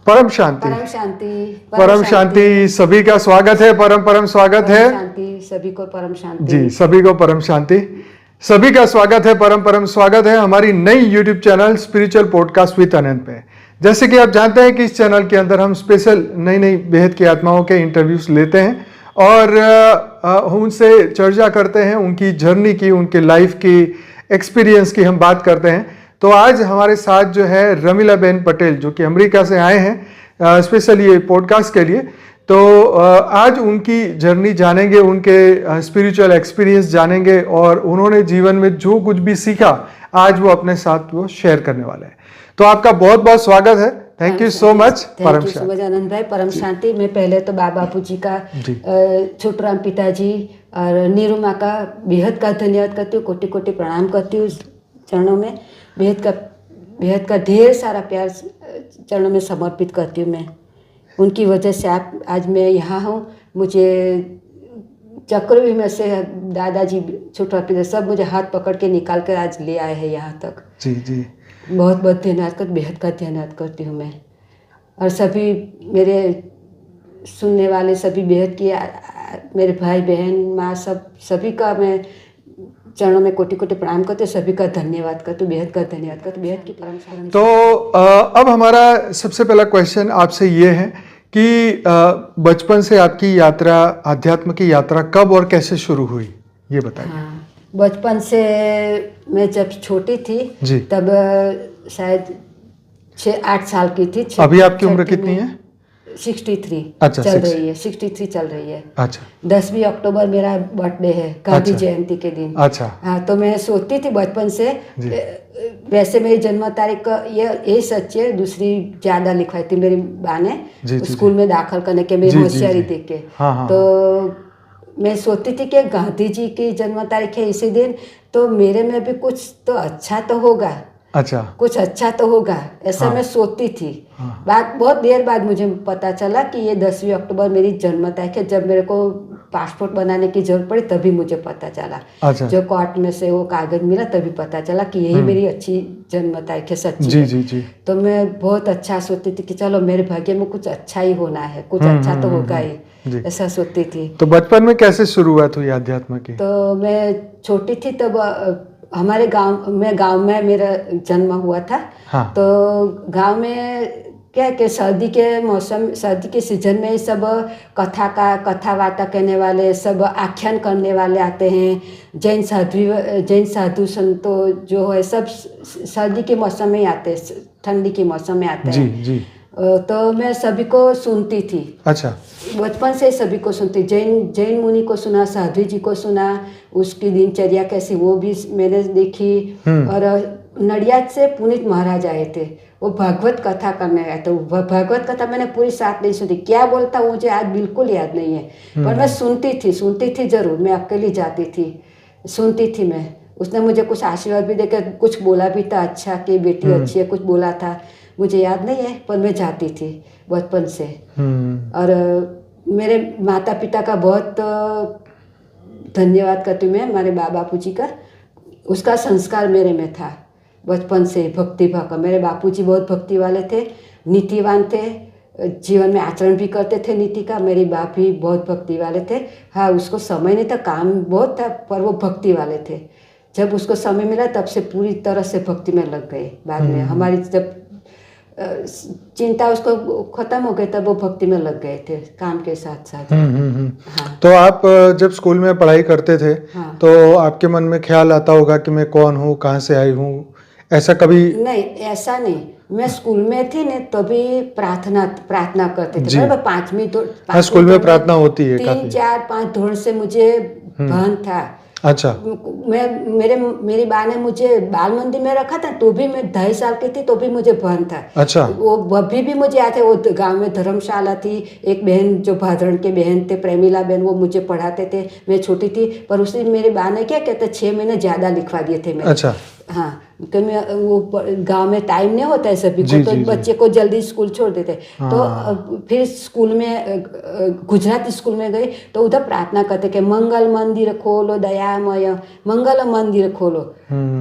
परम शांति। परम शांति। परम शांति सभी का स्वागत है। परम स्वागत है। शांति सभी को परम शांति। जी, सभी को परम शांति। सभी का स्वागत है। परम स्वागत है हमारी नई YouTube channel spiritual podcast with Anant पे। जैसे कि आप जानते हैं कि इस चैनल के अंदर हम स्पेशल नई बेहद की आत्माओं के इंटरव्यूज लेते हैं और उनसे चर्चा करते हैं, उनकी जर्नी की, उनके लाइफ की, एक्सपीरियंस की हम बात करते हैं। तो आज हमारे साथ जो है रमीला बेन पटेल, जो कि अमेरिका से आए हैं स्पेशल ये पॉडकास्ट के लिए। तो आज उनकी जर्नी जानेंगे, उनके स्पिरिचुअल एक्सपीरियंस जानेंगे और उन्होंने जीवन में जो कुछ भी सीखा आज वो अपने साथ वो शेयर करने वाले हैं। तो आपका बहुत बहुत स्वागत है। थैंक यू सो मच परम शांति। आनंद भाई, परम शांति। मैं पहले तो बापू जी का, छोटूराम पिताजी और नीरू माँ का बेहद का धन्यवाद करती हूँ, कोटि कोटि प्रणाम करती हूँ चरणों में। बेहद का ढेर सारा प्यार चरणों में समर्पित करती हूँ मैं। उनकी वजह से आज मैं यहाँ हूँ। मुझे चक्रव्यूह में से दादाजी, छोटा पिता सब मुझे हाथ पकड़ के निकाल कर आज ले आए हैं यहाँ तक। जी जी, बहुत धन्यवाद बेहद का धन्यवाद करती हूँ मैं। और सभी मेरे सुनने वाले सभी बेहद की, मेरे भाई बहन माँ सभी का मैं चरणों में कोटि कोटि प्रणाम करते, सभी का धन्यवाद करते, बेहद का धन्यवाद करते, बेहद की परम। तो अब हमारा सबसे पहला क्वेश्चन आपसे ये है कि बचपन से आपकी यात्रा, आध्यात्म की यात्रा कब और कैसे शुरू हुई, ये बताइए। हाँ, बचपन से मैं जब छोटी थी जी, तब शायद 6-8 साल की थी। अभी आपकी उम्र कितनी है? 63। अच्छा, चल रही है, 63 चल रही है। अच्छा, 10वीं अक्टूबर मेरा बर्थडे है, गांधी जयंती के दिन। अच्छा, हाँ, तो मैं सोचती थी बचपन से, वैसे मेरी जन्म तारीख का ये सच है, दूसरी ज़्यादा लिखवाई थी मेरी माँ ने स्कूल में दाखिल करने के, मेरी होशियारी देख के। तो मैं सोचती थी कि गांधी जी की जन्म तारीख है इसी दिन, तो मेरे में भी कुछ तो अच्छा तो होगा। अच्छा, कुछ अच्छा तो होगा, ऐसा मैं सोचती थी। बात बहुत देर बाद मुझे पता चला कि ये 10वीं अक्टूबर मेरी जन्म तारीख है। जब मेरे को पासपोर्ट बनाने की जरूरत पड़ी तभी मुझे पता चला। अच्छा, जो कोर्ट में से वो कागज मिला तभी पता चला कि यही मेरी अच्छी जन्म तारीख है, सच्ची जी है। जी जी। तो मैं बहुत अच्छा सोचती थी कि चलो मेरे भाग्य में कुछ अच्छा ही होना है, कुछ अच्छा तो होगा ही, ऐसा सोचती थी। तो बचपन में कैसे शुरुआत हुई आध्यात्म की? तो मैं छोटी थी तब हमारे गांव में मेरा जन्म हुआ था। हाँ। तो गांव में क्या कि सर्दी के सीजन में सब कथा वार्ता कहने वाले, सब आख्यान करने वाले आते हैं। जैन साधु संतो जो है सब सर्दी के मौसम में आते हैं, ठंडी के मौसम में आते हैं। जी। तो मैं सभी को सुनती थी। अच्छा, बचपन से सभी को सुनती, जैन मुनि को सुना, साधु जी को सुना, उसकी दिनचर्या कैसी वो भी मैंने देखी। और नडियाद से पुनीत महाराज आए थे, वो भागवत कथा करने आए थे। भागवत कथा मैंने पूरी साथ नहीं सुनी, क्या बोलता मुझे आज बिल्कुल याद नहीं है, पर मैं सुनती थी जरूर। मैं अकेली जाती थी, सुनती थी मैं। उसने मुझे कुछ आशीर्वाद भी देकर कुछ बोला भी था, अच्छा कि बेटी अच्छी है, कुछ बोला था, मुझे याद नहीं है, पर मैं जाती थी बचपन से। और मेरे माता पिता का बहुत धन्यवाद करती हूँ मैं, हमारे बापू जी का। उसका संस्कार मेरे में था बचपन से, भक्ति भाव का। मेरे बापूजी बहुत भक्ति वाले थे, नीतिवान थे, जीवन में आचरण भी करते थे नीति का। मेरे बाप भी बहुत भक्ति वाले थे। हाँ, उसको समय नहीं था, काम बहुत था, पर वो भक्ति वाले थे। जब उसको समय मिला तब से पूरी तरह से भक्ति में लग गए। बाद में हमारी जब चिंता उसको खत्म हो गई तब वो भक्ति में लग गए थे काम के साथ साथ। हाँ। तो आप जब स्कूल में पढ़ाई करते थे, हाँ। तो आपके मन में ख्याल आता होगा कि मैं कौन हूँ, कहाँ से आई हूँ, ऐसा कभी? नहीं, ऐसा नहीं। मैं स्कूल में थी न तभी प्रार्थना करते थे। बराबर 5वीं स्कूल में प्रार्थना होती है 3, 4, 5 धोरण से मुझे भान था। अच्छा, मेरी बा ने मुझे बाल मंदिर में रखा था, तो भी मैं 2.5 साल की थी, तो भी मुझे भान था। अच्छा, वो अभी भी मुझे याद है। वो गांव में धर्मशाला थी, एक बहन जो भादरण के बहन थे, प्रेमिला बहन, वो मुझे पढ़ाते थे। मैं छोटी थी, पर उसी मेरी बा ने क्या कहते 6 महीने ज़्यादा लिखवा दिए थे मेरे। अच्छा, हाँ, कि मैं वो गांव में टाइम नहीं होता है सभी को, तो बच्चे को जल्दी स्कूल छोड़ देते। तो फिर स्कूल में गुजराती स्कूल में गई तो उधर प्रार्थना करते कि मंगल मंदिर खोलो दयामय, मंगल मंदिर खोलो।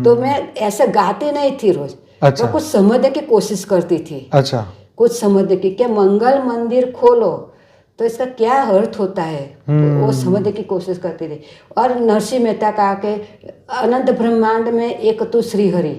तो मैं ऐसे गाते नहीं थी रोज। अच्छा, तो कुछ समझने की कोशिश करती थी। अच्छा, कुछ समझने की, क्या मंगल मंदिर खोलो तो इसका क्या अर्थ होता है, तो वो समझने की कोशिश करती थी। और नरसिंह मेहता का के अनंत ब्रह्मांड में एक तो श्रीहरि,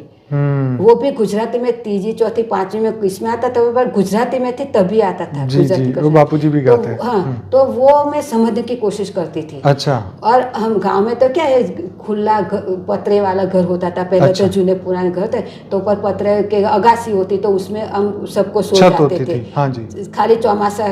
वो भी गुजराती में तीजी चौथी पांचवी में किसमें आता था, वो बार गुजराती में थी तभी आता था। जी गुजराती जी, का वो बापूजी भी गाते हैं। हाँ, तो वो मैं समझने की कोशिश करती थी। अच्छा। और हम गांव में तो क्या है, खुला पतरे वाला घर होता था पहले। अच्छा। तो जूने पुराने घर थे, तो ऊपर पतरे के अगासी होती, तो उसमें हम सबको सो छत जाते होती थे। थी, हाँ जी। खाली चौमासा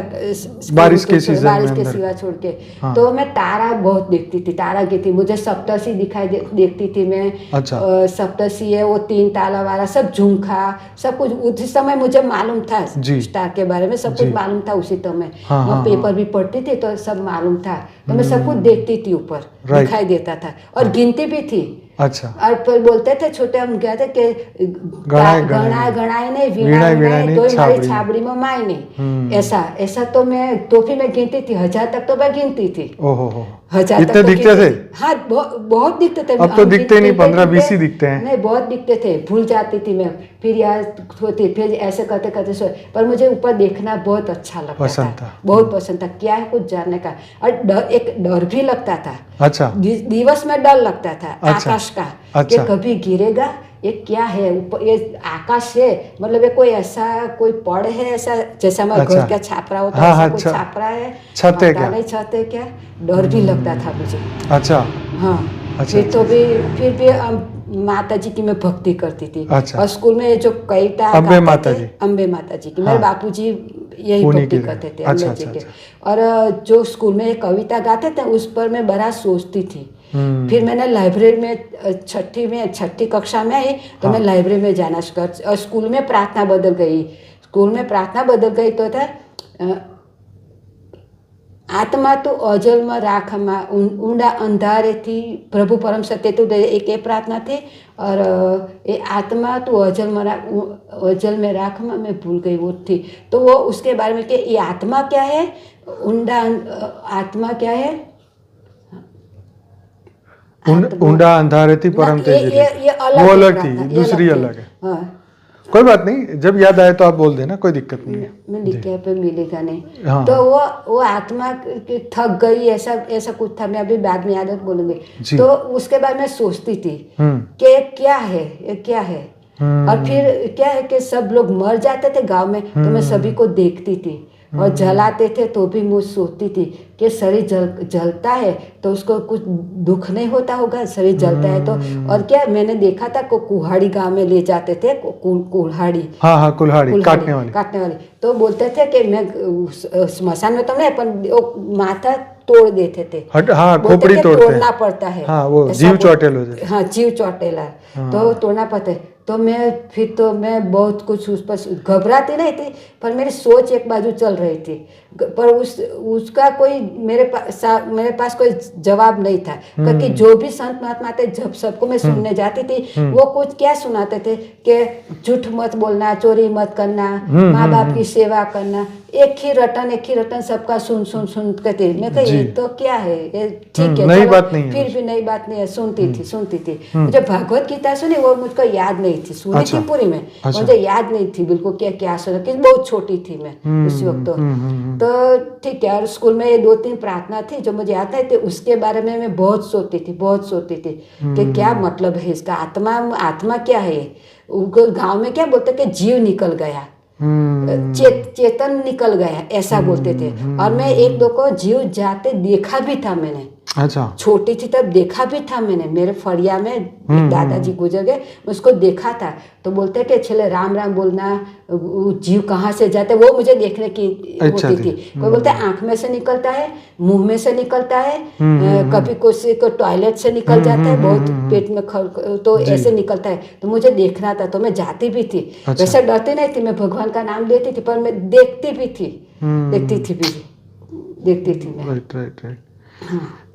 बारिश के सीजन में बारिश के अंदर। सिवा छोड़ के। हाँ। तो मैं तारा बहुत देखती थी, तारा गिनती, मुझे सप्तर्षि दिखाई देखती थी मैं। अच्छा। सप्तर्षि है वो 3 ताला वाला, सब झुमका, सब कुछ उस समय मुझे मालूम था। जी। स्टार के बारे में सब जी। कुछ मालूम था उसी समय। हाँ, मैं हाँ, पेपर हाँ। भी पढ़ती थी तो सब मालूम था, तो मैं सब कुछ देखती थी, ऊपर राइट। दिखाई देता था और गिनती भी थी। अच्छा। और फिर बोलते थे छोटे हम क्या थे कि गणाए गणाए गणाए नहीं, वीणा वीणा वीणा वीणाए नहीं, तो हमारी छाबड़ी छाबड़ी में माई नहीं। ऐसा ऐसा तो मैं तोहफी में गिनती थी, 1000 तक तो मैं गिनती थी। ओहो हो, 1000 इतने तक तो दिखते गिनती थे? थी। हाँ, बहुत दिखते थे। अब तो हम दिखते नहीं, गिनते 15-20 ही दिखते हैं। नहीं, बहुत दिखते थे, भूल जाती थी मैं, फिर याद होती, फिर ऐसे करते करते सो। पर मुझे ऊपर देखना बहुत अच्छा लगता पसंद था। बहुत पसंद था, क्या है कुछ जानने का। और एक डर भी लगता था। अच्छा। दिवस में डर लगता था। अच्छा। आकाश का, अच्छा। कि कभी गिरेगा, ये क्या है ऊपर, ये आकाश है, मतलब ये कोई ऐसा कोई पड़ है, ऐसा जैसा मैं अच्छा। घर का छापरा होता हाँ, है, ऐसा हाँ, कोई छापरा है, छत है पता क्या? नहीं छत है क्या, डर भी लगता था मुझे। अच्छा। हाँ। अच्छा, फिर तो अच्छा। फिर भी माता जी की मैं भक्ति करती थी। अच्छा। और स्कूल में जो कविता अम्बे गाते माता थे, जी। अम्बे माता जी की, हाँ। मेरे बापूजी यही उन्हीं भक्ति की करते थे, अच्छा, अम्बे जी अच्छा, के। और जो स्कूल में एक कविता गाते थे उस पर मैं बड़ा सोचती थी। फिर मैंने लाइब्रेरी में छठी कक्षा में आई, तो मैं लाइब्रेरी में जाना शुरू कर। और स्कूल में प्रार्थना बदल गई, तो था आत्मा तो अजलમાં રાખમાં ઊંડા અંધારેથી प्रभु परम सत्य तो एक ये प्रार्थना थी। और ये आत्मा तो अजल में राखमा, मैं भूल गई वो थी। तो वो उसके बारे में कि ये आत्मा क्या है, आत्मा क्या है, ऊंडा अंधारे थी परम तेज, ये वो अलग प्रार्थना, थी, ये दूसरी अलग है। हाँ। कोई बात नहीं, जब याद आए तो आप बोल देना, कोई दिक्कत नहीं है। मैं लिखे पे मिलेगा नहीं। हाँ। तो वो आत्मा थक गई, ऐसा कुछ था, मैं अभी बाद में आदत बोलूंगी। तो उसके बाद मैं सोचती थी कि ये क्या है। और फिर क्या है कि सब लोग मर जाते थे गांव में, तो मैं सभी को देखती थी। और जलाते थे तो भी मुझ सोचती थी कि शरीर जलता है तो उसको कुछ दुख नहीं होता होगा, शरीर जलता है तो। और क्या मैंने देखा था को कुल्हाड़ी गांव में ले जाते थे, कुल्हाड़ी। हाँ, कुल्हाड़ी काटने वाली। तो बोलते थे कि मैं स्मशान में तो नहीं, पर वो माथा तोड़ देते थे। हाँ, खोपड़ी तोड़ना पड़ता है। हाँ, वो जीव चौटेल हो जाए। हाँ, जीव चौटेला। तो तोड़ना पड़ता है। तो मैं बहुत कुछ उस पर घबराती नहीं थी, पर मेरी सोच एक बाजू चल रही थी। पर उसका कोई मेरे पास कोई जवाब नहीं था। क्योंकि जो भी संत महात्मा थे, जब सबको मैं सुनने जाती थी, वो कुछ क्या सुनाते थे कि झूठ मत बोलना, चोरी मत करना, माँ बाप की सेवा करना, एक ही रटन सबका सुन कहते। मैं कही ये तो क्या है, ये ठीक है, नई बात नहीं है। फिर भी नई बात नहीं है, सुनती थी। मुझे भागवत गीता सुनी, वो मुझको याद नहीं थी, सुनी थी पूरी में, मुझे याद नहीं थी बिल्कुल क्या सुना, कि बहुत छोटी थी मैं उसी वक्त। तो ठीक है। और स्कूल में ये 2-3 प्रार्थना थी जो मुझे आता है, उसके बारे में मैं बहुत सोचती थी कि क्या मतलब है इसका, आत्मा क्या है। गांव में क्या बोलते कि जीव निकल गया, चेतन निकल गया, ऐसा बोलते थे। और मैं 1-2 को जीव जाते देखा भी था मैंने। अच्छा। छोटी थी तब देखा भी था मैंने, मेरे फड़िया में दादाजी गुजर गए, उसको देखा था। तो बोलते कि छेले राम राम बोलना, जीव कहाँ से जाते, वो मुझे देखने की होती थी। कोई बोलते आंख में से निकलता है, मुंह में से निकलता है, कभी किसी को टॉयलेट से निकल जाता है, बहुत पेट में तो ऐसे निकलता है। तो मुझे देखना था, तो मैं जाती भी थी। वैसे डरती नहीं थी, मैं भगवान का नाम लेती थी, पर मैं देखती थी मैं। राइट।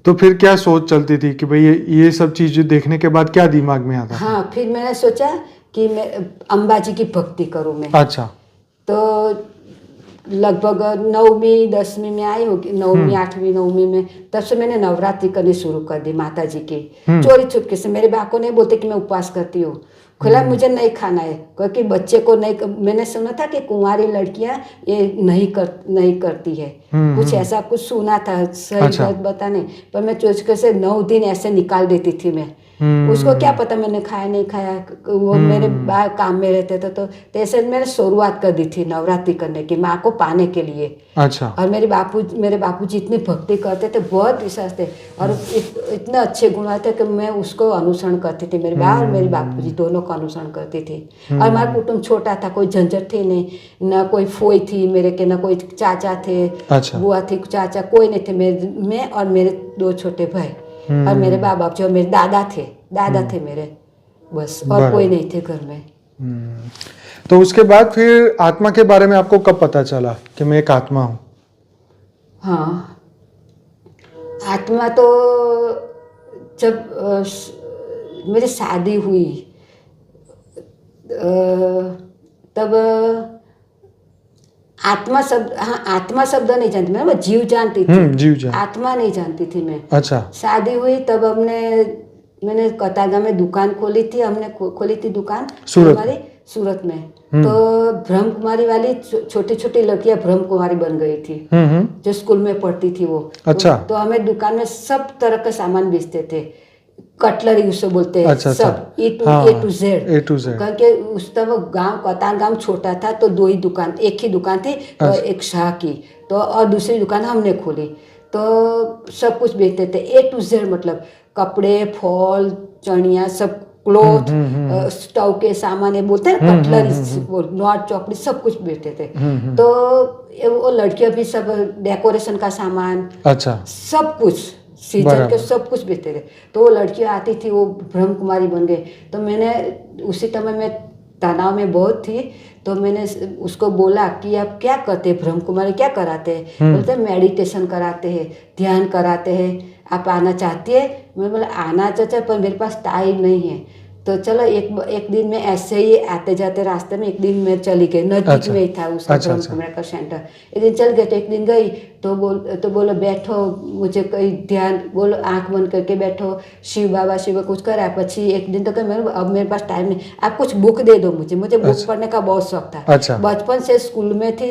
तो फिर क्या सोच चलती थी कि भाई ये सब चीजें देखने के बाद क्या दिमाग में आता? हाँ, फिर मैंने सोचा कि मैं अम्बा जी की भक्ति करूँ मैं। अच्छा। तो लगभग 9वीं 10वीं में आई होगी, 9वीं 8वीं 9वीं में, तब से मैंने नवरात्रि करनी शुरू कर दी माता जी की, चोरी छुपके से। मेरे बा को नहीं बोलते कि मैं उपवास करती हूँ, खुला मुझे नहीं खाना है, क्योंकि बच्चे को नहीं, मैंने सुना था कि कुंवारी लड़कियां ये नहीं करती है, कुछ ऐसा कुछ सुना था, सही अच्छा। बात बता नहीं, पर मैं सोच के से 9 दिन ऐसे निकाल देती थी मैं। उसको क्या पता मैंने खाया नहीं खाया, वो मेरे बाहर काम में रहते थे, तो ऐसे मैंने शुरुआत कर दी थी नवरात्रि करने की, माँ को पाने के लिए। अच्छा। और मेरे बापूजी इतनी भक्ति करते थे, बहुत विश्वास थे, और इतने अच्छे गुण आते कि मैं उसको अनुसरण करती थी, मेरी माँ और मेरे बापूजी दोनों को अनुसरण करती थी। और हमारा कुटुंब छोटा था, कोई झंझट थी नहीं, ना कोई फोई थी मेरे के, ना कोई चाचा थे, अच्छा। बुआ थी, चाचा कोई नहीं थे, मैं और मेरे 2 छोटे भाई और मेरे बाप जी और मेरे दादा थे मेरे, बस, और कोई नहीं थे घर में। तो उसके बाद फिर आत्मा के बारे में आपको कब पता चला कि मैं एक आत्मा हूँ? हाँ, आत्मा तो जब मेरी शादी हुई तब आत्मा शब्द नहीं जानती मैं जीव जानती थी, जीव जान। आत्मा नहीं जानती थी मैं। अच्छा। शादी हुई तब मैंने कतारगांव में दुकान खोली थी, हमने खोली थी दुकान सूरत में। तो ब्रह्म कुमारी वाली छोटी छोटी लड़कियां ब्रह्म कुमारी बन गई थी, जो स्कूल में पढ़ती थी वो। अच्छा। तो हमें दुकान में सब तरह का सामान बेचते थे, कटलरी उसे बोलते हैं। अच्छा, सब ए टू जेड करके। उस तब गांव कतारगांव छोटा था, तो 2 ही दुकान, एक ही दुकान थी, अच्छा। एक शाह की, तो और दूसरी दुकान हमने खोली, तो सब कुछ बेचते थे, ए टू जेड, मतलब कपड़े, फॉल, चणिया, सब क्लोथ, स्टोव के सामान, ये बोलते हैं कटलरी, नॉट चॉकलेट, सब कुछ बेचते थे। तो वो लड़कियां भी सब डेकोरेशन का सामान, अच्छा, सब कुछ सीजन के सब कुछ बेचते थे। तो वो लड़कियां आती थी, वो ब्रह्म कुमारी बन गए। तो मैंने उसी समय में तनाव में बहुत थी, तो मैंने उसको बोला कि आप क्या करते हैं, ब्रह्म कुमारी क्या कराते हैं? बोलते मेडिटेशन कराते हैं, ध्यान कराते हैं, आप आना चाहती है? मैं बोला आना चाचा, पर मेरे पास टाइम नहीं है। तो चलो एक दिन में ऐसे ही आते जाते रास्ते में एक दिन मैं चली गई, नजदीक में ही था उसका ब्रह्म कुमारी का सेंटर। एक दिन चल गए, तो एक दिन गई तो बोलो बैठो, मुझे कोई ध्यान, बोलो आंख बंद करके बैठो, शिव बाबा कुछ करा। पछी एक दिन तो कह अब मेरे पास टाइम नहीं, आप कुछ बुक दे दो मुझे बुक पढ़ने का बहुत शौक था। अच्छा। बचपन से स्कूल में थी,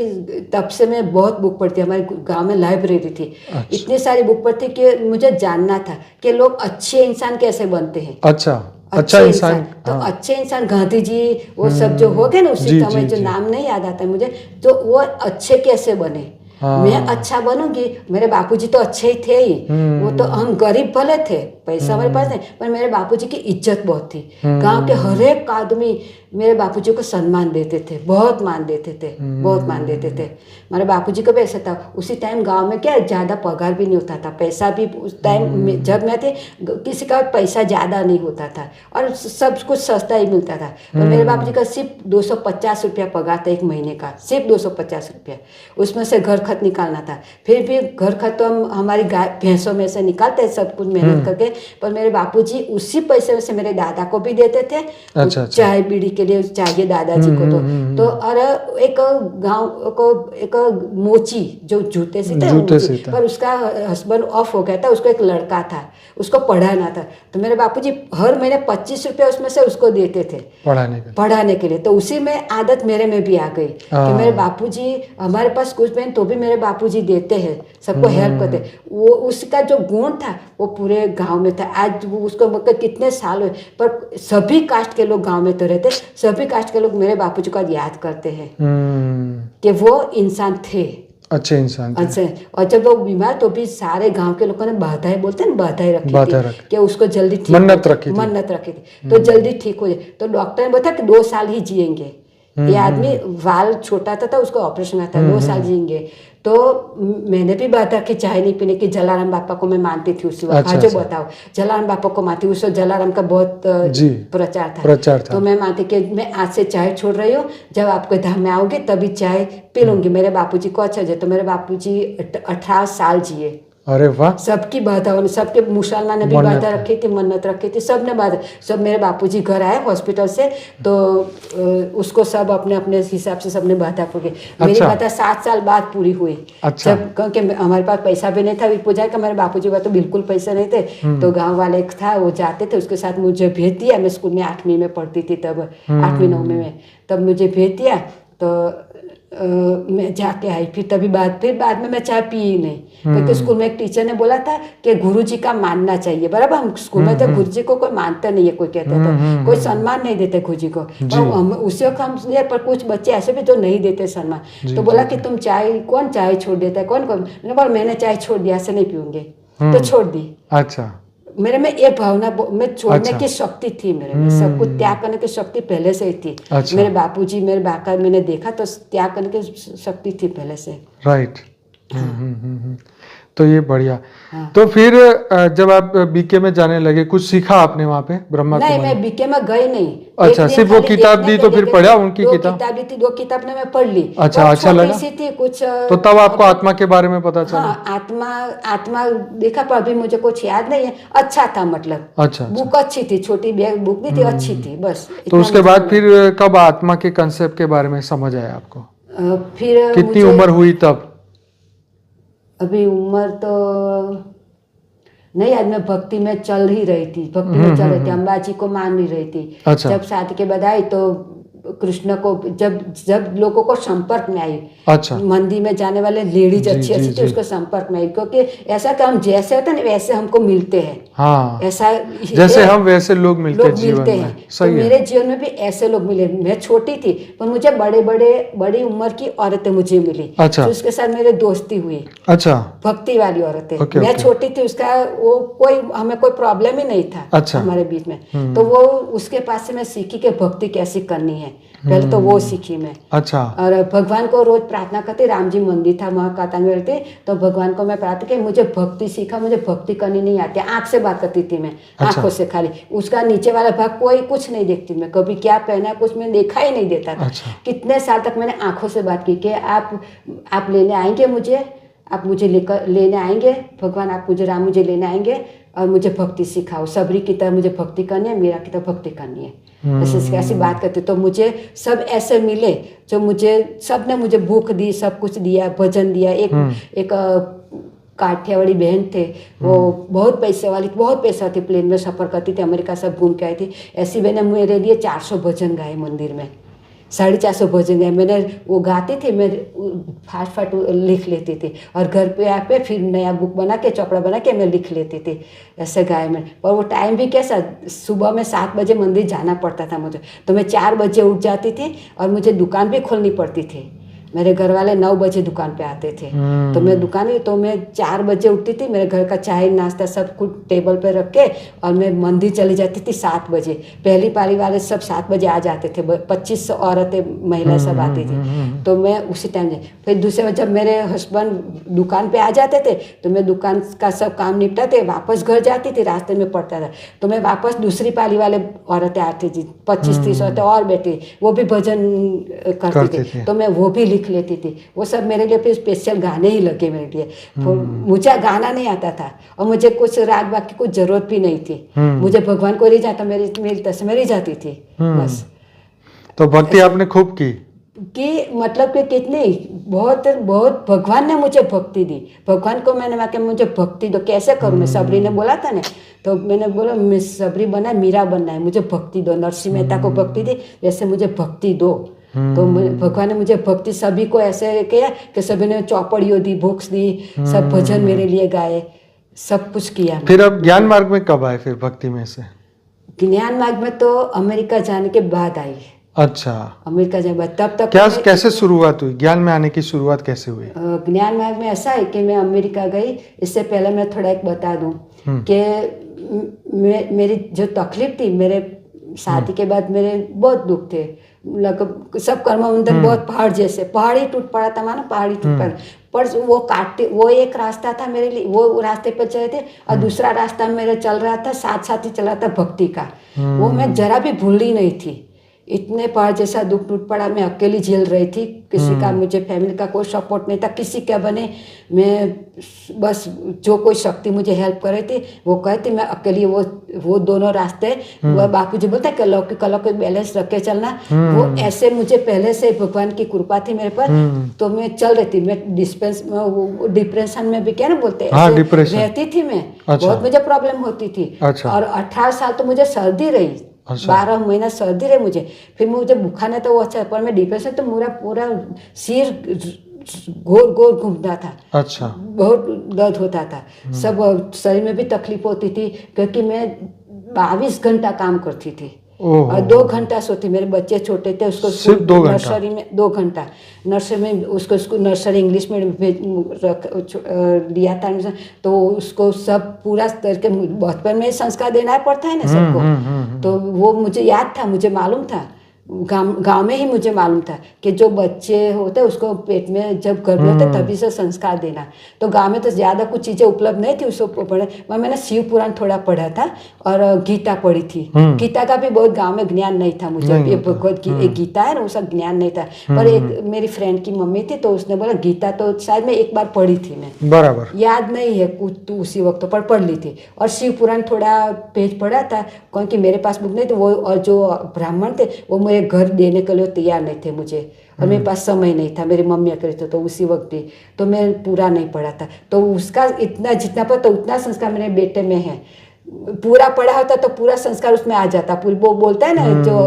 तब से मैं बहुत बुक पढ़ती, हमारे गाँव में लाइब्रेरी थी। अच्छा। इतनी सारी बुक पढ़ती कि मुझे जानना था कि लोग अच्छे इंसान कैसे बनते हैं। अच्छा इंसान, तो हाँ। अच्छे इंसान गांधी जी वो सब जो हो गए ना उसी समय, जो नाम नहीं याद आता है मुझे, तो वो अच्छे कैसे बने। हाँ। मैं अच्छा बनूंगी, मेरे बापूजी तो अच्छे ही थे ही, वो तो, हम गरीब भले थे, पैसा हमारे पास नहीं, पर मेरे बापूजी की इज्जत बहुत थी। गांव के हर एक आदमी मेरे बापूजी को सम्मान देते थे, बहुत मान देते थे, बहुत मान देते थे। मेरे बापूजी को भी ऐसा था, उसी टाइम गांव में क्या ज़्यादा पगार भी नहीं होता था, पैसा भी उस टाइम जब मैं थे किसी का पैसा ज़्यादा नहीं होता था, और सब कुछ सस्ता ही मिलता था। और मेरे बापूजी का सिर्फ 250 रुपया पगार था एक महीने का, सिर्फ 250 रुपया, उसमें से घर खर्च निकालना था। फिर भी घर खर्च तो हम हमारी गाय भैंसों में से निकालते हैं, सब कुछ मेहनत करके, पर मेरे बापूजी उसी पैसे में से मेरे दादा को भी देते थे। अच्छा। चाय बीड़ी के लिए चाहिए दादाजी को, तो और एक गांव को एक मोची जो जूते से, पर उसका हस्बैंड ऑफ हो गया था, उसको एक लड़का था, उसको पढ़ाना था। तो मेरे बापूजी हर महीने 25 रुपया उसमें से उसको देते थे पढ़ाने के लिए। तो उसी में आदत मेरे में भी आ गई कि मेरे बापूजी, हमारे पास कुछ बहन तो भी मेरे बापूजी देते हैं, सबको हेल्प करते। वो उसका जो गुण था वो पूरे गांव में था। आज वो उसको मतलब कितने साल हुए, पर सभी कास्ट के लोग गांव में तो रहते, सभी कास्ट के लोग मेरे बापूजी को याद करते हैं कि वो इंसान थे, अच्छे इंसान थे। अच्छा। और जब वो बीमार तो भी सारे गांव के लोगों ने बधाई, बोलते हैं बधाई रखी थी कि उसको जल्दी ठीक, मन्नत रखी थी तो जल्दी ठीक हो जाए। तो डॉक्टर ने बताया कि 2 साल ही जिएंगे। ये आदमी वाल छोटा था उसको ऑपरेशन आता, 2 साल जिएंगे। तो मैंने भी बात कि चाय नहीं पीने की, जलाराम बापा को मैं मानती थी उसी वक्त। जो बताओ, जलाराम बापा को मानती, उस जलाराम का बहुत प्रचार था। तो मैं मानती कि मैं आज से चाय छोड़ रही हूँ, जब आपके धाम में आओगे तभी चाय पी लूंगी। मेरे बापूजी को अच्छा जाए, तो मेरे बापूजी 18 साल जिए। अरे वाह। सबकी बाधाओं ने, सबके मुसलमान ने भी मन्नत बाधा रखी थी, मन्नत रखी थी, सब ने बाधा। सब मेरे बापूजी घर आए हॉस्पिटल से, तो उसको सब अपने अपने हिसाब से सबने बाधा पूरी। मेरी अच्छा। बाधा 7 साल बाद पूरी हुई। अच्छा। जब क्योंकि हमारे पास पैसा भी नहीं था पूजा का, मेरे बापूजी का तो बिल्कुल पैसे नहीं थे, तो गांव वाले था वो जाते थे, उसके साथ मुझे भेज दिया। मैं स्कूल में 8वीं में पढ़ती थी तब, 8वीं 9वीं में, तब मुझे भेज दिया। तो मैं जाके आई। फिर बाद में मैं चाय पी ही नहीं, क्योंकि स्कूल में एक टीचर ने बोला था कि गुरुजी का मानना चाहिए। बराबर, हम स्कूल में तो गुरुजी को कोई मानता नहीं है, कोई कहते थे कोई सम्मान नहीं देते गुरुजी को। पर हम उसी वक्त हम पर कुछ बच्चे ऐसे भी जो नहीं देते सम्मान। तो बोला कि तुम चाय, कौन चाय छोड़ देता है, कौन कौन? मैंने बोला मैंने चाय छोड़ दिया, ऐसे नहीं पीऊंगे, तो छोड़ दी। अच्छा। मेरे में ये भावना, मैं छोड़ने अच्छा। की शक्ति थी मेरे में, सब कुछ त्याग करने की शक्ति पहले से ही थी। अच्छा। मेरे बापूजी, मेरे बाका मैंने देखा तो त्याग करने की शक्ति थी पहले से। राइट। तो ये बढ़िया। हाँ। तो फिर जब आप बीके में जाने लगे, कुछ सीखा आपने वहाँ पे ब्रह्मा नहीं, कुमारी? मैं बीके में गई नहीं। अच्छा, सिर्फ वो किताब दी तो फिर पढ़ा उनकी किताब? दो किताब ने मैं पढ़ ली। अच्छा, बहुत अच्छा लगा? छोटी सी थी कुछ। तो तब आपको आत्मा के बारे में पता चला? हाँ, आत्मा देखा, पर अभी मुझे कुछ याद नहीं है। अच्छा था, मतलब अच्छा। बुक अच्छी थी, छोटी बुक भी थी, अच्छी थी, बस। तो उसके बाद फिर कब आत्मा के कंसेप्ट के बारे में समझ आया आपको? फिर कितनी उम्र हुई तब? अभी उम्र तो नहीं, आज मैं भक्ति में चल ही रही थी, भक्ति में चल रही थी, अंबाजी को मान ही रही थी। अच्छा। जब शादी के बाद आई तो कृष्ण को जब लोगों को संपर्क में आई। अच्छा। मंदिर में जाने वाले लेडीज अच्छी अच्छी थी, उसको संपर्क में आई, क्योंकि ऐसा कि हम जैसे होते हैं वैसे हमको मिलते हैं। हाँ, ऐसा जैसे हम वैसे लोग मिलते हैं जीवन में। तो सही है। मेरे जीवन में भी ऐसे लोग मिले। मैं छोटी थी पर मुझे बड़ी उम्र की औरतें मुझे मिली। अच्छा। तो उसके साथ मेरी दोस्ती हुई। अच्छा। भक्ति वाली औरतें। ओके, मैं ओके। छोटी थी, उसका वो हमें कोई प्रॉब्लम ही नहीं था। अच्छा। हमारे बीच में। तो वो उसके पास से मैं सीखी कि भक्ति कैसे करनी है, पहले तो वो सीखी मैं। अच्छा। और भगवान को रोज प्रार्थना करती। राम जी मंदिर था वहाँ कातांग में रहते, तो भगवान को मैं प्रार्थना की, मुझे भक्ति सीखा, मुझे भक्ति करनी नहीं आती। आँख से बात करती थी मैं। अच्छा। आंखों से खाली, उसका नीचे वाला भाग कोई कुछ नहीं देखती मैं, कभी क्या पहना कुछ मैं देखा ही नहीं देता था। अच्छा। कितने साल तक मैंने आंखों से बात की कि आप लेने आएंगे मुझे, आप मुझे लेने आएंगे भगवान, आप मुझे राम मुझे लेने आएंगे और मुझे भक्ति सिखाओ। सबरी की तरह मुझे भक्ति करनी है, मीरा की तरह भक्ति करनी है। ऐसी बात करते तो मुझे सब ऐसे मिले जो सब ने मुझे भूख दी, सब कुछ दिया, भजन दिया। एक काठियावाड़ी बहन थे, वो बहुत पैसा थी, प्लेन में सफ़र करती थी, अमेरिका सब घूम के आई थी। ऐसी बहने मेरे लिए 400 भजन गाए मंदिर में, 450 भजन गाए। मैंने वो गाती थी, मैं फास्ट लिख लेती थी, और घर पे आके फिर नया बुक बना के, चौपड़ा बना के मैं लिख लेती थी। ऐसे गाए मैं। और वो टाइम भी कैसा, सुबह में 7 बजे मंदिर जाना पड़ता था मुझे, तो मैं 4 बजे उठ जाती थी, और मुझे दुकान भी खोलनी पड़ती थी। मेरे घर वाले 9 बजे दुकान पे आते थे, तो मैं 4 बजे उठती थी। मेरे घर का चाय नाश्ता सब कुछ टेबल पे रख के, और मैं मंदिर चली जाती थी 7 बजे। पहली पारी वाले सब 7 बजे आ जाते थे, 25 औरतें महिलाएं सब आती थी, तो मैं उसी टाइम फिर दूसरे जब मेरे हस्बैंड दुकान पे आ जाते थे, तो मैं दुकान का सब काम निपटाते वापस घर जाती थी। रास्ते में पड़ता था, तो मैं वापस दूसरी पाली वाले औरतें आती थी, 25-30 औरतें और बैठी, वो भी भजन करती थी, तो मैं वो भी लिख लेती थी। वो सब मेरे लिए फिर स्पेशल गाने ही लगे मेरे लिए। मुझे गाना नहीं आता था, और मुझे कुछ राग वाग की कुछ जरूरत भी नहीं थी। मुझे भगवान को नहीं जाता, मेरी तस्वीर जाती थी बस। तो भक्ति आपने खूब की मतलब कि कितनी बहुत बहुत भगवान ने मुझे भक्ति दी। भगवान को मैंने कहा मुझे भक्ति दो, कैसे करूँ मैं? सबरी ने बोला था ना, तो मैंने बोला मैं सबरी बनना, मीरा बनना है, मुझे भक्ति दो। नरसिंह मेहता को भक्ति दी, वैसे मुझे भक्ति दो। तो भगवान ने मुझे भक्ति, सभी को ऐसे किया कि सभी ने चौपड़ियों दी, बुक्स दी, सब भजन मेरे लिए गाए, सब कुछ किया। फिर अब ज्ञान मार्ग में कब आए फिर भक्ति में से? ज्ञान मार्ग में तो अमेरिका जाने के बाद आई। अच्छा, अमेरिका जाने बाद तब तक कैसे शुरुआत हुई? ज्ञान में आने की शुरुआत कैसे हुई? ज्ञान मार्ग में ऐसा है कि मैं अमेरिका गई। इससे पहले मैं थोड़ा एक बता दूं कि मेरी जो तकलीफ थी, मेरे शादी के बाद मेरे बहुत दुख थे, लगभग सब कर्मबंधन बहुत पहाड़ ही टूट पड़ा था, मानो पहाड़ ही टूट पड़ा। पर वो एक रास्ता था मेरे लिए, वो रास्ते पर चले थे, और दूसरा रास्ता मेरा चल रहा था, साथ साथ ही चल रहा था भक्ति का। वो मैं जरा भी भूली नहीं थी। इतने पहाड़ जैसा दुख टूट पड़ा, मैं अकेली झेल रही थी, किसी का मुझे फैमिली का कोई सपोर्ट नहीं था, किसी का बने, मैं बस जो कोई शक्ति मुझे हेल्प कर रही थी वो कहती, मैं अकेली वो दोनों रास्ते, वो बापू जी बोलते कलौकी बैलेंस रख के चलना, वो ऐसे मुझे पहले से भगवान की कृपा थी मेरे पर, तो मैं चल रही थी। मैं डिप्रेशन में भी क्या ना बोलते हैं, हाँ, ऐसे डिप्रेशन रहती थी मैं। अच्छा। बहुत मुझे प्रॉब्लम होती थी। अच्छा। और 18 साल तो मुझे सर्दी रही, 12 महीना सर्दी रही मुझे, फिर मुझे बुखार नहीं, तो वो अच्छा, पर मैं डिप्रेशन तो पूरा सिर गोल गोल घूमता था। अच्छा। बहुत दर्द होता था, सब शरीर में भी तकलीफ होती थी, क्योंकि मैं 22 घंटा काम करती थी और 2 घंटा सोती। मेरे बच्चे छोटे थे, उसको सिर्फ 2 घंटा नर्सरी में 2 घंटा नर्सरी में, उसको नर्सरी इंग्लिश में लिया था एडमिशन, तो उसको सब पूरा करके बचपन में संस्कार देना पड़ता है ना सबको, तो वो मुझे याद था, मुझे मालूम था, गांव में ही मुझे मालूम था कि जो बच्चे होते उसको पेट में जब गर्भ होते तभी से संस्कार देना। तो गांव में तो ज़्यादा कुछ चीज़ें उपलब्ध नहीं थी, उसको पढ़े मैंने शिव पुराण थोड़ा पढ़ा था और गीता पढ़ी थी। गीता का भी बहुत गांव में ज्ञान नहीं था मुझे, ये भगवत एक गीता है ना, उसका ज्ञान नहीं था। पर एक मेरी फ्रेंड की मम्मी थी, तो उसने बोला गीता तो शायद मैं एक बार पढ़ी थी, मैं बराबर याद नहीं है कुछ, तो उसी वक्त पर पढ़ ली थी। और शिव पुराण थोड़ा पेज पढ़ा था, क्योंकि मेरे पास बुक नहीं थी वो, और जो ब्राह्मण थे वो मेरे घर देने के लिए तैयार नहीं थे मुझे, और मेरे पास समय नहीं था, मेरी मम्मी अकेले थे, तो उसी वक्त भी तो मैं पूरा नहीं पढ़ा था। तो उसका इतना जितना पता तो उतना संस्कार मेरे बेटे में है। पूरा पढ़ा होता तो पूरा संस्कार उसमें आ जाता। पूरी वो बोलता है ना जो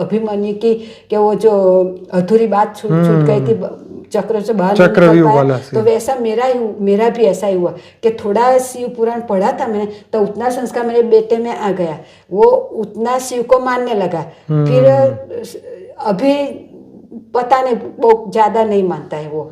अभिमन्यु की, कि वो जो अधूरी बात छूट गई थी, चक्र से बाहर निकल पाया, तो वैसा मेरा भी ऐसा ही हुआ कि थोड़ा शिव पुराण पढ़ा था मैंने, तो उतना संस्कार मेरे बेटे में आ गया, वो उतना शिव को मानने लगा। फिर अभी पता नहीं, वो ज्यादा नहीं मानता है वो।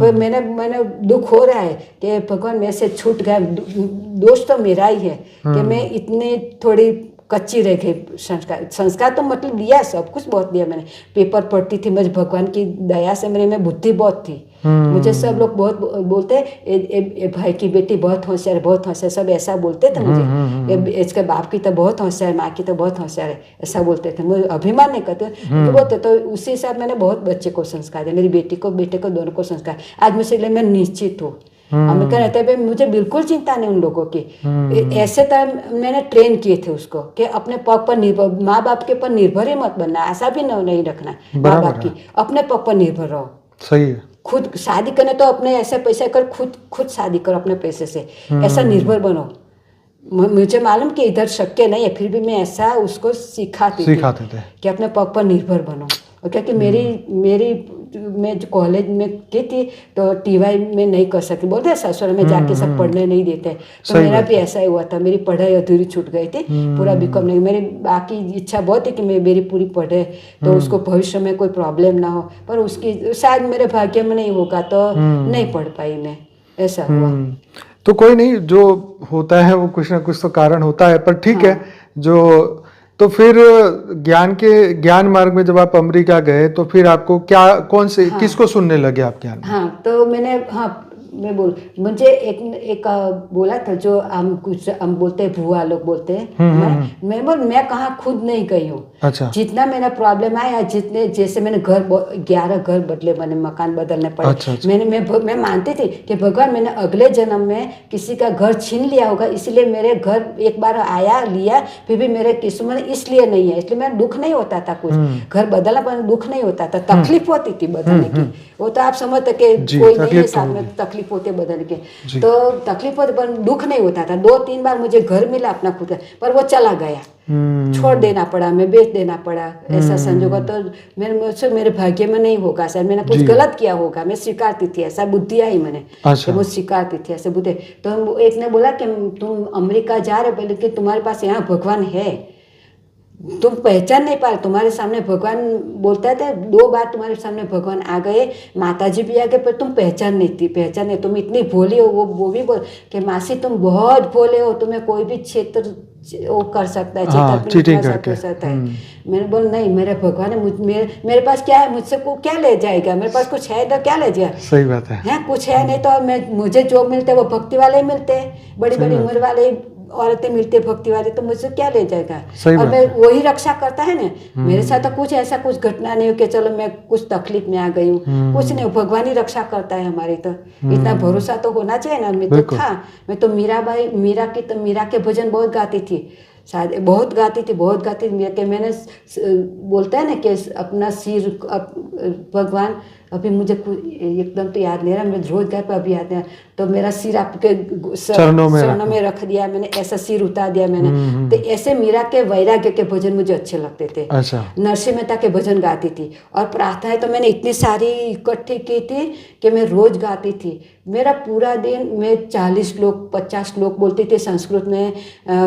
तो मैंने दुख हो रहा है कि भगवान मेरे से छूट गया। दोष तो मेरा ही है कि मैं इतनी थोड़ी कच्ची रह गई। संस्कार तो मतलब दिया, सब कुछ बहुत दिया मैंने। पेपर पढ़ती थी, मुझे भगवान की दया से मेरे में बुद्धि बहुत थी। मुझे सब लोग बहुत बोलते, ए भाई की बेटी बहुत होशियार है, बहुत होशियार, सब ऐसा बोलते थे मुझे। इसके बाप की तो बहुत होशियार है, माँ की तो बहुत होशियार है, ऐसा बोलते थे। मुझे अभिमान नहीं करते बोलते। तो उसी हिसाब मैंने बहुत बच्चे को संस्कार दिया, मेरी बेटी को बेटे को दोनों को संस्कार। आज मुझसे लिए मैं निश्चित हूँ। हम कह रहे थे मुझे बिल्कुल चिंता नहीं उन लोगों की। ऐसे तरह मैंने ट्रेन किए थे उसको कि अपने पग पर निर्भर, माँ बाप के पर निर्भर ही मत बनना, ऐसा भी नहीं रखना माँ बाप की, अपने पग पर निर्भर रहो। सही है। खुद शादी करने तो अपने ऐसे पैसे कर, खुद शादी करो अपने पैसे से, ऐसा निर्भर बनो। मुझे मालूम कि इधर शक्य नहीं है, फिर भी मैं ऐसा उसको सिखाते थे कि अपने पग पर निर्भर बनो। और क्योंकि मेरी मैं जो कॉलेज में की थी तो टीवाई में नहीं कर सकी, बोलते ससुर में जाके सब पढ़ने नहीं देते, तो मेरा भी ऐसा ही हुआ था। मेरी पढ़ाई अधूरी छूट गई थी, पूरा बीकॉम नहीं। मेरी बाकी इच्छा बहुत है कि मेरी पूरी पढ़े, तो उसको भविष्य में कोई प्रॉब्लम ना हो, पर उसकी शायद मेरे भाग्य में नहीं होगा, तो नहीं पढ़ पाई मैं, ऐसा हुआ। तो कोई नहीं, जो होता है वो कुछ ना कुछ तो कारण होता है, पर ठीक है। जो तो फिर ज्ञान मार्ग में जब आप अमेरिका गए तो फिर आपको कौन से किसको सुनने लगे आप ज्ञान? हाँ, तो मैं मुझे एक बोला था, जो हम बोलते हैं भुआ लोग बोलते हैं। मैं कहाँ खुद नहीं गई हूँ। अच्छा। जितना मेरा प्रॉब्लम आया, जैसे मैंने 11 घर बदले, मैंने मकान बदलने पड़े। अच्छा। मैं मानती थी कि भगवान मैंने अगले जन्म में किसी का घर छीन लिया होगा, इसलिए मेरे घर एक बार आया लिया, फिर भी मेरे किस्मत इसलिए नहीं है, इसलिए मेरा दुख नहीं होता था। कुछ घर बदलना पर दुख नहीं होता था, तकलीफ होती थी बदलने की। वो तो आप समझते कि कोई नहीं है साथ में, तकलीफ होती बदलने की, तो तकलीफ होती पर दुख नहीं होता था। 2-3 बार मुझे घर मिला अपना खुद का, पर वो चला गया, छोड़ देना पड़ा, मैं बेच देना पड़ा, ऐसा संजोग। तो मेरे भाग्य में नहीं होगा, सर मैंने कुछ गलत किया होगा, मैं स्वीकारती थी, ऐसा बुद्धि आई मैंने। अच्छा। वो स्वीकारती थी ऐसे बुद्धि। तो एक ने बोला कि तुम अमेरिका जा रहे हो, बोले कि तुम्हारे पास यहाँ भगवान है, तुम पहचान नहीं पा रहे, तुम्हारे सामने भगवान बोलता था। 2 बार तुम्हारे सामने भगवान आ गए, माताजी भी आ गए, पर तुम पहचान नहीं, तुम इतनी भोली हो। वो भी बोल कि मासी तुम बहुत भोले हो, तुम्हें कोई भी क्षेत्र वो कर सकता है, चीटिंग कर सकता है। मैंने बोल नहीं, मेरे भगवान है, मेरे पास क्या है, मुझसे को क्या ले जाएगा, मेरे पास कुछ है तो क्या ले जाए। सही बात है। कुछ है नहीं तो मुझे जो मिलते वो भक्ति वाले मिलते हैं, बड़ी बड़ी उम्र वाले औरतें मिलती है भक्ति वाले, तो मुझे क्या ले जाएगा। सही और बात मैं है। वही रक्षा करता है ना, मेरे साथ तो कुछ ऐसा कुछ घटना नहीं हो कि चलो मैं कुछ तकलीफ में आ गई हूँ, कुछ नहीं, भगवान ही रक्षा करता है हमारी। तो इतना भरोसा तो होना चाहिए ना। मैं तो बिल्कुल। था, मैं तो मीरा के भजन बहुत गाती थी, शायद बहुत गाती थी, बहुत गाती थी। मैंने बोलता है ना कि अपना सिर भगवान, अभी मुझे एकदम तो याद नहीं रहा, मैं रोज गाय पर अभी याद नहीं, तो मेरा सिर आपके चरणों में रख दिया मैंने, ऐसा सिर उतार दिया मैंने। तो ऐसे मीरा के वैराग्य के भजन मुझे अच्छे लगते थे। अच्छा। नरसिंह मेहता के भजन गाती थी, और प्रार्थनाएं तो मैंने इतनी सारी इकट्ठी की थी कि मैं रोज गाती थी। मेरा पूरा दिन मैं 40 श्लोक 50 श्लोक बोलती थी संस्कृत में,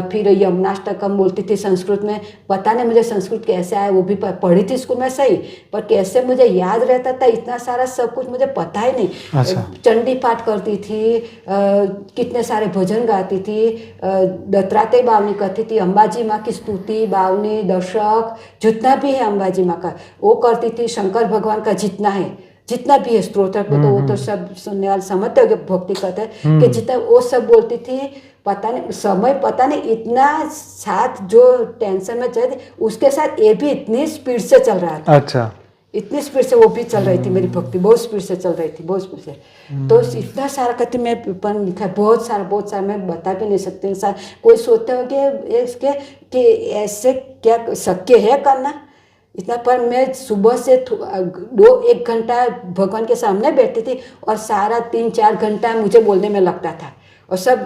फिर यमुनाष्टकम बोलती थी संस्कृत में। पता नहीं मुझे संस्कृत कैसे आया, वो भी पढ़ी थी स्कूल में सही, पर कैसे मुझे याद रहता था इतना सारा सब कुछ मुझे पता ही नहीं। अच्छा। चंडी पाठ करती थी, कितने सारे भजन गाती थी, दत्तात्रेय बावनी करती थी, अंबाजी माँ की स्तुति बावनी दशक जितना भी है अंबाजी माँ का वो करती थी, शंकर भगवान का जितना भी है स्तोत्र को, तो वो तो सब सुनने वाले समझते हो कि भक्ति करते हैं कि जितना वो सब बोलती थी। पता नहीं समय, पता नहीं इतना साथ जो टेंशन में चल उसके साथ ये भी इतनी स्पीड से चल रहा था। अच्छा। इतनी स्पीड से वो भी चल रही थी, मेरी भक्ति बहुत स्पीड से चल रही थी, बहुत स्पीड से। तो इतना सारा कहती मैं पेपर में लिखा, बहुत सारा मैं बता भी नहीं सकती। इंसान कोई सोचते हो कि ऐसे क्या शक्य है करना इतना, पर मैं सुबह से 1 घंटा भगवान के सामने बैठती थी और सारा 3-4 घंटा मुझे बोलने में लगता था। और सब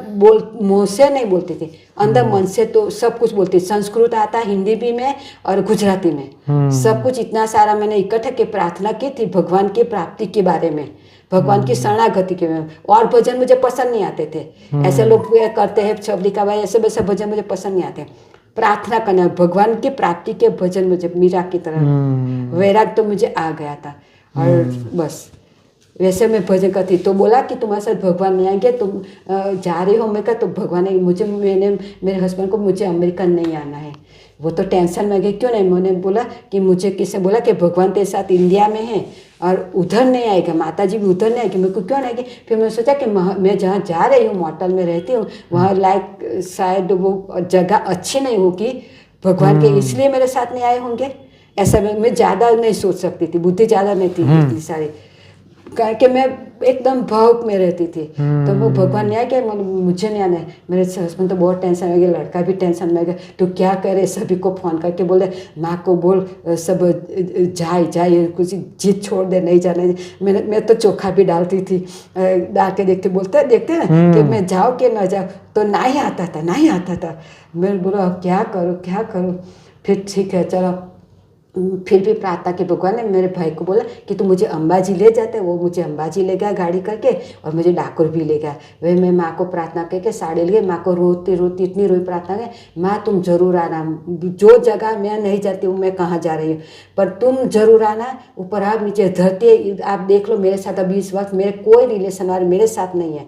मुँह से नहीं बोलती थी, अंदर मन से तो सब कुछ बोलती। संस्कृत आता, हिंदी भी में और गुजराती में, सब कुछ इतना सारा मैंने इकट्ठा के प्रार्थना की थी भगवान की प्राप्ति के बारे में, भगवान की शरणागति के में। और भजन मुझे पसंद नहीं आते थे, ऐसे लोग करते हैं शबलिका बाई, ऐसे वैसे भजन मुझे पसंद नहीं आते। प्रार्थना करना भगवान की प्राप्ति के भजन मुझे मीरा की तरह वैराग तो मुझे आ गया था। और बस वैसे मैं भजन करती। तो बोला कि तुम्हारे साथ भगवान नहीं आएंगे, तुम जा रही हो। मैं कहा तो भगवान मैंने मेरे हस्बैंड को मुझे अमेरिका नहीं आना है। वो तो टेंशन में गई, क्यों नहीं। मैंने बोला कि मुझे किसने बोला कि भगवान तेरे साथ इंडिया में है और उधर नहीं आएगा, माता जी भी उधर नहीं आएगी, मेरे को क्यों नहीं आएगी। फिर मैंने सोचा कि मैं जहाँ जा रही हूँ मॉडल में रहती हूँ वहाँ लाइक शायद वो जगह अच्छी नहीं होगी भगवान के, इसलिए मेरे साथ नहीं आए होंगे। ऐसा मैं ज़्यादा नहीं सोच सकती थी, बुद्धि ज़्यादा नहीं थी इतनी सारी, कि मैं एकदम भावुक में रहती थी। तो वो भगवान नहीं आया कि मुझे नहीं आना है। मेरे हस्बैंड तो बहुत टेंशन में गए, लड़का भी टेंशन में गया। तो क्या करे, सभी को फ़ोन करके बोले माँ को बोल सब जाए कुछ जिद छोड़ दे, नहीं जाने। मैं तो चोखा भी डालती थी, डाल के देखते ना कि मैं जाऊँ कि ना जाऊँ, तो ना ही आता था। मैं बोला अब क्या करूँ। फिर ठीक है चलो, फिर भी प्रार्थना के भगवान ने मेरे भाई को बोला कि तू मुझे अंबाजी ले जाते। वो मुझे अंबाजी ले गया गाड़ी करके, और मुझे डाकोर भी ले गया। वही मैं माँ को प्रार्थना करके साड़ी ले गई। माँ को रोती इतनी रोई प्रार्थना की, माँ तुम जरूर आना, जो जगह मैं नहीं जाती हूँ, मैं कहाँ जा रही हूँ, पर तुम जरूर आना। ऊपर आप नीचे धरती आप देख लो, मेरे साथ अभी इस वक्त मेरे कोई रिलेशन वाले मेरे साथ नहीं है,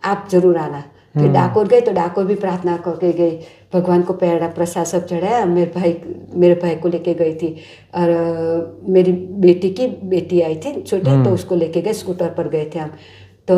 आप जरूर आना। फिर डाकोर गई, तो डाकोर भी प्रार्थना करके गई, भगवान को पेड़ा प्रसाद सब चढ़ाया। मेरे भाई को लेके गई थी, और मेरी बेटी की बेटी आई थी छोटी, तो उसको लेके गए, स्कूटर पर गए थे हम। तो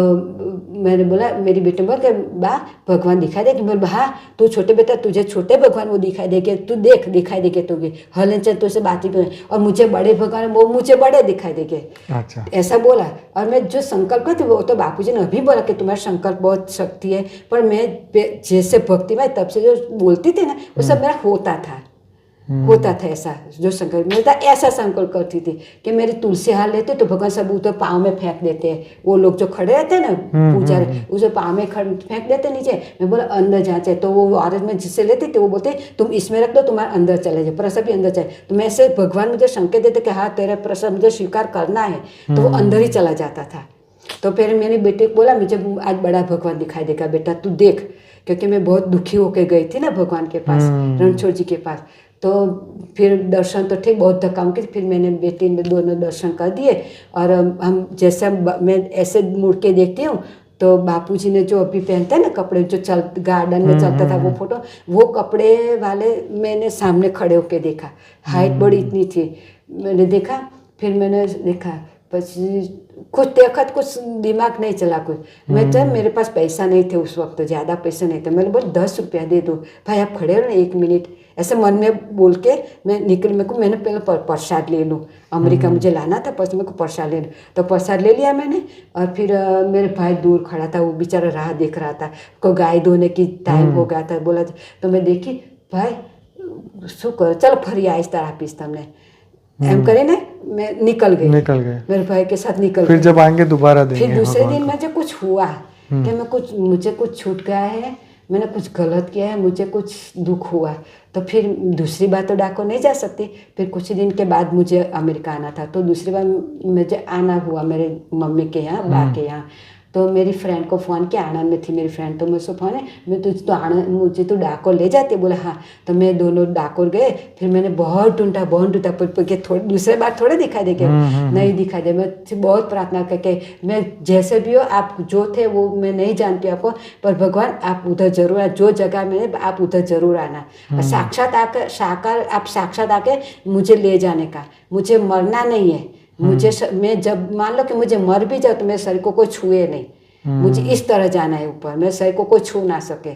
मैंने बोला, मेरी बेटी बोल के बा भगवान दिखाई देगी। बोल हाँ तू छोटे बेटा, तुझे छोटे भगवान वो दिखाई देंगे, तू देख दिखाई देंगे तुझे, हलन चल तुझसे बात ही क्यों, और मुझे बड़े भगवान वो मुझे बड़े दिखाई देंगे। अच्छा। ऐसा बोला। और मैं जो संकल्प करती वो तो बापूजी ने अभी बोला कि तुम्हारा संकल्प बहुत शक्ति है, पर मैं जैसे भक्ति में तब से जो बोलती थी ना वो सब मेरा होता था ऐसा जो संकल्प मिलता, ऐसा संकल्प करती थी कि मेरी तुलसी हार लेते तो भगवान सब उधर पाँव में फेंक देते हैं। वो लोग जो खड़े रहते हैं ना पूजा उसे पाँव में फेंक देते नीचे। मैं बोला अंदर जाना चाहिए, तो वो औरत में जिससे लेती थी वो बोलते तुम इसमें रख दो, तुम्हारे अंदर चले जाए, प्रसाद भी अंदर जाए। तो मैं ऐसे भगवान मुझे संकेत देते कि हाँ तेरा प्रसाद मुझे स्वीकार करना है, तो वो अंदर ही चला जाता था। तो फिर मेरे बेटे को बोला मुझे आज बड़ा भगवान दिखाई देगा बेटा, तू देख, क्योंकि मैं बहुत दुखी होकर गई थी ना भगवान के पास, रणछोड़ जी के पास। तो फिर दर्शन तो ठीक बहुत धक्का मुक्की, फिर मैंने बेटी ने दोनों दर्शन कर दिए। और हम जैसे मैं ऐसे मुड़ के देखती हूँ तो बापूजी ने जो अभी पहनते हैं ना कपड़े, जो गार्डन में चलता था वो फोटो, वो कपड़े वाले मैंने सामने खड़े होके देखा। हाइट बड़ी इतनी थी, मैंने देखा। फिर मैंने देखा, પછી कुछ देखा तो कुछ दिमाग नहीं चला कुछ। मैं जब मेरे पास पैसा नहीं थे उस वक्त, ज़्यादा पैसा नहीं था, मैंने बोला 10 रुपया दे दो भाई, आप खड़े रहो ना 1 मिनट, ऐसे मन में बोल के मैं निकल। मेरे को मैंने पहले प्रसाद ले लूँ, अमेरिका मुझे लाना था, पर मेरे को प्रसाद ले लूँ, तो प्रसाद ले लिया मैंने। और फिर मेरे भाई दूर खड़ा था, वो बेचारा राह देख रहा था, को गाय धोने की टाइम हो गया था, बोला तो मैं देखी भाई शुक्र चलो फरी आइस तरह पीस हमने एम करे ना, मैं निकल गई मेरे भाई के साथ निकल फिर जब आएंगे दोबारा देंगे। फिर दूसरे दिन मुझे कुछ हुआ कि मुझे कुछ छूट गया है, मैंने कुछ गलत किया है, मुझे कुछ दुख हुआ, तो फिर दूसरी बार तो डाको नहीं जा सकती। फिर कुछ दिन के बाद मुझे अमेरिका आना था, तो दूसरी बार मुझे आना हुआ मेरे मम्मी के यहाँ, बा के यहाँ। तो मेरी फ्रेंड को फ़ोन किया, आनंद में थी मेरी फ्रेंड, तो मुझसे फ़ोन है, मैं तुझ तो आनंद मुझे तो डाकोर ले जाते, बोला हाँ। तो मैं दोनों डाकोर गए, फिर मैंने बहुत ढूंढा के थोड़ी दूसरे बार थोड़े दिखाई दे के नहीं दिखाई दे। मैं बहुत प्रार्थना करके, मैं जैसे भी हो आप जो थे वो मैं नहीं जानती आपको, पर भगवान आप उधर जरूर आना, जो जगह में आप उधर जरूर आना, साक्षात आके मुझे ले जाने का, मुझे मरना नहीं है। मुझे मैं जब मान लो कि मुझे मर भी जाओ तो मेरे शरीर को कोई छुए नहीं, मुझे इस तरह जाना है ऊपर, मेरे शरीर को कोई छू ना सके,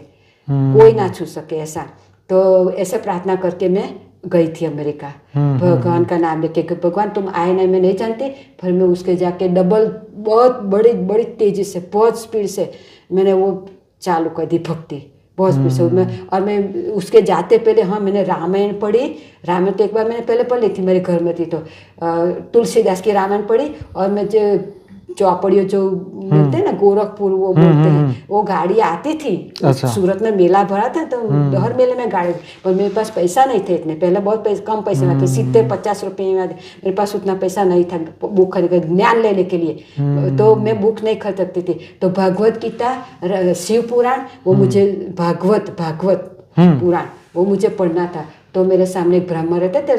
कोई ना छू सके ऐसा। तो ऐसे प्रार्थना करके मैं गई थी अमेरिका, भगवान का नाम लेके कि भगवान तुम आए ना, मैं नहीं जानती। फिर मैं उसके जाके डबल बहुत बड़ी तेजी से, बहुत स्पीड से मैंने वो चालू कर दी भक्ति, बहुत स्पीड से। मैं उसके जाते पहले हाँ मैंने रामायण पढ़ी। रामायण तो एक बार मैंने पहले पढ़ ली थी, मेरे घर में थी, तो तुलसीदास की रामायण पढ़ी। और मैं जो चौपड़ियों जो मिलते हैं ना गोरखपुर, वो बोलते हैं, वो गाड़ी आती थी। अच्छा। सूरत में मेला भरा था, तो हर मेले में गाड़ी, पर मेरे पास पैसा नहीं थे इतने, पहले बहुत कम पैसे में थे, 70-50 रुपये में, मेरे पास उतना पैसा नहीं था बुक खरीद ज्ञान लेने के लिए, तो मैं बुक नहीं खरीद सकती थी। तो भगवत गीता, शिव पुराण, वो मुझे भागवत पुराण वो मुझे पढ़ना था। तो मेरे सामने एक ब्राह्मण रहते थे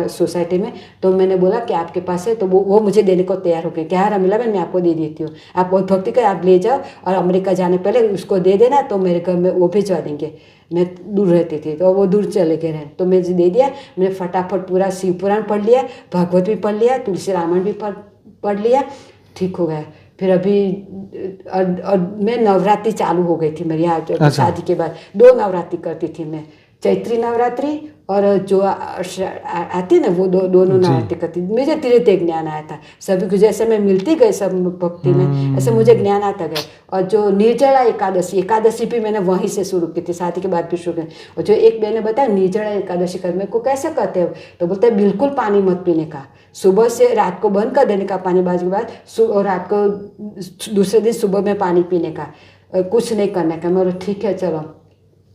सोसाइटी में, तो मैंने बोला कि आपके पास है, तो वो मुझे देने को तैयार हो गए कि हाँ रमीला बहन मैं आपको दे देती हूँ, आप बहुत भक्ति कर, आप ले जाओ और अमेरिका जाने पहले उसको दे देना, तो मेरे घर में वो भिजवा देंगे। मैं दूर रहती थी तो वो दूर चले गए रहे, तो मैं दे दिया। मैंने फटाफट पूरा शिव पुराण पढ़ लिया, भागवत भी पढ़ लिया, तुलसी रामायण भी पढ़ लिया, ठीक हो गया। फिर अभी और मैं नवरात्रि चालू हो गई थी मेरी यहाँ शादी के बाद, 2 नवरात्रि करती थी मैं, चैत्री नवरात्रि और जो आती है ना वो दोनों नवरात्रि करती। मुझे धीरे धीरे ज्ञान आया था, सभी को जैसे मैं मिलती गई सब भक्ति में, ऐसे मुझे ज्ञान आता गया। और जो निर्जला एकादशी भी मैंने वहीं से शुरू की थी, शादी के बाद भी शुरू की। और जो एक मैंने बताया निर्जला एकादशी कर, मेरे को कैसे कहते हैं, तो बोलते हैं बिल्कुल पानी मत पीने का, सुबह से रात को बंद कर देने का पानी बाज के बाद, और रात को दूसरे दिन सुबह में पानी पीने का, कुछ नहीं करने का। मैं ठीक है चलो,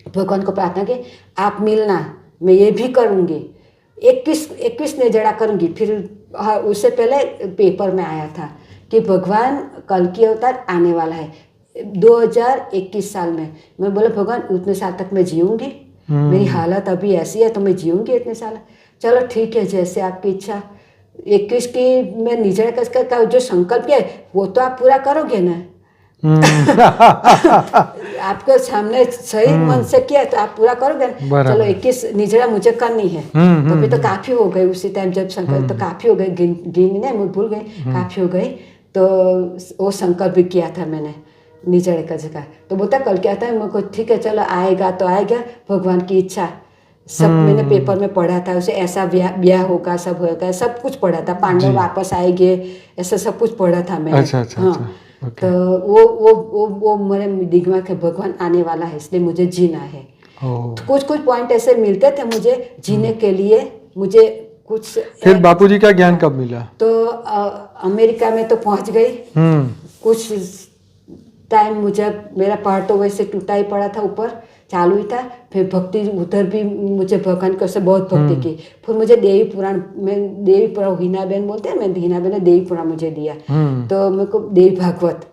भगवान को प्रार्थना की आप मिलना, मैं ये भी करूँगी, 21 निर्जला करूँगी। फिर उससे पहले पेपर में आया था कि भगवान कल की अवतार आने वाला है 2021 साल में। मैं बोला भगवान उतने साल तक मैं जीऊँगी, मेरी हालत अभी ऐसी है तो मैं जीऊँगी इतने साल, चलो ठीक है जैसे आपकी इच्छा। 21 की मैं निर्जला का जो संकल्प किया वो तो आप पूरा करोगे ना, आपके सामने सही मन से किया तो आप पूरा करोगे। चलो 21 निर्जला मुझे करनी है, तो फिर तो काफी हो गई उसी टाइम जब संकल्प, तो काफी हो गई, गिनने मुझे भूल गई, काफी हो गई। तो वो संकल्प भी किया था मैंने निर्जला का जगह। तो बोलता कल क्या था, मेरे को ठीक है चलो आएगा तो आएगा, भगवान की इच्छा। सब मैंने पेपर में पढ़ा था, उसे ऐसा ब्याह होगा, सब होगा, सब कुछ पढ़ा था, पांडव वापस आएंगे, ऐसा सब कुछ पढ़ा था मैंने। अच्छा। तो वो मेरे दिमाग में भगवान आने वाला है, इसलिए मुझे जीना है। तो कुछ पॉइंट ऐसे मिलते थे मुझे जीने के लिए, मुझे कुछ। फिर बापूजी का ज्ञान कब मिला? तो अमेरिका में तो पहुंच गई, कुछ टाइम मुझे मेरा पहाड़ तो वैसे टूटा ही पड़ा था, ऊपर चालू ही था। फिर भक्ति उधर भी मुझे भगवान को से बहुत भक्ति की। फिर मुझे देवी पुराण हीना बहन बोलते हैं, मैं हीना बहन ने देवी पुराण मुझे दिया, तो मेरे को देवी भागवत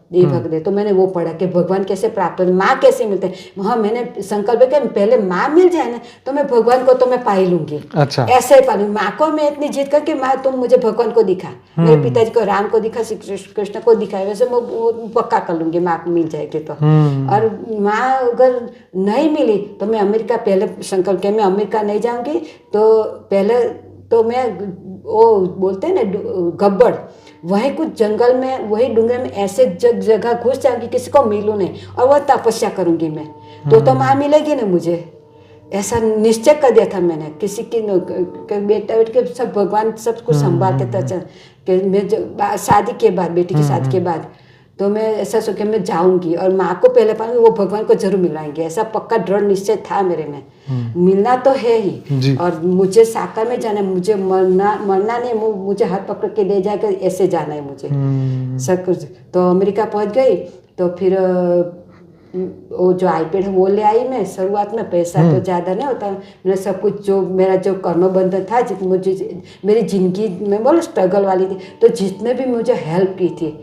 तो मैंने वो पढ़ा कि भगवान कैसे प्राप्त होते, माँ कैसे मिलते हैं। हाँ मैंने संकल्प किया पहले माँ मिल जाए ना तो मैं भगवान को तो मैं पा ही लूंगी। अच्छा। ऐसे ही पा लूंगी, माँ को मैं इतनी जीत करके माँ तुम मुझे भगवान को दिखा, मेरे पिताजी को राम को दिखा, श्री कृष्ण को दिखाया, वैसे मैं पक्का कर लूंगी माँ मिल जाएगी तो। और माँ अगर नहीं मिली तो मैं अमेरिका, पहले संकल्प किया मैं अमेरिका नहीं जाऊंगी, तो पहले तो मैं वो बोलते हैं ना गब्बर, वही कुछ जंगल में, वही डूंगर में ऐसे जगह घुस जाऊंगी किसी को मिलूँ नहीं, और वह तपस्या करूंगी मैं, तो माँ मिलेगी ना मुझे। ऐसा निश्चय कर दिया था मैंने, किसी की बेटा बेट के सब भगवान सब कुछ संभालते थे। कि मैं शादी के बाद, बेटी की शादी के बाद, तो मैं ऐसा सोच के मैं जाऊंगी और माँ को पहले पाऊंगी, वो भगवान को जरूर मिलाएंगे, ऐसा पक्का दृढ़ निश्चय था मेरे में। मिलना तो है ही, और मुझे साकार में जाना है, मुझे मरना नहीं, मुझे हाथ पकड़ के ले जाकर ऐसे जाना है मुझे सब कुछ। तो अमेरिका पहुंच गई, तो फिर वो जो आईपैड है वो ले आई मैं। शुरुआत में पैसा तो ज़्यादा नहीं होता, मैंने सब कुछ जो मेरा जो कर्म बंधन था, जितनी मुझे मेरी ज़िंदगी में बोलो स्ट्रगल वाली थी, तो जितने भी मुझे हेल्प की थी,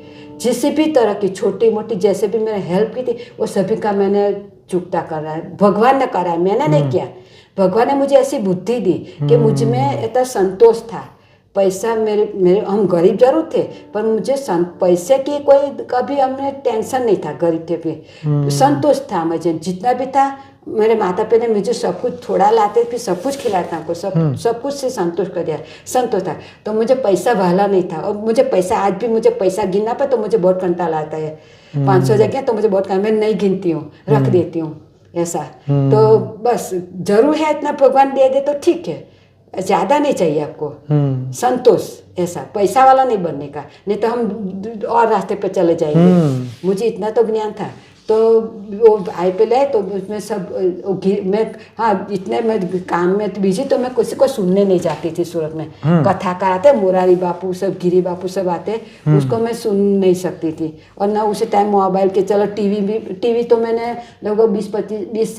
जिस भी तरह की छोटी मोटी जैसे भी मैंने हेल्प की थी, वो सभी का मैंने चुकता कर रहा है, भगवान ने करा है, मैंने नहीं किया। भगवान ने मुझे ऐसी बुद्धि दी कि मुझ में इतना संतोष था। पैसा मेरे हम गरीब जरूर थे, पर मुझे पैसे की कोई कभी हमने टेंशन नहीं था, गरीब थे भी संतोष था मुझे, जितना भी था। मेरे माता पिता ने मुझे सब कुछ थोड़ा लाते, फिर सब कुछ खिलाता हमको, सब कुछ से संतोष कर दिया, संतोष था। तो मुझे पैसा वाला नहीं था, और मुझे पैसा आज भी मुझे पैसा गिनना पे तो मुझे बहुत कंटाला आता है। 500 जगह तो मुझे बहुत मैं नहीं गिनती हूँ, रख देती हूँ ऐसा। तो बस जरूर है इतना भगवान दे दे तो ठीक है, ज्यादा नहीं चाहिए आपको, संतोष ऐसा, पैसा वाला नहीं बनने का, नहीं तो हम और रास्ते पे चले जाएंगे। मुझे इतना तो ज्ञान था। तो वो आईपीएल है, तो उसमें सब मैं इतने मैं काम में बिजी, तो मैं किसी को सुनने नहीं जाती थी। सूरत में कथा कराते, मुरारी बापू सब, गिरी बापू सब आते, उसको मैं सुन नहीं सकती थी। और ना उसी टाइम मोबाइल के, चलो टीवी तो मैंने लगभग 25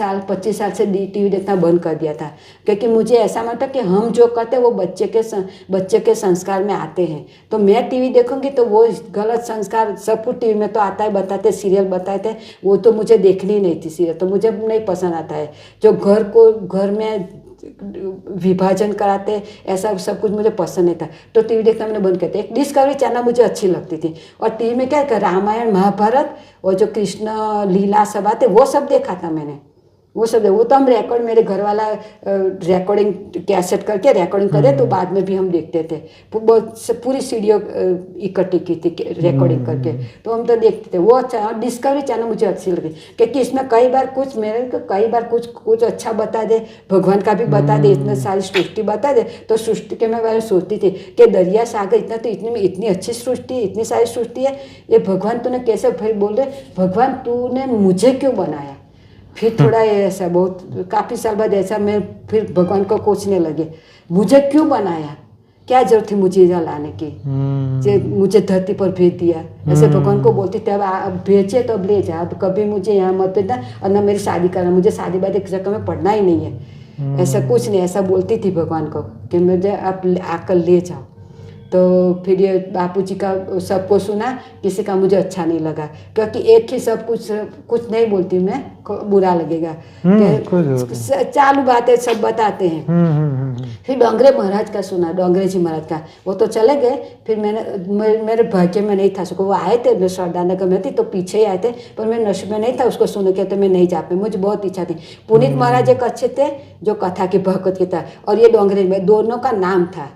साल से टीवी देखना बंद कर दिया था, क्योंकि मुझे ऐसा लगता कि हम जो करते वो बच्चे के संस्कार में आते हैं। तो मैं टीवी देखूंगी तो वो गलत संस्कार सब कुछ टीवी में तो आता है, बताते सीरियल बताते, वो तो मुझे देखनी नहीं थी सीरियल, तो मुझे नहीं पसंद आता है। जो घर में विभाजन कराते ऐसा सब कुछ मुझे पसंद नहीं था, तो टीवी देखना मैंने बंद कर दिया। एक डिस्कवरी चैनल मुझे अच्छी लगती थी, और टीवी में क्या रामायण महाभारत और जो कृष्ण लीला सब आते वो सब देखा था मैंने, वो सब। वो तो हम रिकॉर्ड, मेरे घर वाला रिकॉर्डिंग कैसेट करके रिकॉर्डिंग करे, तो बाद में भी हम देखते थे। पूरी सीडियो इकट्ठी की थी रिकॉर्डिंग करके, तो हम तो देखते थे। वो अच्छा, और डिस्कवरी चैनल मुझे अच्छी लगी, क्योंकि इसमें कई बार कुछ अच्छा बता दे, भगवान का भी बता दे, इतनी सारी सृष्टि बता दे। तो सृष्टि के मैं सोचती थी कि दरिया सागर इतना, तो इतनी अच्छी सृष्टि, इतनी सारी सृष्टि है, ये भगवान तूने कैसे, फिर बोल रहे भगवान तूने मुझे क्यों बनाया। फिर थोड़ा ऐसा बहुत काफ़ी साल बाद ऐसा मैं फिर भगवान को कोसने लगे, मुझे क्यों बनाया, क्या जरूरत थी मुझे यहाँ लाने की, मुझे धरती पर भेज दिया। ऐसे भगवान को बोलती थी, अब भेजे तो अब ले जा, अब कभी मुझे यहाँ मत भेजना, और ना मेरी शादी करना, मुझे शादी वादी के चक्कर में पढ़ना ही नहीं है, ऐसा कुछ नहीं। ऐसा बोलती थी भगवान को कि मुझे आप आकर ले जाओ। तो फिर ये बापूजी का सबको सुना, किसी का मुझे अच्छा नहीं लगा, क्योंकि एक ही सब कुछ नहीं बोलती मैं, बुरा लगेगा। चालू बातें सब बताते हैं। फिर डोंगरे महाराज का सुना, डोंगरे जी महाराज का, वो तो चले गए। फिर मेरे भाग्य में नहीं था, उसको वो आए थे, मैं श्रद्धानगर में थी तो पीछे ही आए थे, पर मेरे नशे में नहीं था उसको सुन के, तो मैं नहीं जा पाई। मुझे बहुत इच्छा थी। पुनीत महाराज एक अच्छे थे जो कथा की भगवत गीता, और ये डोंगरे में, दोनों का नाम था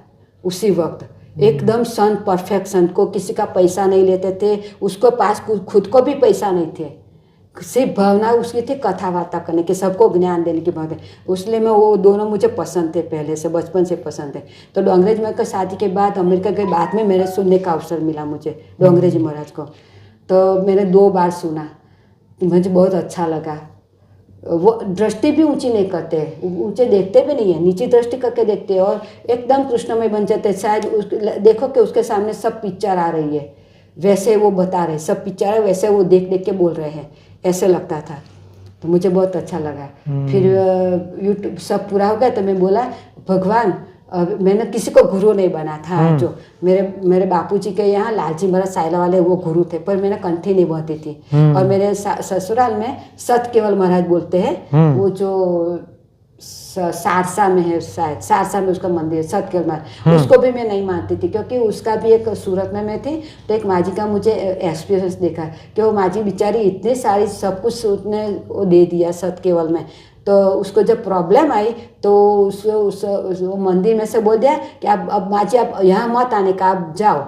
उसी वक्त। एकदम संत, परफेक्ट संत, को किसी का पैसा नहीं लेते थे, उसको पास खुद को भी पैसा नहीं थे, सिर्फ भावना उसकी थी कथा वार्ता करने की, सबको ज्ञान देने की भावना। उसलिए मैं वो दोनों मुझे पसंद थे, पहले से बचपन से पसंद थे। तो डोंगरे जी महाराज का शादी के बाद, अमेरिका के बाद में मेरे सुनने का अवसर मिला मुझे डोंगरे जी महाराज को। तो मैंने 2 बार सुना, मुझे बहुत अच्छा लगा। वो दृष्टि भी ऊंची नहीं करते, ऊंचे देखते भी नहीं है, नीची दृष्टि करके देखते हैं, और एकदम कृष्णमय बन जाते हैं। शायद देखो कि उसके सामने सब पिक्चर आ रही है, वैसे वो बता रहे, सब पिक्चर है वैसे वो देख देख के बोल रहे हैं, ऐसे लगता था। तो मुझे बहुत अच्छा लगा। फिर यूट्यूब सब पूरा हो गया, तो मैं बोला भगवान, मैंने किसी को गुरु नहीं बना था। जो मेरे बापूजी के यहाँ लालजी महाराज साइला वाले वो गुरु थे, पर मैंने कंठी नहीं बांधी थी। और मेरे ससुराल में सत केवल महाराज बोलते हैं, वो जो सारसा में है, शायद सारसा में उसका मंदिर है, सत केवल महाराज, उसको भी मैं नहीं मानती थी, क्योंकि उसका भी एक सूरत में मैं थी। तो एक माँ जी का मुझे एक्सपीरियंस देखा कि वो माँ जी बेचारी इतनी सारी सब कुछ उसने वो दे दिया सत केवल में, तो उसको जब प्रॉब्लम आई तो वो मंदिर में से बोल दिया कि आप अब माँ जी आप यहाँ मत आने का, आप जाओ।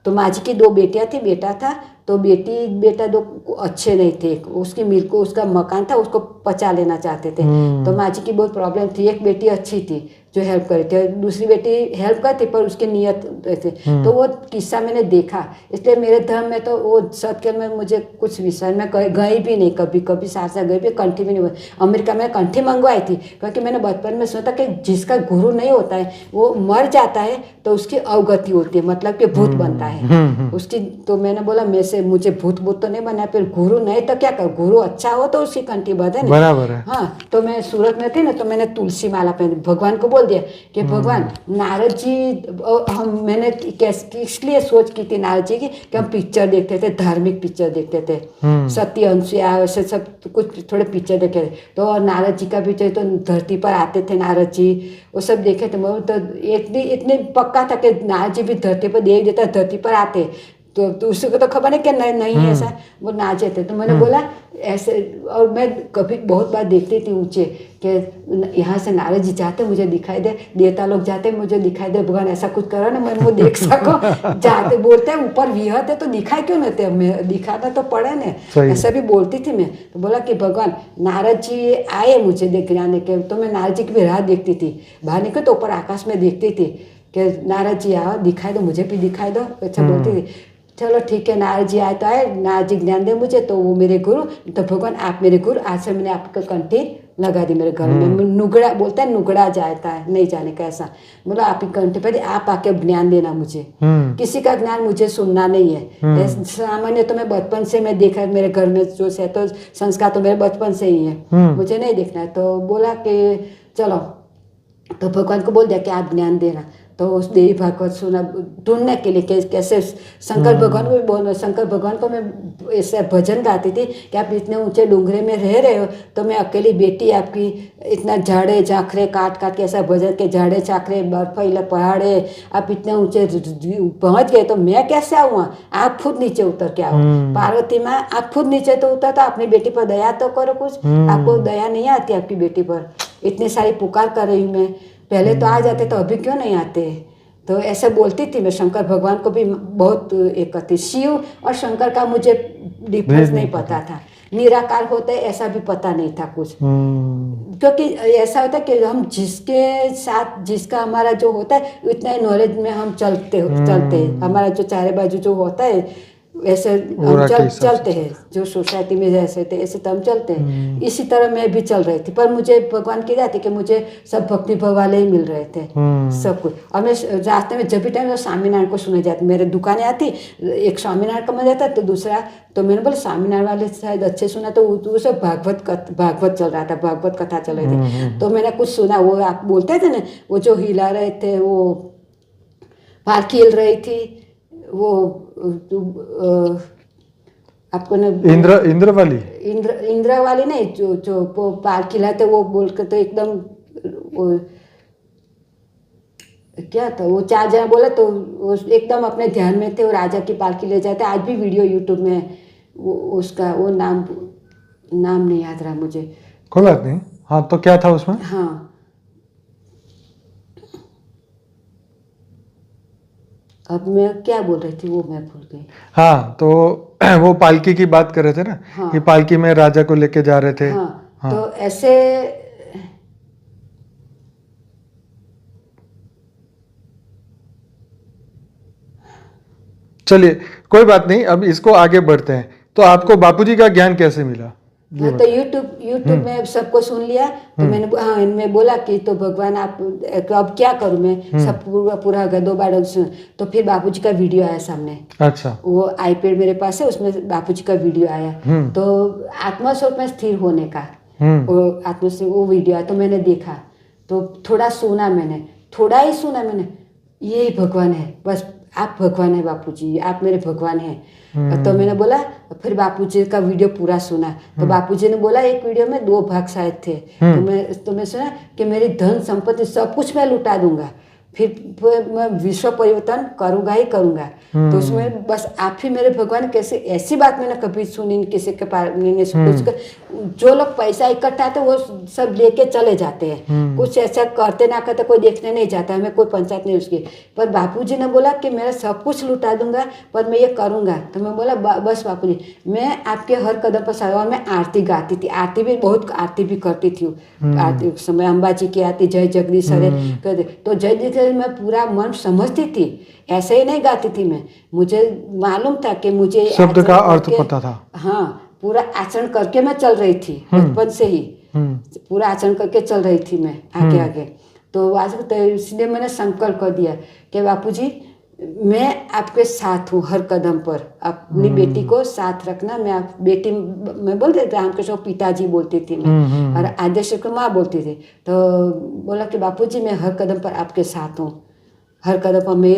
तो माँ जी की 2 बेटियाँ थी, बेटा था। तो बेटा 2 अच्छे नहीं थे, उसकी मिल को उसका मकान था उसको पचा लेना चाहते थे। तो माँ जी की बहुत प्रॉब्लम थी। एक बेटी अच्छी थी जो हेल्प कर रही थी, दूसरी बेटी हेल्प करती पर उसकी नीयत थे। तो वो किस्सा मैंने देखा, इसलिए मेरे धर्म में तो वो सत्य में मुझे कुछ विश्वास, मैं गई भी नहीं कभी सारसा गई भी, कंठी भी नहीं हुई। अमेरिका में कंठी मंगवाई थी क्योंकि मैंने बचपन में सोचा कि जिसका गुरु नहीं होता है वो मर जाता है तो उसकी अवगति होती है, मतलब कि भूत बनता है उसकी। तो मैंने बोला मुझे भूत तो नहीं बना, फिर गुरु नहीं तो क्या कर, गुरु अच्छा हो तो उसकी कंठी बंधे ना। बराबर है। हाँ, तो मैं सूरत में थी ना, तो मैंने तुलसी माला पहनी, भगवान को बोल दिया कि भगवान नारद जी, मैंने इसलिए सोच की थी नारद जी की कि हम पिक्चर देखते थे, धार्मिक पिक्चर देखते थे, सती अनुसुईया ऐसे सब कुछ थोड़े पिक्चर देखे थे। तो नारद जी का पिक्चर तो धरती पर आते थे नारद जी, वो सब देखे थे। मैं तो इतने पक्का था कि नारद जी भी धरती पर देख देता, धरती पर आते। तो उसको तो खबर है कि नहीं ऐसा वो नाचे थे। तो मैंने बोला ऐसे, और मैं कभी बहुत बार देखती थी ऊंचे कि यहाँ से नारद जी जाते मुझे दिखाई दे, देवता लोग जाते मुझे दिखाई दे, भगवान ऐसा कुछ करो ना मैं वो देख सको। जाते बोलते हैं ऊपर विहत है तो दिखाई क्यों नहीं थे, मैं दिखाना तो पड़े ना, ऐसा भी बोलती थी मैं। तो बोला कि भगवान नारद जी आए मुझे दिखाने के, तो मैं नारद जी की भी राह देखती थी, बाहर निकल तो ऊपर आकाश में देखती थी कि नारद जी आओ दिखाई दो, मुझे भी दिखाई दो, अच्छा बोलती थी। चलो ठीक है, नारद जी आए तो आए, नारद जी ज्ञान दे मुझे, तो वो मेरे गुरु, तो भगवान आप मेरे गुरु, आज से मैंने आपका कंठी लगा दी मेरे घर में। नुगड़ा बोलता है, नुगड़ा जाता है नहीं जाने का, ऐसा बोला आप ही कंठी पर आप आके ज्ञान देना मुझे, किसी का ज्ञान मुझे सुनना नहीं है। सामान्य तो मैं बचपन से मैं देखा, मेरे घर में जो है तो संस्कार तो मेरे बचपन से ही है, मुझे नहीं देखना है। तो बोला कि चलो, तो भगवान को बोल दिया कि आप ज्ञान देना। तो उस देवी भागवत सुना ढूंढने के लिए कैसे शंकर भगवान को भी बोल, शंकर भगवान को मैं ऐसे भजन गाती थी कि आप इतने ऊंचे डूंगरे में रह रहे हो तो मैं अकेली बेटी आपकी इतना झाड़े झाखरे काट के ऐसा भजन के झाड़े झाखरे बर्फीले पहाड़े आप इतने ऊंचे पहुंच गए तो मैं कैसे आऊँ, आप खुद नीचे उतर के आओ। पार्वती माँ आप खुद नीचे तो उतर, तो अपनी बेटी पर दया तो करो कुछ, आपको दया नहीं आती आपकी बेटी पर, इतनी सारी पुकार कर रही हूँ मैं, पहले तो आ जाते तो अभी क्यों नहीं आते। तो ऐसे बोलती थी मैं, शंकर भगवान को भी बहुत एक करती। शिव और शंकर का मुझे डिफरेंस नहीं पता था, निराकार होते ऐसा भी पता नहीं था कुछ, क्योंकि ऐसा होता है कि हम जिसके साथ जिसका हमारा जो होता है उतना नॉलेज में हम चलते हमारा जो चारे बाजू जो होता है वैसे हम चलते हैं, जो सोसाइटी में जैसे थे ऐसे तो हम चलते हैं। इसी तरह मैं भी चल रही थी, पर मुझे भगवान की जाती कि मुझे सब भक्ति भाव वाले ही मिल रहे थे सब कुछ। और मैं रास्ते में जब भी टाइम स्वामीनारायण को सुने जाती, मेरे दुकानें आती, एक स्वामीनारायण का मन जाता तो दूसरा, तो मैंने बोला स्वामीनारायण वाले शायद अच्छे सुना, तो वो सब भागवत चल रहा था, भागवत कथा चल रही थी। तो मैंने कुछ सुना, वो आप बोलते थे ना वो जो हिला रहे थे, वो पालकी हिल रही थी, वो आपको ना इंद्र वाली नहीं, जो पालकी हिलाते वो बोल के तो एकदम वो क्या था, वो 4 जन बोला तो वो एकदम अपने ध्यान में थे, वो राजा की पालकी ले जाते। आज भी वीडियो यूट्यूब में वो उसका वो नाम नहीं याद रहा मुझे, कोई बात नहीं। हाँ, तो क्या था उसमें? हाँ, अब मैं क्या बोल रही थी वो मैं भूल गई। हाँ, तो वो पालकी की बात कर रहे थे ना, हाँ, कि पालकी में राजा को लेके जा रहे थे। हाँ, तो ऐसे चलिए कोई बात नहीं, अब इसको आगे बढ़ते हैं। तो आपको बापूजी का ज्ञान कैसे मिला? हाँ, तो यूट्यूब में सबको सुन लिया, तो मैंने हाँ इनमें बोला कि तो भगवान आप अब क्या करूँ मैं, सब पूरा 2 बार सुन। तो फिर बापूजी का वीडियो आया सामने, अच्छा, वो आईपैड मेरे पास है, उसमें बापूजी का वीडियो आया, तो आत्मस्वरूप में स्थिर होने का वो आत्मस्वरूप वो वीडियो आया, तो मैंने देखा, तो थोड़ा सुना मैंने, थोड़ा ही सुना मैंने, यही भगवान है, बस आप भगवान है बापूजी, आप मेरे भगवान हैं। तो मैंने बोला, फिर बापूजी का वीडियो पूरा सुना, तो बापूजी ने बोला एक वीडियो में 2 भाग शायद थे, तो मैं सुना कि मेरी धन संपत्ति सब कुछ मैं लुटा दूंगा, फिर मैं विश्व परिवर्तन करूंगा ही करूंगा। तो उसमें बस आप ही मेरे भगवान, कैसे ऐसी बात मैंने कभी सुनी किसी के पास, जो लोग पैसा इकट्ठा थे वो सब लेके चले जाते हैं, कुछ ऐसा करते ना करते कोई देखने नहीं जाता, हमें कोई पंचायत नहीं उसकी। पर बापूजी ने बोला कि मेरा सब कुछ लुटा दूंगा पर मैं ये करूंगा। तो मैं बोला बस बापूजी मैं आपके हर कदम पर साथ। और मैं आरती गाती थी, आरती भी बहुत आरती भी करती थी। आरती उस समय अम्बा जी की आरती, जय जगदीश हरे करते, तो जय जगदीश मैं पूरा मन समझती थी, ऐसे ही नहीं गाती थी मैं। मुझे मालूम था कि मुझे शब्द का अर्थ पता था। हाँ, पूरा आचरण करके मैं चल रही थी बचपन से ही, पूरा आचरण करके चल रही थी मैं आगे आगे। तो आज तो इसलिए मैंने संकल्प कर दिया कि बापूजी मैं आपके साथ हूँ हर कदम पर, अपनी बेटी को साथ रखना। मैं आप बेटी मैं बोलते थे, रामकृष्ण को पिताजी बोलती थी मैं, और आदेश को माँ बोलती थी। तो बोला कि बापूजी मैं हर कदम पर आपके साथ हूँ, हर कदम पर मैं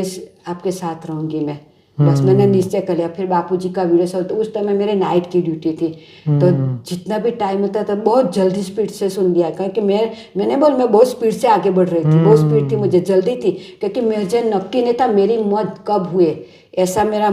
आपके साथ रहूँगी मैं। बस मैंने निश्चय कर लिया। फिर बापूजी का वीडियो सब, तो उस टाइम मेरे नाइट की ड्यूटी थी, तो जितना भी टाइम होता था बहुत जल्दी स्पीड से सुन लिया, क्योंकि मैंने मैं बहुत स्पीड से आगे बढ़ रही थी, बहुत स्पीड थी, मुझे जल्दी थी, क्योंकि मुझे नक्की नहीं था मेरी मौत कब हुए, ऐसा मेरा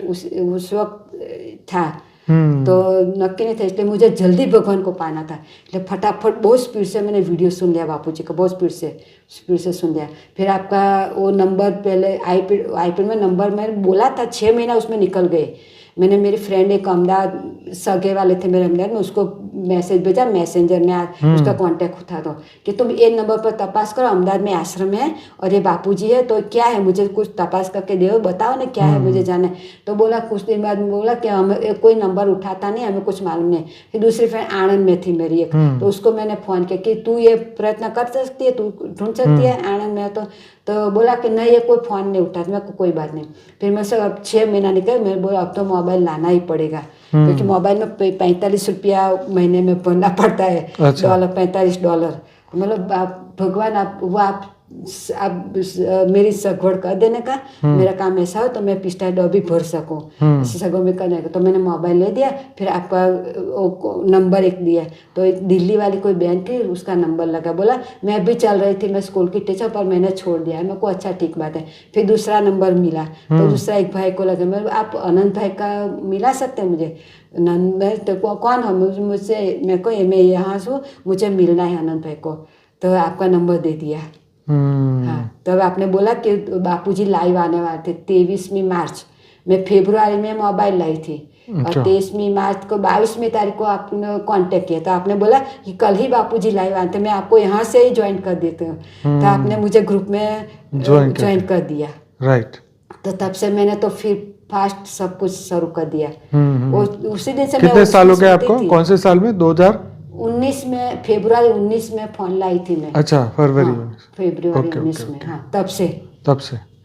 उस वक्त था। तो नक्की नहीं था, इसलिए मुझे जल्दी भगवान को पाना था। इसलिए फटाफट बहुत स्पीड से मैंने वीडियो सुन लिया बापूजी का, बहुत स्पीड से सुन लिया। फिर आपका वो नंबर पहले आईपैड में नंबर मैं बोला था, 6 महीना उसमें निकल गए। मैंने मेरी फ्रेंड एक अहमदाबाद सगे वाले थे मेरे अहमदाबाद में, उसको मैसेज भेजा मैसेंजर में, उसका कांटेक्ट उठा दो कि तुम ये नंबर पर तपास करो, अहमदाबाद में आश्रम है और ये बापूजी है, तो क्या है मुझे कुछ तपास करके दो, बताओ ना क्या है, मुझे जाना है। तो बोला कुछ दिन बाद बोला कि हमें कोई नंबर उठाता नहीं, हमें कुछ मालूम नहीं। फिर दूसरी फ्रेंड आनंद में थी मेरी एक, तो उसको मैंने फ़ोन किया कि तू ये प्रयत्न कर सकती है, तू ढूंढ सकती है आनंद में। तो बोला कि नहीं ये कोई फ़ोन नहीं उठाता। मैं कोई बात नहीं। फिर मैं सब अब 6 महीना निकल, मैं बोला अब तो मोबाइल लाना ही पड़ेगा, क्योंकि मोबाइल में 45 रुपया महीने में भरना पड़ता है। अच्छा। $45। मतलब भगवान आप मेरी सगवड़ कर देने का, मेरा काम ऐसा हो तो मैं पिछला डॉ भी भर सकूं, इसी सगवड़ में करने का। तो मैंने मोबाइल ले दिया, फिर आपका नंबर एक दिया, तो एक दिल्ली वाली कोई बहन थी, उसका नंबर लगा। बोला मैं भी चल रही थी, मैं स्कूल की टीचर, पर मैंने छोड़ दिया है। मेरे को अच्छा ठीक बात है। फिर दूसरा नंबर मिला, तो दूसरा एक भाई को लगा, मैं आप अनंत भाई का मिला सकते हैं मुझे? तो कौन हो? मुझसे मेरे को मैं यहाँ से हूँ, मुझे मिलना है अनंत भाई को। तो आपका नंबर दे दिया। हाँ, तब आपने बोला कि बापूजी लाइव आने वाले थे 23वीं मार्च। मैं फरवरी में मोबाइल लाई थी, और 23वीं मार्च को 22वीं तारीख को आपने कांटेक्ट किया, तो आपने बोला कि कल ही बापूजी लाइव आते, मैं आपको यहाँ से ही ज्वाइन कर देती हूँ। तो आपने मुझे ग्रुप में ज्वाइन कर दिया। राइट। तो तब से मैंने तो फिर फास्ट सब कुछ शुरू कर दिया। उसी दिन से कितने साल हो गए आपको? कौन से साल में? 2019 में, फरवरी 19 में फोन लाई थी मैं। अच्छा, फरवरी फरवरी 19 में। हाँ, तब से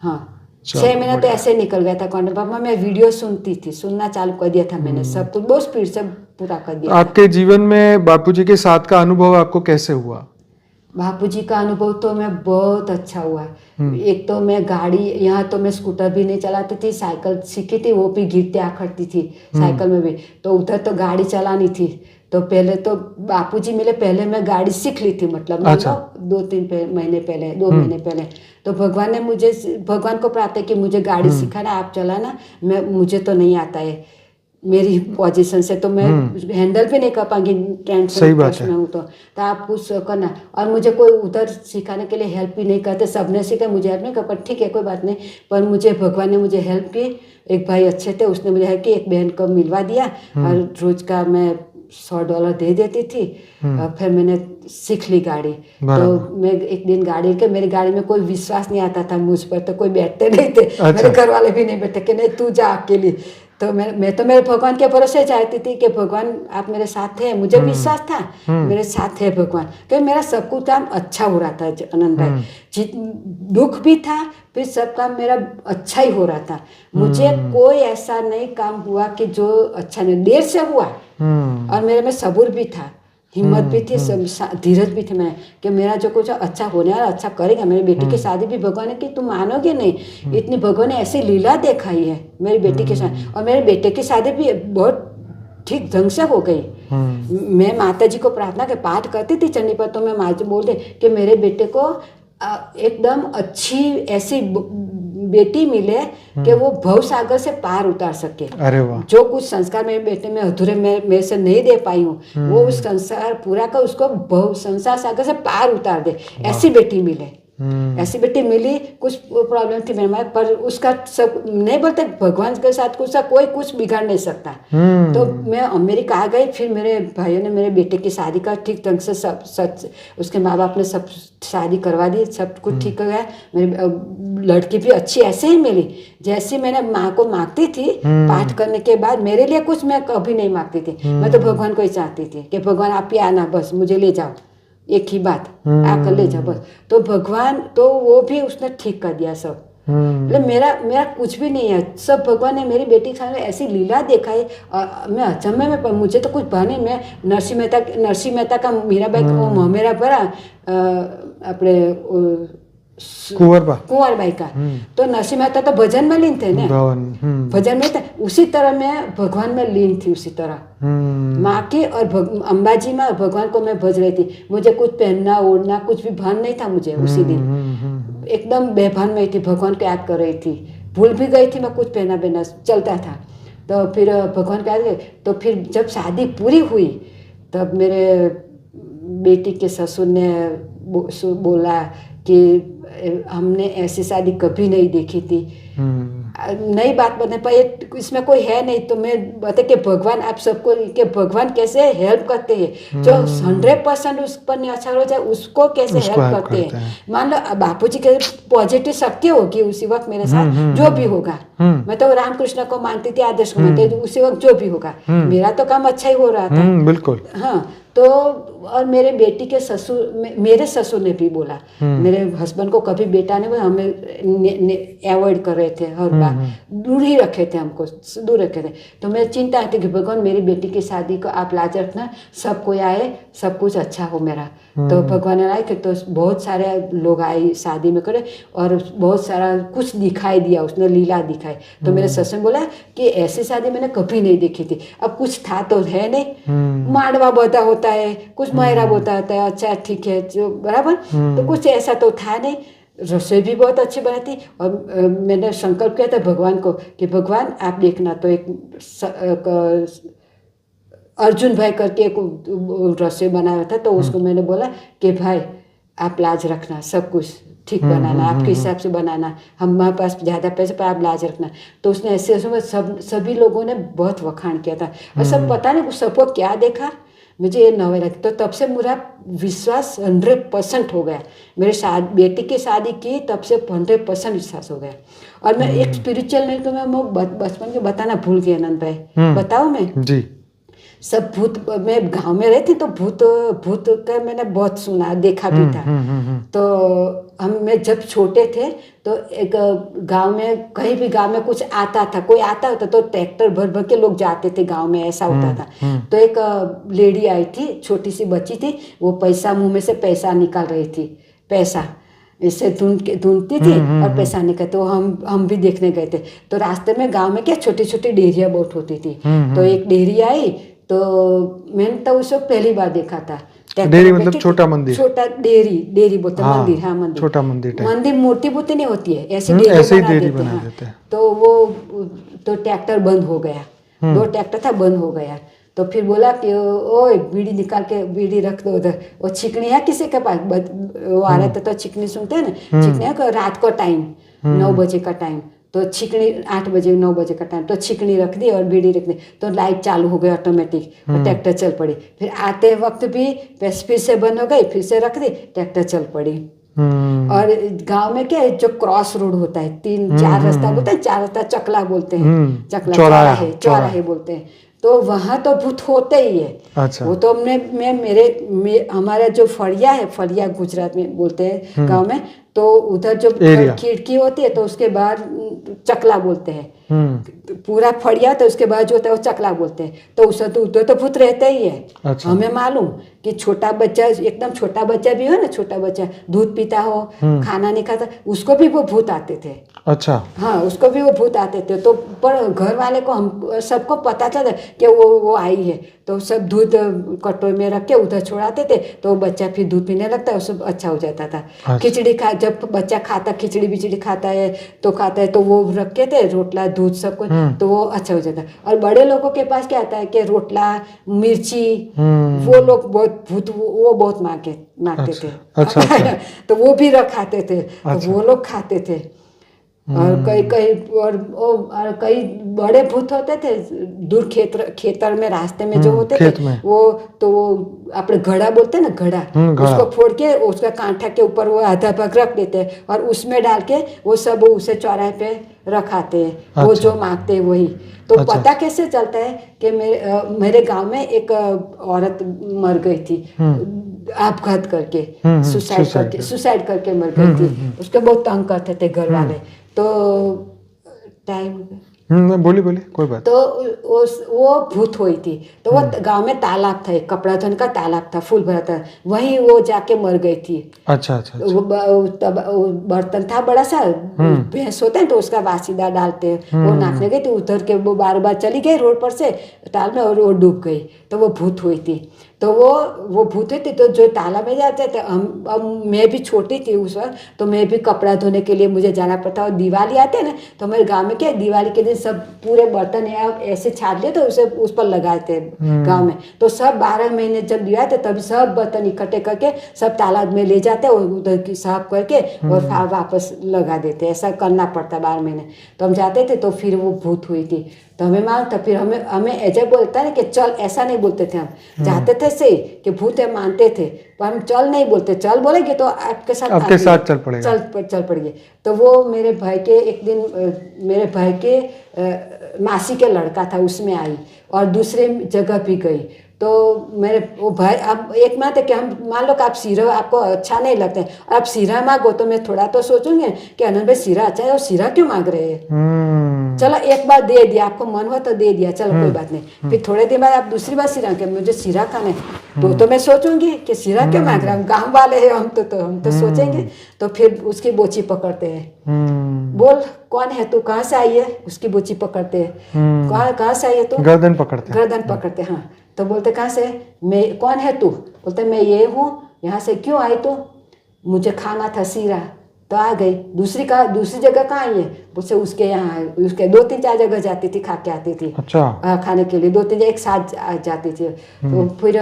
हाँ 6 महीने तो ऐसे निकल गया था। कॉन्टेक्ट पापा मैं वीडियो सुनना चालू कर दिया था मैंने, सब कुछ बहुत स्पीड से पूरा कर दिया। आपके जीवन में बापूजी के साथ का अनुभव आपको कैसे हुआ? बापूजी का अनुभव तो मैं बहुत अच्छा हुआ। एक तो मैं गाड़ी, यहाँ तो मैं स्कूटर भी नहीं चलाती थी, साइकिल सीखी थी, वो भी गिरते आखड़ती थी साइकिल में भी। तो उधर तो गाड़ी चलानी थी, तो पहले तो बापूजी मिले, पहले मैं गाड़ी सीख ली थी, मतलब अच्छा। 2 महीने पहले। तो भगवान को प्रार्थना कि मुझे गाड़ी सिखाना, आप चलाना। मुझे तो नहीं आता है, मेरी पोजीशन से तो मैं हैंडल भी नहीं कर पाऊंगी, टेंशन में हूँ। तो आप कुछ करना। और मुझे कोई उधर सिखाने के लिए हेल्प भी नहीं करते, सबने सीखा, मुझे हेल्प नहीं कर पर ठीक है कोई बात नहीं। पर मुझे भगवान ने मुझे हेल्प की। एक भाई अच्छे थे, उसने मुझे हेल्प की, एक बहन को मिलवा दिया, और रोज का मैं $100 दे देती थी। और फिर मैंने सीख ली गाड़ी। तो मैं एक दिन गाड़ी के, मेरी गाड़ी में कोई विश्वास नहीं आता था मुझ पर, तो कोई बैठते नहीं थे। अच्छा। मेरे घर वाले भी नहीं बैठते कि नहीं तू जा अकेली। तो मैं तो मेरे भगवान के भरोसे चाहती थी कि भगवान आप मेरे साथ हैं, मुझे विश्वास था मेरे साथ है भगवान, क्योंकि मेरा सब कुछ काम अच्छा हो रहा था आनंद भाई। दुख भी था, फिर सब काम मेरा अच्छा ही हो रहा था। मुझे कोई ऐसा नहीं काम हुआ कि जो अच्छा नहीं, देर से हुआ, और मेरे में सब्र भी था, हिम्मत भी थी, धीरज भी थी मैं कि मेरा जो कुछ अच्छा होने वाला अच्छा करेगा। मेरी बेटी की शादी भी भगवान ने की, तुम मानोगे नहीं, इतनी भगवान ने ऐसी लीला दिखाई है मेरी बेटी के साथ। और मेरे बेटे की शादी भी बहुत ठीक ढंग से हो गई। मैं माता जी को प्रार्थना के पाठ करती थी चंडी पर, तो मैं माँ जी बोलते कि मेरे बेटे को एकदम अच्छी ऐसी बेटी मिले कि वो भव सागर से पार उतार सके। अरे वाह। जो कुछ संस्कार मेरे बेटे में अधूरे मेरे से नहीं दे पाई हूँ, वो उस संसार पूरा कर उसको भव संसार सागर से पार उतार दे, ऐसी बेटी मिले। ऐसी बेटी मिली। कुछ प्रॉब्लम थी मेरे में, पर उसका सब नहीं बोलते भगवान के साथ कोई कुछ बिगाड़ नहीं सकता। तो मैं अमेरिका आ गई। फिर मेरे भाइयों ने मेरे बेटे की शादी का ठीक ढंग से सब सच उसके माँ बाप ने सब शादी करवा दी, सब कुछ ठीक हो गया। मेरी लड़की भी अच्छी ऐसे ही मिली जैसी मैंने माँ को मांगती थी। पाठ करने के बाद मेरे लिए कुछ मैं कभी नहीं मांगती थी, मैं तो भगवान को ही चाहती थी कि भगवान आप ही आना, बस मुझे ले जाओ, एक ही बात आकर ले जाओ बस। तो भगवान तो वो भी उसने ठीक कर दिया सब। मतलब मेरा कुछ भी नहीं है, सब भगवान ने मेरी बेटी के सामने ऐसी लीला दिखाई। मैं अचंभे में मुझे तो कुछ बने। मैं नरसिंह मेहता का मीराबाई को मेरा बड़ा अपने कुंवरबाई का। तो नरसिंह मेहता तो भजन में लीन थे ना, भजन में था। उसी तरह मैं भगवान में लीन थी, उसी तरह माँ की और अंबाजी में भगवान को मैं भज रही थी। मुझे कुछ पहनना ओढ़ना कुछ भी भान नहीं था मुझे। उसी दिन एकदम बेभान में थी, भगवान को याद कर रही थी। भूल भी गई थी मैं कुछ पहना बेना चलता था। तो फिर भगवान को याद गए। तो फिर जब शादी पूरी हुई तब मेरे बेटी के ससुर ने बोला कि हमने ऐसी शादी कभी नहीं देखी थी। नई बात बता पाई, इसमें कोई है नहीं। तो मैं बता कि भगवान आप सबको कि भगवान कैसे हेल्प करते हैं। जो 100% उस पर निछावर हो जाए उसको कैसे हेल्प करते हैं। मान लो बापूजी के पॉजिटिव शक्ति होगी उसी वक्त मेरे साथ, जो भी होगा। मैं तो रामकृष्ण को मानती थी, आदर्श को मानती थी, उसी वक्त जो भी होगा मेरा तो काम अच्छा ही हो रहा था। बिल्कुल। हाँ। तो और मेरे बेटी के ससुर मेरे ससुर ने भी बोला, मेरे हस्बैंड को कभी बेटा नहीं बोला, हमें अवॉइड कर रहे थे हर बार, दूर ही रखे थे, हमको दूर रखे थे। तो मैं चिंता थी कि भगवान मेरी बेटी की शादी को आप लाज रखना, सब कोई आए, सब कुछ अच्छा हो मेरा। तो भगवान ने आए कि तो बहुत सारे लोग आए शादी में करे और बहुत सारा कुछ दिखाई दिया, उसने लीला दिखाई। तो मेरे ससुर ने बोला कि ऐसी शादी मैंने कभी नहीं देखी थी। अब कुछ था तो है नहीं, मांडवा बता होता है, कुछ मायरा बोता होता है, अच्छा ठीक है जो बराबर। तो कुछ ऐसा तो था नहीं। रसोई भी बहुत अच्छी बनाई थी। और मैंने संकल्प किया था भगवान को कि भगवान आप देखना। तो एक अर्जुन भाई करके एक रसोई बनाया था, तो उसको मैंने बोला कि भाई आप लाज रखना, सब कुछ ठीक बनाना, आपके हिसाब से बनाना, हमारे पास ज़्यादा पैसे पर आप लाज रखना। तो उसने ऐसे सभी लोगों ने बहुत वखाण किया था। और सब पता नहीं सबको क्या देखा, मुझे ये नवे लगी। तो तब से मेरा विश्वास 100% हो गया। मेरे बेटी की शादी की तब से 100% विश्वास हो गया। और मैं एक स्पिरिचुअल नहीं तो मैं बचपन के बताना भूल गई आनंद भाई, बताओ मैं जी। सब भूत, मैं गांव में रहती तो भूत का मैंने बहुत सुना देखा भी था। तो मैं जब छोटे थे तो एक गांव में कहीं भी गांव में कुछ आता था, कोई आता होता तो ट्रैक्टर भर भर के लोग जाते थे गांव में, ऐसा होता था। तो एक लेडी आई थी, छोटी सी बच्ची थी, वो पैसा मुंह में से पैसा निकाल रही थी, पैसा इससे ढूंढती थी और पैसा निकल। तो हम भी देखने गए थे। तो रास्ते में गांव में क्या छोटी छोटी डेयरियाँ बहुत होती थी। तो एक डेयरी आई, तो मैंने तो उसे पहली बार देखा था। डेयरी मतलब छोटा मंदिर, छोटा डेयरी बोलते हैं, मंदिर। हाँ मंदिर, छोटा मंदिर मूर्ति बूर्ति नहीं होती है, ऐसे डेयरी बना देते हैं। तो वो तो ट्रैक्टर बंद हो गया, 2 ट्रैक्टर था, बंद हो गया। तो फिर बोला कि ओए बीड़ी निकाल के बीड़ी रख दो उधर। वो छिकनी है किसी के पास, वो आ रहे थे तो छिकनी सुनते हैं ना, छिकनी है रात को टाइम 9 बजे का टाइम। तो छिकनी 8 बजे 9 बजे का टाइम, तो छिकनी रख दी और बीड़ी रख दी। तो लाइट चालू हो गई ऑटोमेटिक और ट्रैक्टर चल पड़ी। फिर आते वक्त भी फिर से बंद हो गई, फिर से रख दी, ट्रैक्टर चल पड़ी। और गांव में क्या है, जो क्रॉस रोड होता है, 3-4 रास्ता बोलते हैं, 4 रास्ता चकला बोलते हैं, चौराहे बोलते हैं। तो वहाँ तो भूत होते ही है। अच्छा। वो तो हमारा जो फड़िया है, फड़िया गुजरात में बोलते हैं गांव में, तो उधर जो खिड़की होती है तो उसके बाहर चकला बोलते हैं। पूरा फड़िया तो उसके बाद जो होता है वो चकला बोलते हैं। तो उसे तो उधर तो भूत रहते ही है। अच्छा। हमें मालूम कि छोटा बच्चा, एकदम छोटा बच्चा भी हो ना, छोटा बच्चा दूध पीता हो, खाना नहीं खाता, उसको भी वो भूत आते थे। अच्छा। हाँ, उसको भी वो भूत आते थे। तो पर घर वाले को, हम सबको पता चला कि वो आई है, तो सब दूध कटोरे में रख के उधर छोड़ाते थे। तो बच्चा फिर दूध पीने लगता है, सब अच्छा हो जाता था। जब बच्चा खाता खिचड़ी बिचड़ी खाता है तो वो रखे थे रोटला दूध सब कुछ, तो वो अच्छा हो जाता है। और बड़े लोगों के पास क्या आता है कि रोटला मिर्ची, वो लोग बहुत भूत वो बहुत मांगते थे। अच्छा। तो वो भी रखाते थे, तो वो लोग खाते थे। और कई बड़े भूत होते थे दूर खेतर में रास्ते में जो होते थे, वो अपने घड़ा बोलते हैं ना, घड़ा, उसको फोड़ के उसका कांटा के ऊपर वो आधा भाग रख देते और उसमें डाल के वो सब उसे चौराहे पे रखाते हैं। अच्छा। वो जो मांगते हैं वही। तो अच्छा। पता कैसे चलता है कि मेरे गांव में एक औरत मर गई थी आपघात करके, सुसाइड करके मर गई थी। उसके बहुत तंग करते थे घर वाले। तो टाइम बोली कोई बात। तो वो भूत हुई थी। तो वो गांव में तालाब था, एक कपड़ा धोने का तालाब था, फूल भरा था, वहीं वो जाके मर गई थी। अच्छा। वो बर्तन था बड़ा सा, भैंस होते हैं तो उसका वासीदा डालते हैं, वो नाचने गई थी उधर के, वो बार चली गई रोड पर से ताल में और वो डूब गई। तो वो भूत हुई थी। तो वो भूत हुई थी। तो जो तालाब में जाते थे, अब मैं भी छोटी थी उस वक्त, तो मैं भी कपड़ा धोने के लिए मुझे जाना पड़ता। और दिवाली आते हैं ना, तो हमारे गाँव में क्या, दिवाली के दिन सब पूरे बर्तन ऐसे छाट लिए तो उसे उस पर लगाए थे गाँव में। तो सब 12 महीने जब दिवाली थे तभी सब बर्तन इकट्ठे करके सब तालाब में ले जाते और उधर की साफ करके और फिर वापस लगा देते। ऐसा करना पड़ता 12 महीने। तो हम जाते थे, तो फिर वो भूत हुई थी। तो हमें मानता, फिर हमें ऐसे बोलता है कि चल, ऐसा नहीं बोलते थे हम, जाते थे से कि भूत है मानते थे, पर हम चल नहीं बोलते। चल बोलेंगे तो आपके साथ चल पड़ेगा। तो वो मेरे भाई के एक दिन मेरे भाई के मासी के लड़का था, उसमें आई और दूसरे जगह भी गई। तो मेरे वो भाई, अब एक बात है कि हम मान लो कि आप सीरा आपको अच्छा नहीं लगता है, आप सीरा मांगो तो मैं थोड़ा तो सोचूंगे कि आनंद भाई सीरा अच्छा है और सीरा क्यों मांग रहे हैं। चलो एक बार दे दिया, आपको मन हुआ तो दे दिया, चलो कोई बात नहीं। फिर थोड़े दिन बाद आप दूसरी बार सीरा के मुझे सीरा खाना है, तो मैं सोचूंगी कि सीरा क्यों मांग रहा हूँ, गाँव वाले हैं हम तो सोचेंगे। तो फिर उसकी बोची पकड़ते हैं, बोल कौन है तू, कहाँ से आई है, उसकी बोची पकड़ते हैं, कहाँ से आई है तू, गर्दन पकड़ते। हाँ, तो बोलते कहाँ से, मैं, कौन है तू, बोलते मैं ये हूँ, यहाँ से क्यों आई तू, मुझे खाना था सीरा, तो आ गई। दूसरी जगह कहाँ आई है, मुझसे उसके यहाँ है, उसके 2-3-4 जगह जाती थी, खा के आती थी। अच्छा। खाने के लिए 2-3 एक साथ जाती थी। तो फिर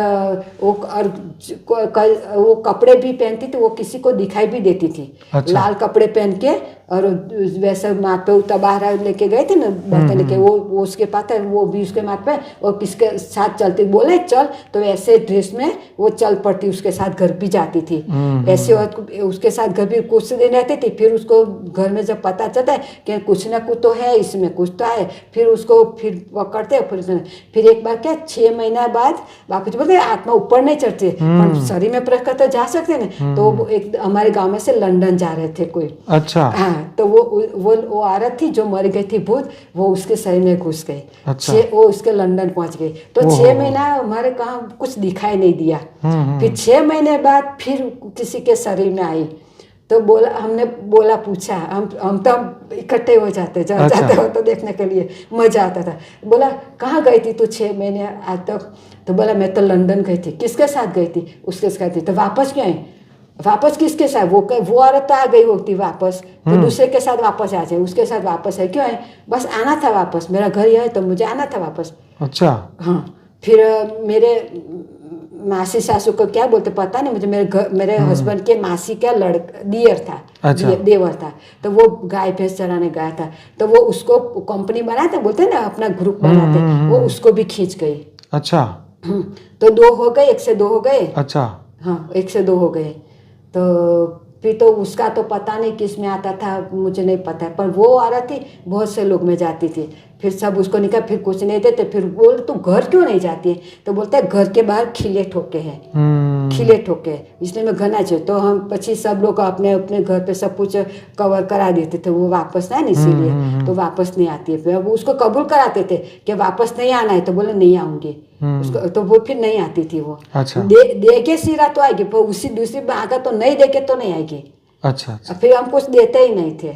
वो कपड़े भी पहनती थी, वो किसी को दिखाई भी देती थी। अच्छा। लाल कपड़े पहन के और वैसे माथ पे तबाहरा लेके गए थे ना बर्तन लेके, वो उसके पास है, वो भी उसके माथ पे, और किसके साथ चलती, बोले चल, तो ऐसे ड्रेस में वो चल पड़ती, उसके साथ घर भी जाती थी। ऐसे उसके साथ घर भी कुछ दिन रहती थी। फिर उसको घर में जब पता चलता है कि कुछ ना कुछ तो है इसमें, कुछ तो है, फिर उसको फिर पकड़ते। फिर एक बार क्या 6 महीना बाद बापू जी बोलते आत्मा ऊपर नहीं चढ़ते, पर शरीर में प्रवेश करते जा सकते ना। तो एक हमारे गाँव में से लंदन जा रहे थे कोई। अच्छा। हाँ, तो वो औरत थी जो मर गई थी भूत, वो उसके शरीर में घुस गई। अच्छा। वो उसके लंदन पहुंच गई। तो 6 महीना हमारे कहाँ कुछ दिखाई नहीं दिया। फिर 6 महीने बाद फिर किसी के शरीर में आई। तो हमने पूछा, हम तो इकट्ठे हो जाते जाते हो तो देखने के लिए मजा आता था। बोला कहाँ गई थी तू 6 महीने आज तक, तो बोला मैं तो लंदन गई थी। किसके साथ गई थी, उसके साथ थी। तो वापस क्यों आई, वापस किसके साथ, वो औरत तो आ गई होती वापस, तो दूसरे के साथ वापस आ जाए, उसके साथ वापस है क्यों है, बस आना था वापस, मेरा घर यह है तो मुझे आना था वापस। अच्छा। हाँ। फिर मेरे मासी सासू को क्या बोलते पता नहीं मुझे, मेरे हस्बैंड के मासी का दियर था। अच्छा। देवर था। तो वो गाय भैंस चराने गया था, तो वो उसको कंपनी बनाते, बोलते ना अपना ग्रुप बनाते, वो उसको भी खींच गई। अच्छा। तो 2 हो गए, 1 से 2 हो गए। अच्छा। हाँ, 1 से 2 हो गए। तो फिर तो उसका तो पता नहीं किस में आता था, मुझे नहीं पता है, पर वो आ रही थी, बहुत से लोग में जाती थी। फिर सब उसको निकाल, फिर कुछ नहीं देते। फिर बोल तू घर क्यों नहीं जाती है, तो बोलते है घर के बाहर खिले ठोके हैं, खिले ठोके, इसलिए मैं घर ना चाहिए। तो हम पची सब लोग अपने अपने घर पे सब कुछ कवर करा देते थे, वो वापस ना इसीलिए तो वापस नहीं आती है। फिर अब उसको कबूल कराते थे कि वापस नहीं आना है, तो बोले नहीं आऊंगी उसको, तो वो फिर नहीं आती थी वो। अच्छा। दे के सिरा तो आएगी, पर उसी दूसरी आगा तो नहीं देके तो नहीं आएगी। अच्छा। फिर हम कुछ देते ही नहीं थे।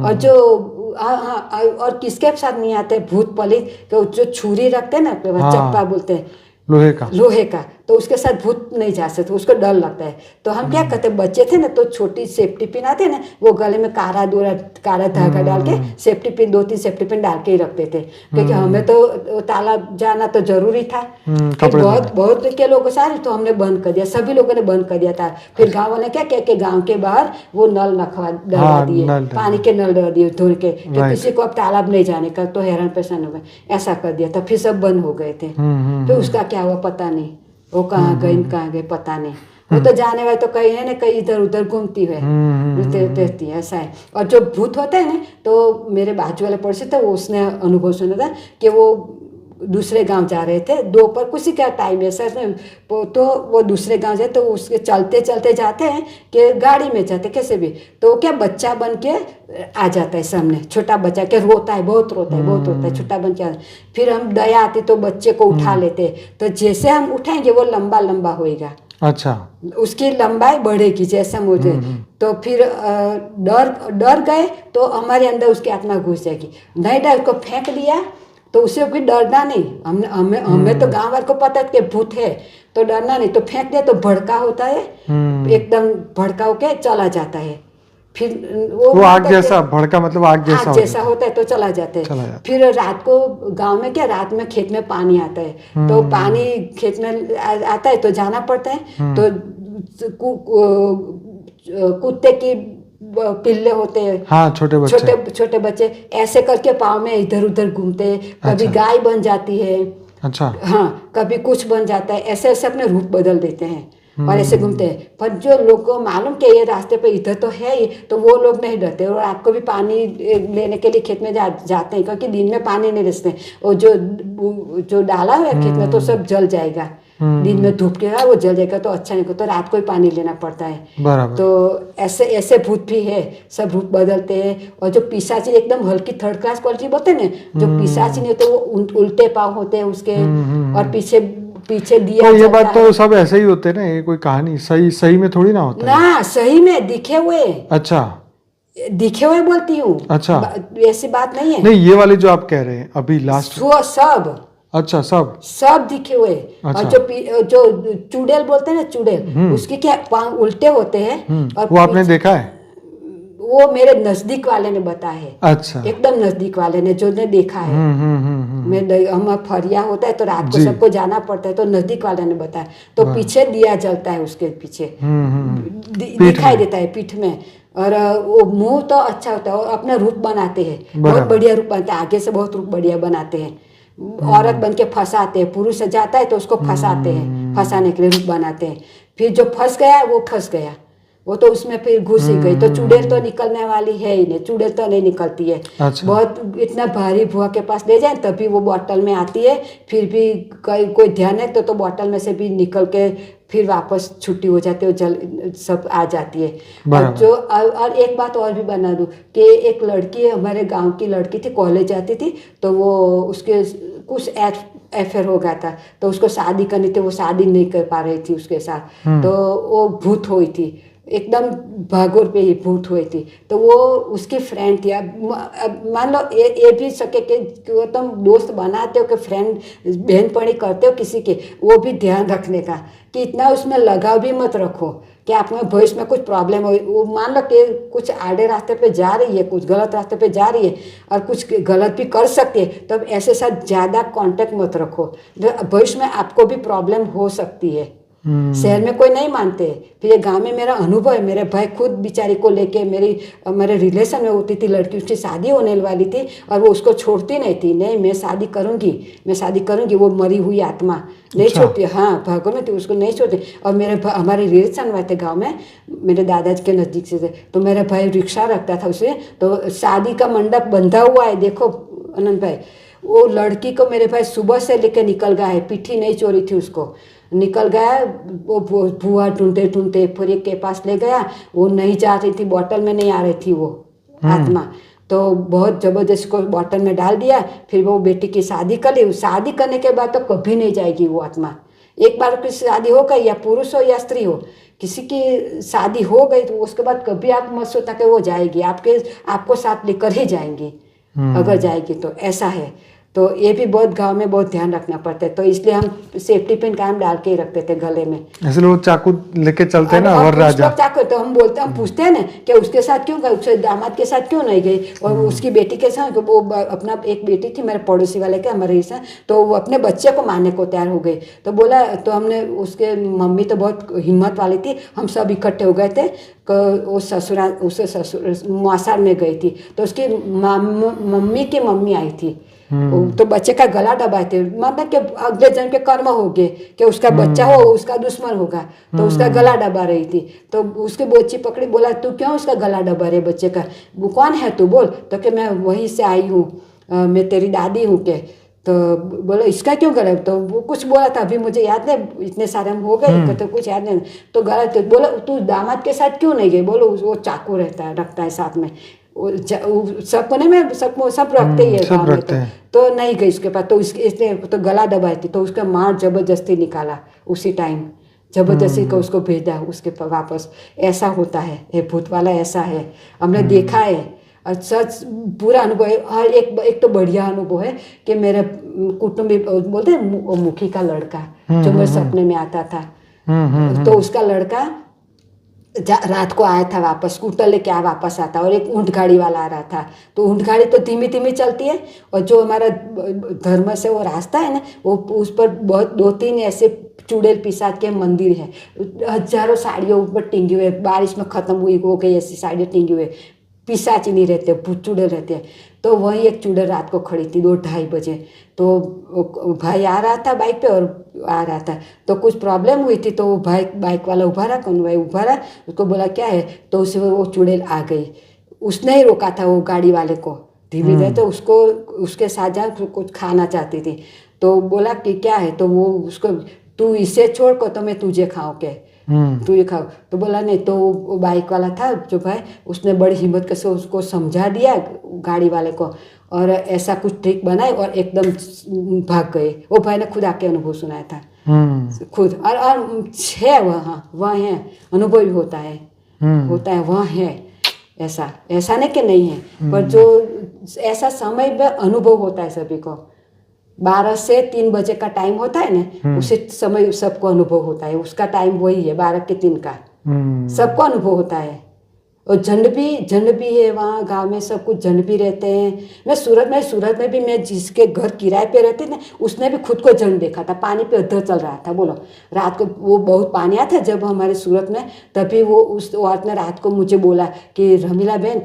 और जो हाँ, और किसके साथ नहीं आते भूत पलित, जो छुरी रखते ना चप्पा बोलते हैं, लोहे का तो उसके साथ भूत नहीं जा सकते, उसको डर लगता है। तो हम क्या करते, बच्चे थे ना तो छोटी सेफ्टी पिन आते ना, वो गले में कारा धागा डाल के सेफ्टी पिन 2-3 सेफ्टी पिन डाल के ही रखते थे, क्योंकि हमें तो तालाब जाना तो जरूरी था। फिर बहुत के लोगों सारे तो हमने बंद कर दिया, सभी लोगों ने बंद कर दिया था। फिर गाँव वाले क्या किया कि गाँव के बाहर वो नल डलवा दिए, पानी के नल डलवा दिए धुल के, कि किसी को अब तालाब नहीं जाने का, तो हैरान परेशान हो गए, ऐसा कर दिया था। फिर सब बंद हो गए थे। फिर उसका क्या हुआ पता नहीं, वो कहाँ गए पता नहीं। वो तो जाने वाले तो कहीं है ना, कहीं इधर उधर घूमती है, रहती है, ऐसा है। और जो भूत होता है ना, तो मेरे बाजू वाले पड़ोसी थे, उसने अनुभव सुना था कि वो दूसरे गांव जा रहे थे, दोपहर कुछ का टाइम ऐसा, तो वो दूसरे गांव जाए, तो उसके चलते चलते जाते हैं कि गाड़ी में जाते कैसे भी, तो क्या बच्चा बन के आ जाता है सामने, छोटा बच्चा के रोता है, बहुत रोता है, छोटा बन के। फिर हम दया आती तो बच्चे को उठा लेते, तो जैसे हम उठाएंगे वो लंबा लंबा होएगा, अच्छा, उसकी लंबाई बढ़ेगी जैसे मुझे। तो फिर डर गए तो हमारे अंदर उसकी आत्मा घुस जाएगी। नहीं डर, उसको फेंक दिया तो उसे भी डरना नहीं। हमें तो गांव वाले को पता है कि भूत है, तो डरना नहीं, तो फेंक दिया तो भड़का होता है, एकदम भड़का होके चला जाता है। फिर वो आग जैसा भड़का, मतलब आग जैसा होता है तो चला जाता है। फिर रात को गांव में क्या, रात में खेत में पानी आता है, तो पानी खेत में आता है तो जाना पड़ता है। तो कुत्ते की पिल्ले होते हैं, हाँ, छोटे बच्चे ऐसे करके पाँव में इधर उधर घूमते हैं। कभी गाय बन जाती है, अच्छा, हाँ, कभी कुछ बन जाता है, ऐसे ऐसे अपने रूप बदल देते हैं और ऐसे घूमते हैं। पर जो लोग को मालूम कि ये रास्ते पे इधर तो है ही, तो वो लोग नहीं डरते और आपको भी पानी लेने के लिए खेत में जाते हैं, क्योंकि दिन में पानी नहीं रिसते, और जो डाला हुआ है खेत में तो सब जल जाएगा, दिन में धूप के वो जल जाएगा, तो अच्छा नहीं, तो रात को ही पानी लेना पड़ता है। बराबर। तो ऐसे ऐसे भूत भी है, सब रूप बदलते हैं। और जो पिशाची एकदम हल्की थर्ड क्लास क्वालिटी बोलते हैं ना, जो पिशाची नहीं होते वो उल्टे पाँव होते हैं उसके, और पीछे दिया। तो ये बात तो सब ऐसे ही होते हैं ना, ये कोई कहानी सही में थोड़ी ना होता ना, सही में दिखे हुए। अच्छा, दिखे हुए बोलती हूँ, अच्छा, ऐसी बात नहीं है। नहीं, ये वाले जो आप कह रहे हैं अभी लास्ट, सब, अच्छा, सब दिखे हुए। अच्छा। और जो चुड़ैल बोलते हैं ना, चुड़ैल, उसके क्या पाँव उल्टे होते हैं। और वो आपने देखा है? वो मेरे नजदीक वाले ने बताया है, अच्छा, एकदम नजदीक वाले ने, जो ने देखा है। हम फरिया होता है तो रात को सबको जाना पड़ता है, तो नजदीक वाले ने बताया। तो पीछे दिया जलता है, उसके पीछे दिखाई देता है पीठ में। और वो मुंह तो अच्छा होता है, और अपना रूप बनाते हैं, बहुत बढ़िया रूप बनाते हैं, आगे से बहुत रूप बढ़िया बनाते हैं। औरत बन के फंसाते हैं, पुरुष जाता है तो उसको फंसाते हैं, फंसाने के लिए रूप बनाते हैं। फिर जो फंस गया वो फंस गया, वो तो उसमें फिर घुस ही गई। तो चुड़ैल तो निकलने वाली है ही नहीं, चुड़ैल तो नहीं निकलती है। अच्छा। बहुत इतना भारी भुआ के पास ले जाए तभी वो बोतल में आती है, फिर भी कोई ध्यान है तो बोतल में से भी निकल के फिर वापस छुट्टी हो जाती है, जल सब आ जाती है। और एक बात और भी बना दूँ कि एक लड़की, हमारे गांव की लड़की थी, कॉलेज जाती थी, तो वो उसके कुछ अफेयर हो गया था, तो उसको शादी करनी थी, वो शादी नहीं कर पा रही थी उसके साथ। तो वो भूत हुई थी, एकदम भागोर पे ही भूत हुई थी। तो वो उसकी फ्रेंड थी। अब मान लो ये भी सके कि तुम दोस्त बनाते हो कि फ्रेंड बहन पढ़ी करते हो किसी के, वो भी ध्यान रखने का कि इतना उसमें लगाव भी मत रखो कि आप में भविष्य में कुछ प्रॉब्लम हो। वो मान लो कि कुछ आड़े रास्ते पे जा रही है, कुछ गलत रास्ते पे जा रही है और कुछ गलत भी कर सकती है, तो अब ऐसे साथ ज़्यादा कांटेक्ट मत रखो, भविष्य में आपको भी प्रॉब्लम हो सकती है। शहर में कोई नहीं मानते। फिर ये गांव में मेरा अनुभव है, मेरे भाई खुद बेचारी को लेके मेरे रिलेशन में होती थी लड़की, उसकी शादी होने वाली थी और वो उसको छोड़ती नहीं थी, नहीं मैं शादी करूंगी, वो मरी हुई आत्मा नहीं छोड़ती। हाँ, भागो में थी, उसको नहीं छोड़ती। और हमारे रिलेशन हुए थे गाँव में, मेरे दादाजी के नज़दीक से थे, तो मेरा भाई रिक्शा रखता था उसे, तो शादी का मंडप बंधा हुआ है, देखो अनंत भाई, वो लड़की को मेरे भाई सुबह से लेकर निकल गया है, पिट्ठी नहीं चोरी थी उसको, निकल गया। वो भुआ ढूंढते फुरी के पास ले गया, वो नहीं जा रही थी, बोतल में नहीं आ रही थी वो आत्मा, तो बहुत जबरदस्त को बोतल में डाल दिया। फिर वो बेटी की शादी कर ली, शादी करने के बाद तो कभी नहीं जाएगी वो आत्मा। एक बार की शादी हो गई, या पुरुष हो या स्त्री हो, किसी की शादी हो गई तो उसके बाद कभी आप मत सोचना कि वो जाएगी, आपको साथ लेकर ही जाएंगी अगर जाएगी तो, ऐसा है। तो ये भी बहुत गांव में बहुत ध्यान रखना पड़ता है, तो इसलिए हम सेफ्टी पिन कायम डाल के ही रखते थे गले में। इसलिए वो चाकू लेके चलते हैं ना और वर राजा। चाकू तो हम बोलते, हम पूछते हैं ना कि उसके साथ क्यों गई, उसके दामाद के साथ क्यों नहीं गई, और उसकी बेटी के साथ, वो अपना एक बेटी थी मेरे पड़ोसी वाले के, हमारे हिस्सा, तो वो अपने बच्चे को मारने को तैयार हो गई। तो बोला, तो हमने, उसके मम्मी तो बहुत हिम्मत वाली थी, हम सब इकट्ठे हो गए थे, वो ससुराल, उसे ससुर मौसार में गई थी, तो उसकी मम्मी की मम्मी आई थी, तो बच्चे का गला दबाए थे, मतलब कि अगले जन्म के कर्म हो गए कि उसका बच्चा हो उसका दुश्मन होगा, तो उसका गला दबा रही थी। तो उसकी बोची पकड़ी, बोला तू क्यों उसका गला दबा रहे बच्चे का, वो कौन है तू, बोल। तो कि मैं वहीं से आई हूँ, मैं तेरी दादी हूँ के। तो बोला इसका क्यों गला, तो वो कुछ बोला था, अभी मुझे याद नहीं, इतने सारे हम हो गए तो कुछ याद नहीं। तो गला, तो बोला तू दामाद के साथ क्यों नहीं गई, बोलो वो चाकू रखता है साथ में, सबको नहीं, मैं सबको सब रखते ही है गाँव में, तो नहीं गई उसके पास, तो इसलिए तो गला दबाई थी, तो उसका मार जबरदस्ती निकाला उसी टाइम, जबरदस्ती को उसको भेजा उसके वापस। ऐसा होता है, ये भूत वाला ऐसा है, हमने देखा है, और सच पूरा अनुभव है। और एक तो बढ़िया अनुभव है कि मेरे कुटुंबी बोलते हैं मुखी का लड़का जो मेरे सपने में आता था, तो उसका लड़का रात को आया था वापस, स्कूटर लेके आया वापस आता, और एक ऊंट गाड़ी वाला आ रहा था। तो ऊंट गाड़ी तो धीमी धीमी चलती है, और जो हमारा धर्म से वो रास्ता है ना, वो उस पर बहुत 2-3 ऐसे चुड़ैल पिसाच के मंदिर है, हजारों साड़ियों ऊपर टिंगी हुए, बारिश में खत्म हुई हो गई ऐसी साड़ियाँ टिंगी हुए, पिसाच नहीं रहते, भूत चुड़ैल रहते हैं। तो वहीं एक चुड़ैल रात को खड़ी थी 2-2:30 बजे, तो भाई आ रहा था बाइक पे और आ रहा था, तो कुछ प्रॉब्लम हुई थी, तो वो बाइक वाला उभा रहा, कौन भाई उभा रहा, उसको बोला क्या है, तो उसे वो चुड़ैल आ गई, उसने ही रोका था वो गाड़ी वाले को धीमी धीरे, तो उसको उसके साथ जा कुछ खाना चाहती थी, तो बोला कि क्या है, तो वो उसको, तू इसे छोड़ को तो मैं तुझे खाऊं के, तू ये खाओ। तो बोला नहीं, तो वो बाइक वाला था जो भाई, उसने बड़ी हिम्मत से उसको समझा दिया गाड़ी वाले को, और ऐसा कुछ ट्रिक बनाए और एकदम भाग गए। वो भाई ने खुद आके अनुभव सुनाया था खुद, और है वहाँ है अनुभव भी होता है वहाँ है, ऐसा नहीं कि नहीं है, पर जो ऐसा समय में अनुभव होता है सभी को, 12 से 3 बजे का टाइम होता है ना, उसी समय सबको अनुभव होता है, उसका टाइम वही है 12 के 3 का, सबको अनुभव होता है। और झंड भी है वहाँ गांव में, सब कुछ झंड भी रहते हैं। मैं सूरत में भी, मैं जिसके घर किराए पे रहती ना, उसने भी खुद को झंड देखा था, पानी पे उधर चल रहा था, बोलो रात को, वो बहुत पानी आया था जब हमारे सूरत में, तभी वो उस औरत ने रात को मुझे बोला कि रमीला बहन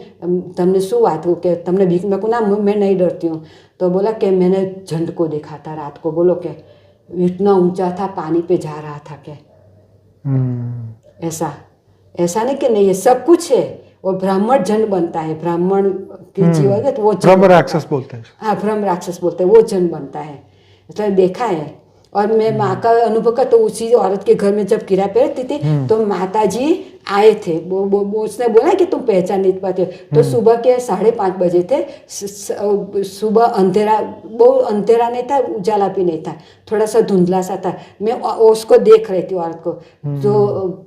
तुमने शू बात हो के तुमने भीख में को ना, मैं नहीं डरती हूँ, तो बोला कि मैंने झंड को देखा था रात को, बोलो के इतना ऊंचा था, पानी पे जा रहा था के, ऐसा नहीं कि नहीं है, सब कुछ है। और ब्राह्मण झंड बनता है, ब्राह्मण की जीवन है, तो वो ब्रह्म राक्षस बोलते हैं, हाँ ब्रह्म राक्षस बोलते हैं, वो झंड बनता है, मतलब देखा है। और मैं माँ का अनुभव का, तो उसी औरत के घर में जब किराए पे रहती थी, तो माता जी आए थे, वो उसने बोला कि तुम पहचान नहीं पाते, तो सुबह के 5:30 बजे थे, सुबह अंधेरा, बहुत अंधेरा नहीं था, उजाला भी नहीं था, थोड़ा सा धुंधला सा था। मैं उसको देख रही थी औरत को, जो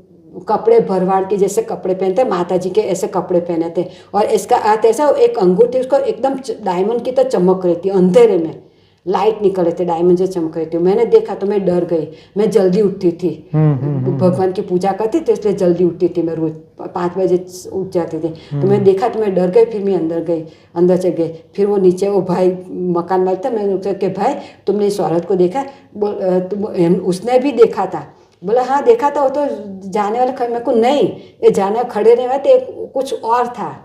कपड़े भरवाड़ के जैसे कपड़े पहनते, माता जी के ऐसे कपड़े पहने थे, और इसका हाथ ऐसा, एक अंगूठी उसको एकदम डायमंड की तो चमक रही थी, अंधेरे में लाइट निकल रहे थे, डायमंड से चमक रही थी। मैंने देखा तो मैं डर गई, मैं जल्दी उठती थी, भगवान की पूजा करती तो इसलिए जल्दी उठती थी, मैं रोज 5 बजे उठ जाती थी। तो मैं देखा तो मैं डर गई, फिर मैं अंदर से गई, फिर वो नीचे वो भाई मकान मालिक था, मैंने उससे कि भाई तुमने इस औरत को देखा, उसने भी देखा था, बोला हाँ देखा था, वो तो जाने वाले खड़े, मेरे को नहीं, ये जाने खड़े नहीं हुए थे, कुछ और था।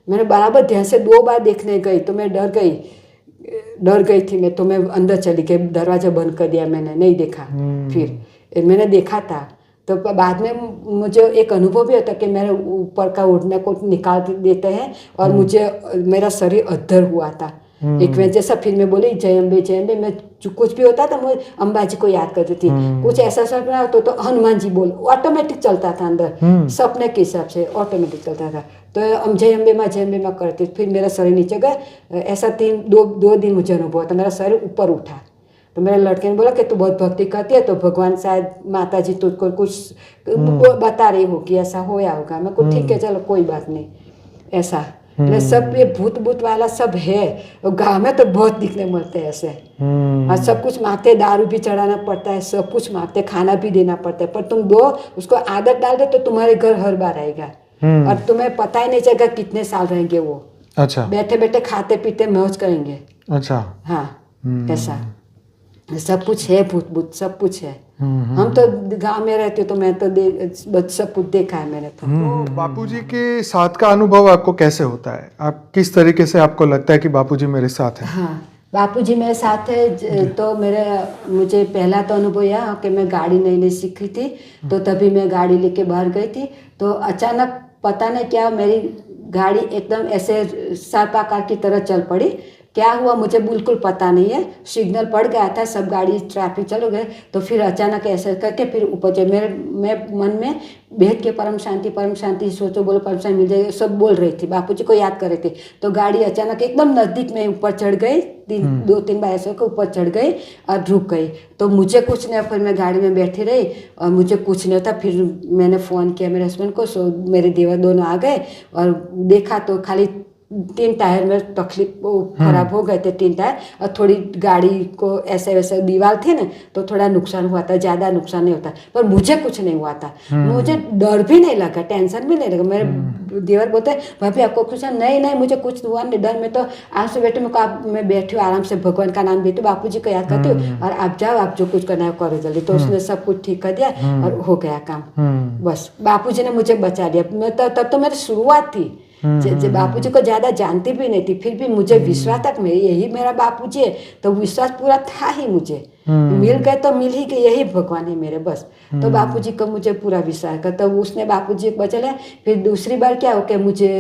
मैंने बराबर ध्यान से 2 बार देखने गई, तो मैं डर गई थी मैं, तो मैं अंदर चली गई, दरवाजा बंद कर दिया, मैंने नहीं देखा। फिर मैंने देखा था, तो बाद में मुझे एक अनुभव भी होता कि मेरे ऊपर का ओढ़ने को निकाल देते हैं, और मुझे मेरा शरीर अद्धर हुआ था एक वजह से। फिर मैं बोली जय अम्बे, मैं कुछ भी होता था मुझे अम्बाजी को याद करती थी, कुछ ऐसा सपना होता तो हनुमान जी बोल, ऑटोमेटिक चलता था अंदर, सपने के हिसाब से ऑटोमेटिक चलता था। तो हम जय अम्बे माँ करती, फिर मेरा शरीर नीचे गया, ऐसा 2 दिन मुझे अनुभव था, मेरा शरीर ऊपर उठा। तो मेरे लड़के ने बोला कि तू बहुत भक्ति करती है, तो भगवान शायद माता जी तुझको कुछ बता रही हो कि ऐसा होया होगा। मैं को ठीक है चलो कोई बात नहीं, ऐसा मतलब सब ये भूत भूत वाला सब है, और गाँव में तो बहुत दिखने मिलते हैं ऐसे। और सब कुछ मांगते, दारू भी चढ़ाना पड़ता है, सब कुछ मांगते, खाना भी देना पड़ता है, पर तुम दो, उसको आदत डाल दे तो तुम्हारे घर हर बार आएगा, और तुम्हें पता ही नहीं चलेगा कितने साल रहेंगे वो। अच्छा। बैठे बैठे खाते पीते मौज करेंगे। अच्छा। हाँ, ऐसा सब कुछ है, भूत भूत सब कुछ है। हम तो गांव में रहते तो मैं तो सब कुछ देखा है मैंने तो। बापूजी के साथ का अनुभव आपको कैसे होता है? आप किस तरीके से आपको लगता है कि बापूजी मेरे साथ हैं? हाँ, बापूजी मेरे साथ है तो मुझे पहला तो अनुभव यह कि मैं गाड़ी नई सीखी थी, तो तभी मैं गाड़ी लेके बाहर गई थी, तो अचानक पता नहीं क्या मेरी गाड़ी एकदम ऐसे सर्पाकार की तरह चल पड़ी। क्या हुआ मुझे बिल्कुल पता नहीं है, सिग्नल पड़ गया था, सब गाड़ी ट्रैफिक चलो गए, तो फिर अचानक ऐसे करके फिर ऊपर मैं मन में भेद के परम शांति सोचो बोलो परम शांति मिल जाएगी, सब बोल रही थी, बापूजी को याद कर रही थी। तो गाड़ी अचानक एकदम नज़दीक में ऊपर चढ़ गई, 2-3 बार ऐसे ऊपर चढ़ गई और रुक गई। तो मुझे कुछ नहीं, फिर मैं गाड़ी में बैठी रही और मुझे कुछ नहीं होता। फिर मैंने फ़ोन किया मेरे हस्बैंड को, सो मेरे देवर दोनों आ गए और देखा तो खाली 3 टायर में तकलीफ खराब हो गए थे, 3 टायर, और थोड़ी गाड़ी को ऐसे वैसे दीवार थी ना तो थोड़ा नुकसान हुआ था, ज़्यादा नुकसान नहीं होता, पर मुझे कुछ नहीं हुआ था। मुझे डर भी नहीं लगा, टेंशन भी नहीं लगा। मेरे देवर बोलते भाभी आपको कुछ नहीं मुझे कुछ हुआ नहीं, डर में तो आज से बेटे मैं बैठी हूँ आराम से, भगवान का नाम लेती हूँ, बापूजी को याद करती हूँ, और आप जाओ, आप जो कुछ करना है करो जल्दी। तो उसने सब कुछ ठीक कर दिया और हो गया काम। बस बापूजी ने मुझे बचा दिया। मैं तब तो मेरी शुरुआत थी, बापूजी को ज्यादा जानती भी नहीं थी, फिर भी मुझे विश्वास तक यही मेरा बापूजी है, तो विश्वास पूरा था ही मुझे। मिल गए तो मिल ही गए, यही भगवान है मेरे, बस। तो बापूजी को मुझे पूरा विश्वास कर, तो उसने बापूजी को बचा लिया। फिर दूसरी बार क्या हो कि मुझे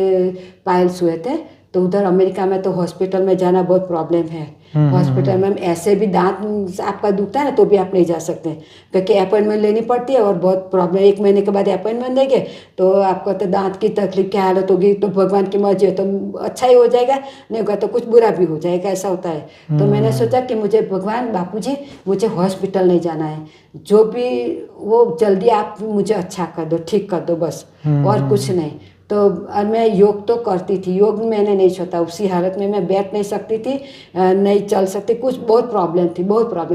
पाइल्स हुए थे, तो उधर अमेरिका में तो हॉस्पिटल में जाना बहुत प्रॉब्लम है। हॉस्पिटल में ऐसे भी दांत आपका दुखता है ना तो भी आप नहीं जा सकते, क्योंकि अपॉइंटमेंट लेनी पड़ती है और बहुत प्रॉब्लम। 1 महीने के बाद अपॉइंटमेंट देंगे तो आपको तो दांत की तकलीफ क्या हालत होगी, तो भगवान की मर्जी है तो अच्छा ही हो जाएगा, नहीं होगा तो कुछ बुरा भी हो जाएगा, ऐसा होता है। तो मैंने सोचा कि मुझे भगवान बापूजी मुझे हॉस्पिटल नहीं जाना है, जो भी वो जल्दी आप मुझे अच्छा कर दो, ठीक कर दो, बस, और कुछ नहीं। तो और मैं योग तो करती थी, योग मैंने नहीं छोड़ा, उसी हालत में मैं बैठ नहीं सकती थी, नहीं चल सकती, कुछ बहुत प्रॉब्लम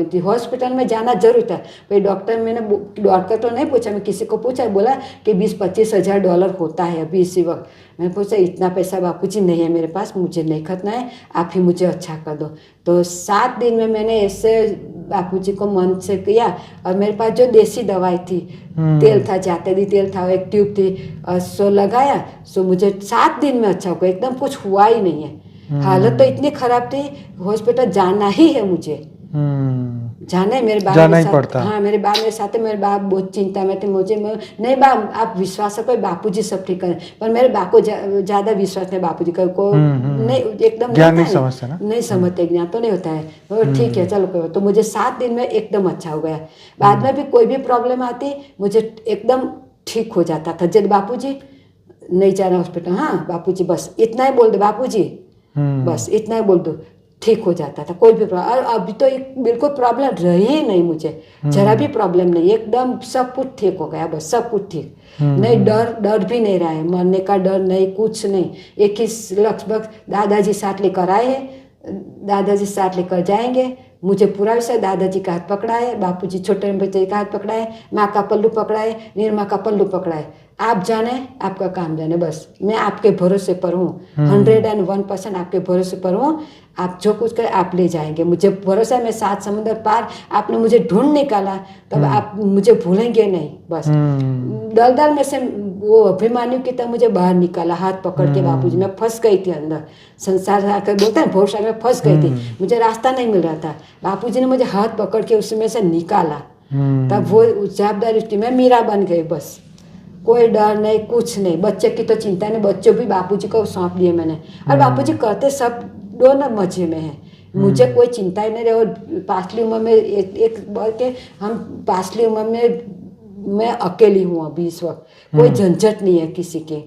थी। हॉस्पिटल में जाना जरूर था, भाई डॉक्टर तो नहीं पूछा, मैं किसी को पूछा, बोला कि 20-25 हज़ार डॉलर होता है अभी इसी वक्त। मैंने पूछा इतना पैसा बापूजी नहीं है मेरे पास, मुझे नहीं खतना है, आप ही मुझे अच्छा कर दो। तो 7 दिन में मैंने ऐसे बापूजी को मन से किया, और मेरे पास जो देसी दवाई थी, तेल था, जातेदी तेल था, एक ट्यूब थी, सो लगाया, सो मुझे 7 दिन में अच्छा हो गया, एकदम कुछ हुआ ही नहीं है। हालत तो इतनी खराब थी, हॉस्पिटल जाना ही है मुझे, जाना है। मेरे बाप जाना ही साथ, पड़ता। हाँ, मेरे बाप मेरे साथ है, मेरे बाप बहुत चिंता में थे मुझे। नहीं बाप आप विश्वास करो, बापूजी सब ठीक करें, पर मेरे बाप को ज़्यादा विश्वास नहीं बापूजी को, नहीं एकदम ज्ञान नहीं समझते ना, नहीं समझते, ज्ञान तो नहीं होता है। ठीक है चलो कोई, तो मुझे 7 दिन में एकदम अच्छा हो गया। बाद में भी कोई भी प्रॉब्लम आती मुझे एकदम ठीक हो जाता था। जब बापूजी नहीं जाना हॉस्पिटल, हाँ बापूजी बस इतना ही बोल दो, बापूजी बस इतना ही बोल दो, ठीक हो जाता था, कोई भी प्रॉब्लम। और अभी तो एक बिल्कुल प्रॉब्लम रही ही नहीं मुझे, जरा भी प्रॉब्लम नहीं, एकदम सब कुछ ठीक हो गया, बस सब कुछ ठीक। नहीं डर भी नहीं रहा है, मरने का डर नहीं, कुछ नहीं। 21 लगभग दादाजी साथ लेकर आए हैं, दादाजी साथ लेकर जाएंगे, मुझे पूरा विषय दादाजी का हाथ पकड़ा है, बापूजी छोटे बच्चे का हाथ पकड़ा है, माँ का पल्लू पकड़ा है, निर्मा का पल्लू पकड़ा है। आप जाने, आपका काम जाने, बस मैं आपके भरोसे पर हूँ, 101% आपके भरोसे पर हूँ। आप जो कुछ करें आप ले जाएंगे, मुझे भरोसा है। मैं 7 समुद्र पार आपने मुझे ढूंढ निकाला, तब आप मुझे भूलेंगे नहीं, बस। दलदल में से वो अभिमान्यु की तरह मुझे बाहर निकाला, हाथ पकड़ के बापूजी। मैं फंस गई थी अंदर, संसार आकर बोलते हैं भोर में फंस गई थी, मुझे रास्ता नहीं मिल रहा था। बापूजी ने मुझे हाथ पकड़ के उसमें से निकाला, तब वो जवाबदारी थी, मैं मीरा बन गई, बस। कोई डर नहीं, कुछ नहीं, बच्चे की तो चिंता नहीं, बच्चे भी बापूजी को सौंप दिए मैंने। और बापूजी कहते सब दोनों मजे में हैं, मुझे कोई चिंता ही नहीं रही। और पाछली उम्र में एक बार के हम पाछली उम्र में मैं अकेली हूँ अभी इस वक्त, कोई झंझट नहीं है किसी की।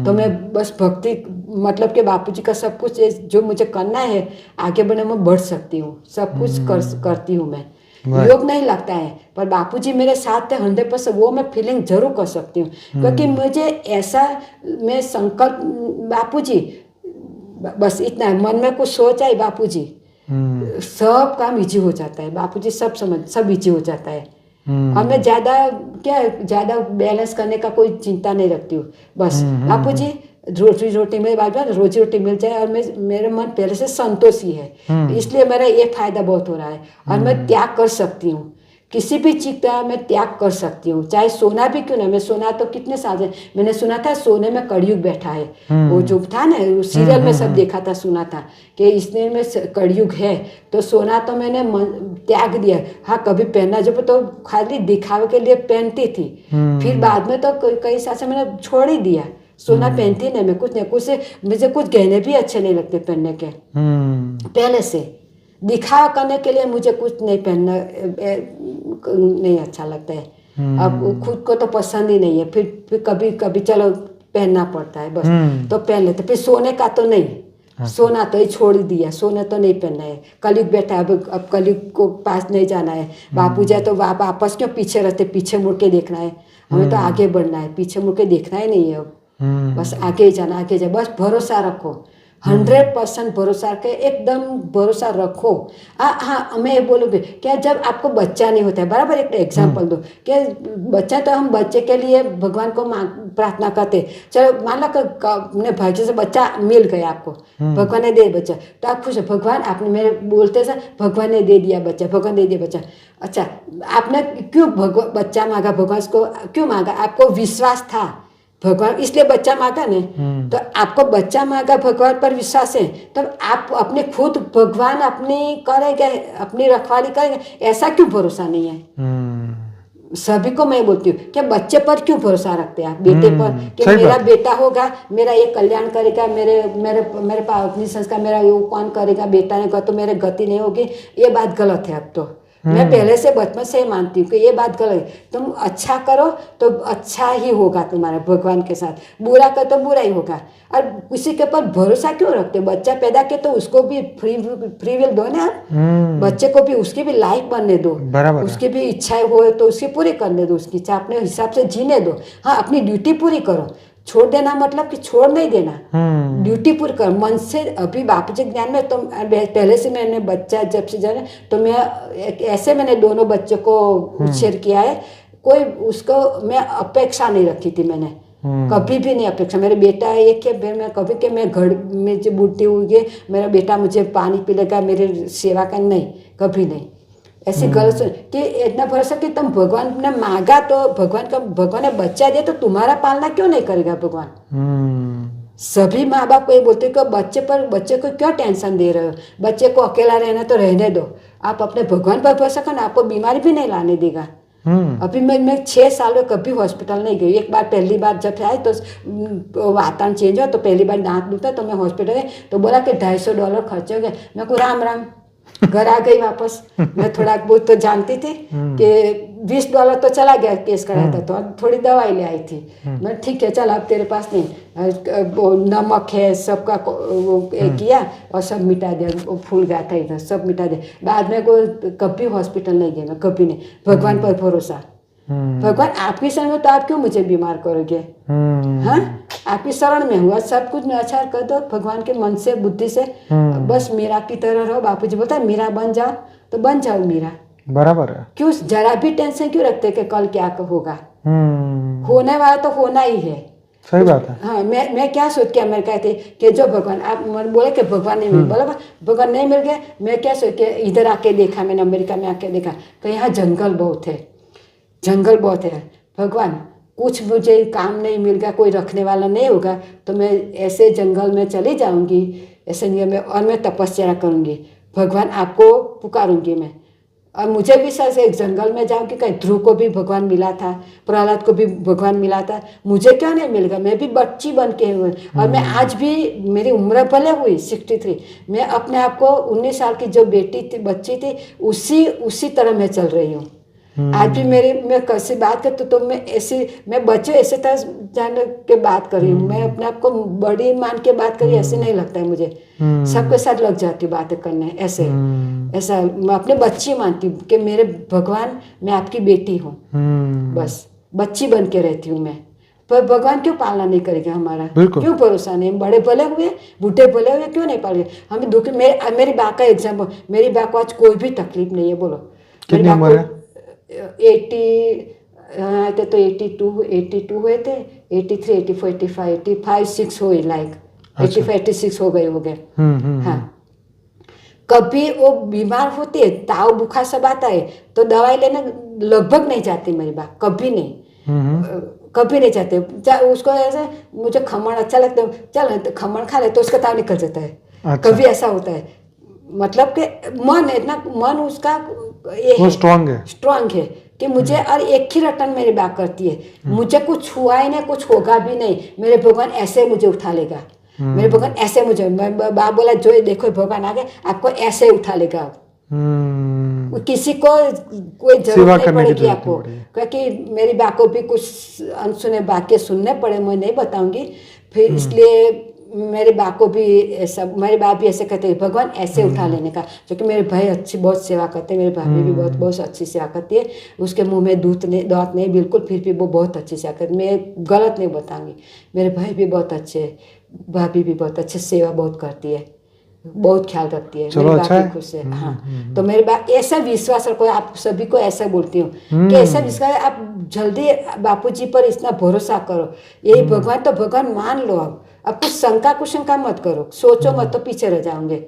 तो मैं बस भक्ति, मतलब कि बापूजी का सब कुछ जो मुझे करना है आगे बढ़ने में बढ़ सकती हूँ, सब कुछ करती हूँ मैं। योग नहीं लगता है, पर बापूजी मेरे साथ थे 100%, वो मैं फीलिंग जरूर कर सकती हूँ। क्योंकि मुझे ऐसा मैं संकल्प, बापूजी बस इतना है। मन में कुछ सोच आई बापूजी, सब काम इजी हो जाता है। बापूजी सब इजी हो जाता है। और मैं ज़्यादा बैलेंस करने का कोई चिंता नहीं रखती हूँ। बस बापूजी रोजी रोटी मेरे बाद रोजी रोटी मिल जाए और मेरे मन पहले से संतोषी है, इसलिए मेरा ये फायदा बहुत हो रहा है। और मैं त्याग कर सकती हूँ, किसी भी चीज का मैं त्याग कर सकती हूँ, चाहे सोना भी क्यों ना। मैं सोना तो कितने साल से मैंने सुना था, सोने में कलयुग बैठा है। वो जो था ना सीरियल में सब देखा था, सुना था कि इसने में कलयुग है, तो सोना तो मैंने त्याग दिया। हाँ, कभी पहनना जब तो खाली दिखावे के लिए पहनती थी, फिर बाद में तो कई साल से मैंने छोड़ ही दिया। सोना पहनती नहीं मैं, कुछ नहीं, मुझे कुछ गहने भी अच्छे नहीं लगते पहनने के। पहले से दिखा करने के लिए मुझे कुछ नहीं पहनना नहीं अच्छा लगता है। अब खुद को तो पसंद ही नहीं है, फिर कभी कभी चलो पहनना पड़ता है, बस तो पहन लेते। फिर सोने का तो नहीं, सोना तो ही छोड़ दिया, सोने तो नहीं पहनना है। कलयुग बैठा है, अब कलयुग को पास नहीं जाना है। बापूजी तो वापस क्यों पीछे रहते, पीछे मुड़ के देखना है। हमें तो आगे बढ़ना है, पीछे मुड़ के देखना ही नहीं है। अब बस आगे ही जाना, आगे जा, बस भरोसा रखो, 100% भरोसा के एकदम भरोसा रखो। हाँ, मैं ये बोलूँगी क्या, जब आपको बच्चा नहीं होता है, बराबर एक एग्जांपल दो कि बच्चा, तो हम बच्चे के लिए भगवान को प्रार्थना करते। चलो मान लो अपने भाग्य से बच्चा मिल गया आपको, भगवान ने दे बच्चा, तो आप खुश हो, भगवान आपने, मेरे बोलते से भगवान ने दे दिया बच्चा, भगवान दे दिया बच्चा। अच्छा, आपने क्यों बच्चा मांगा, भगवान को क्यों मांगा? आपको विश्वास था भगवान, इसलिए बच्चा मांगा ने। तो आपको बच्चा मांगा, भगवान पर विश्वास है, तो आप अपने खुद भगवान अपनी करेंगे, अपनी रखवाली करेंगे, ऐसा क्यों भरोसा नहीं है? सभी को मैं बोलती हूँ कि बच्चे पर क्यों भरोसा रखते हैं आप, बेटे पर, कि मेरा बेटा होगा, मेरा ये कल्याण करेगा, मेरे पास अपनी संस्कार, मेरा वो कौन करेगा, बेटा ने कहा तो मेरे गति नहीं होगी। ये बात गलत है। अब तो मैं पहले से बचपन से ही मानती हूँ कि ये बात गलत है। तुम अच्छा करो तो अच्छा ही होगा तुम्हारा भगवान के साथ, बुरा करो तो बुरा ही होगा। और किसी के ऊपर भरोसा क्यों रखते? बच्चा पैदा किया तो उसको भी फ्री विल दो ना, बच्चे को भी उसकी भी लाइफ बनने दो, उसकी भी इच्छाएं हो तो उसकी पूरी करने दो, उसकी इच्छा अपने हिसाब से जीने दो। हाँ, अपनी ड्यूटी पूरी करो, छोड़ देना मतलब कि छोड़ नहीं देना, ड्यूटी पूरी कर मन से। अभी बापूजी ज्ञान में तो पहले से मैंने बच्चा जब से जाने, तो मैं ऐसे मैंने दोनों बच्चों को उछेर किया है, कोई उसको मैं अपेक्षा नहीं रखी थी मैंने, कभी भी नहीं अपेक्षा। मेरा बेटा एक है, मैं कभी के मैं घर में जब बूढ़ी हुई, मेरा बेटा मुझे पानी पिलेगा, मेरी सेवा का, नहीं, कभी नहीं। ऐसी गलत कि इतना भरोसा कि तुम भगवान ने मांगा तो भगवान ने बच्चा दिया तो तुम्हारा पालना क्यों नहीं करेगा भगवान? सभी माँ बाप को ये बोलते कि बच्चे को क्यों टेंशन दे रहे हो, बच्चे को अकेला रहना तो रहने दो, आप अपने भगवान पर भरोसा करो, आपको बीमारी भी नहीं लाने देगा। अभी मैं 6 साल में कभी हॉस्पिटल नहीं गई। एक बार पहली बार जब आई तो वातावरण चेंज हुआ, तो पहली बार दांत दुखा तो मैं हॉस्पिटल गई, तो बोला कि $250 खर्च हो गया। मैं को राम राम, घर आ गई वापस। मैं थोड़ा बहुत तो जानती थी कि $20 तो चला गया, केस कराया था, तो थोड़ी दवाई ले आई थी। मैं ठीक है, चल अब तेरे पास नहीं, वो नमक है सबका, वो किया और सब मिटा दिया, वो फूल गया था इधर, सब मिटा दिया। बाद में कभी हॉस्पिटल नहीं गया मैं, कभी नहीं। भगवान पर भरोसा, भगवान आपकी शरण में तो आप क्यों मुझे बीमार करोगे? हाँ, आपकी शरण में हुआ, सब कुछ में अच्छा कर दो भगवान के मन से, बुद्धि से, बस मीरा की तरह रहो। बापूजी बोलता है मीरा बन जाओ तो बन जाओ मीरा, बराबर है। क्यों जरा भी टेंशन क्यों रखते कि कल क्या होगा? होने वाला तो होना ही है। सही बात है। हाँ, मैं क्या सोच के मैं कहते कि जो भगवान, आप बोले कि भगवान नहीं मिल, बोला भगवान नहीं मिल गया। मैं क्या सोच के इधर आके देखा, मैंने अमेरिका में आके देखा कि यहाँ जंगल बहुत है, जंगल बहुत है। भगवान कुछ मुझे काम नहीं मिल गया, कोई रखने वाला नहीं होगा, तो मैं ऐसे जंगल में चली जाऊंगी, ऐसे नहीं में, और मैं तपस्या करूंगी, भगवान आपको पुकारूंगी मैं। और मुझे भी सर से एक जंगल में जाऊंगी, कहीं ध्रुव को भी भगवान मिला था, प्रहलाद को भी भगवान मिला था, मुझे क्यों नहीं मिलेगा? मैं भी बच्ची बन के हुई, और मैं आज भी, मेरी उम्र भले हुई 63, मैं अपने आप को 19 साल की जो बेटी थी, बच्ची थी, उसी तरह मैं चल रही हूँ। आज भी मैं कैसे बात करती तो मैं बच्चे ऐसे तरह जान के बात कर रही हूँ, मैं अपने आप को बड़ी मान के बात करी, ऐसे नहीं लगता है मुझे। सबके साथ लग जाती हूँ बातें करने, ऐसा मैं अपने बच्ची मानती हूँ कि मेरे भगवान, मैं आपकी बेटी हूँ, बस बच्ची बन के रहती हूँ मैं। पर भगवान क्यों पालना नहीं करेगा हमारा? बिल्कुल। क्यों भरोसा नहीं? बड़े भले हुए, बूढ़े भले हुए, क्यों नहीं पालेंगे? हमें दुखी, मेरी बा का एग्जाम्पल, मेरी बा को आज कोई भी तकलीफ नहीं है, बोलो। कितनी उम्र है? 80 तो 82 हुए थे, 83, 84, 85, 6 हुए, लाइक 85, 86 हो गए। हाँ, कभी वो बीमार होती है, ताव बुखार सब आता है तो दवाई लेने लगभग नहीं जाती मेरी बा, कभी नहीं। कभी नहीं चाहते। उसको ऐसे, मुझे खमण अच्छा लगता है, चल तो खमण खा ले तो उसका ताव निकल जाता है। अच्छा। कभी ऐसा होता है, मतलब कि मन है इतना, मन उसका वो स्ट्रांग है कि मुझे, और एक ही रटन मेरी बात करती है, मुझे कुछ हुआ ही नहीं, कुछ होगा भी नहीं, मेरे भगवान ऐसे मुझे उठा लेगा, मेरे भगवान ऐसे मुझे, बाप बोला जो देखो भगवान आ गए, आपको ऐसे उठा लेगा। किसी को कोई जरूरत नहीं पड़ेगी आपको, क्योंकि मेरी बा को भी कुछ अनसुने बातें सुनने पड़े, मैं नहीं बताऊंगी फिर, इसलिए मेरे बा को भी ऐसा, मेरे बा भी ऐसे कहते हैं भगवान ऐसे उठा लेने का, क्योंकि मेरे भाई अच्छी बहुत सेवा करते हैं, मेरी भाभी भी बहुत बहुत अच्छी सेवा करती है, उसके मुंह में दांत नहीं बिल्कुल, फिर भी वो बहुत अच्छी सेवा करती है, मैं गलत नहीं बताऊंगी। मेरे भाई भी बहुत अच्छे, भाभी भी बहुत अच्छे, सेवा बहुत करती है, बहुत ख्याल रखती है, मेरी बात भी खुश है। हाँ, तो मेरी बात ऐसा विश्वास रखो, आप सभी को ऐसा बोलती हूँ कि ऐसा विश्वास, आप जल्दी बापूजी पर इतना भरोसा करो, यही भगवान तो भगवान मान लो। अब कुछ शंका मत करो, सोचो मत तो पीछे रह जाओगे।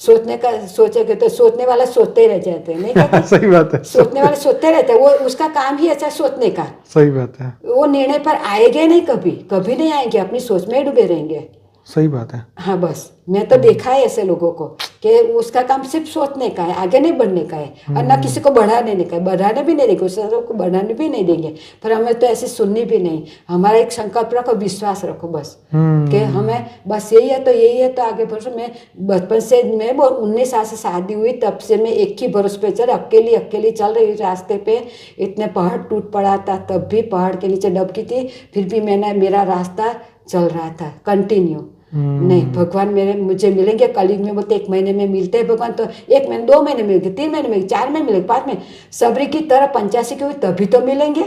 सोचने का सोचेगे तो सोचने वाला सोचते ही रह जाते हैं, नहीं कहते? सही बात है। सोचने वाले सोचते रहते हैं, वो उसका काम ही अच्छा सोचने का। सही बात है। वो निर्णय पर आएंगे नहीं, कभी नहीं आएंगे, अपनी सोच में ही डूबे रहेंगे। सही बात है। हाँ, बस मैं तो देखा है ऐसे लोगों को कि उसका काम सिर्फ सोचने का है, आगे नहीं बढ़ने का है, और ना किसी को बढ़ाने का है, बढ़ाने भी नहीं देंगे, उसको को बढ़ाने भी नहीं देंगे। पर हमें तो ऐसे सुननी भी नहीं, हमारा एक संकल्प रखो, विश्वास रखो बस, कि हमें बस यही है तो आगे बढ़ो। मैं बचपन से, मैं 19 साल से शादी हुई, तब से मैं एक ही भरोसे पे चल, अकेली चल रही रास्ते पे। इतने पहाड़ टूट पड़ा था, तब भी पहाड़ के नीचे दबकी थी, फिर भी मेरा रास्ता चल रहा था कंटिन्यू। नहीं, भगवान मुझे मिलेंगे कलयुग में, बोलते 1 महीने में मिलते हैं भगवान, तो 1 महीने 2 महीने मिलेंगे, 3 महीने मिलेंगे, 4 महीने मिलेंगे, 5 महीने। सबरी की तरह 85 की हुई तभी तो मिलेंगे।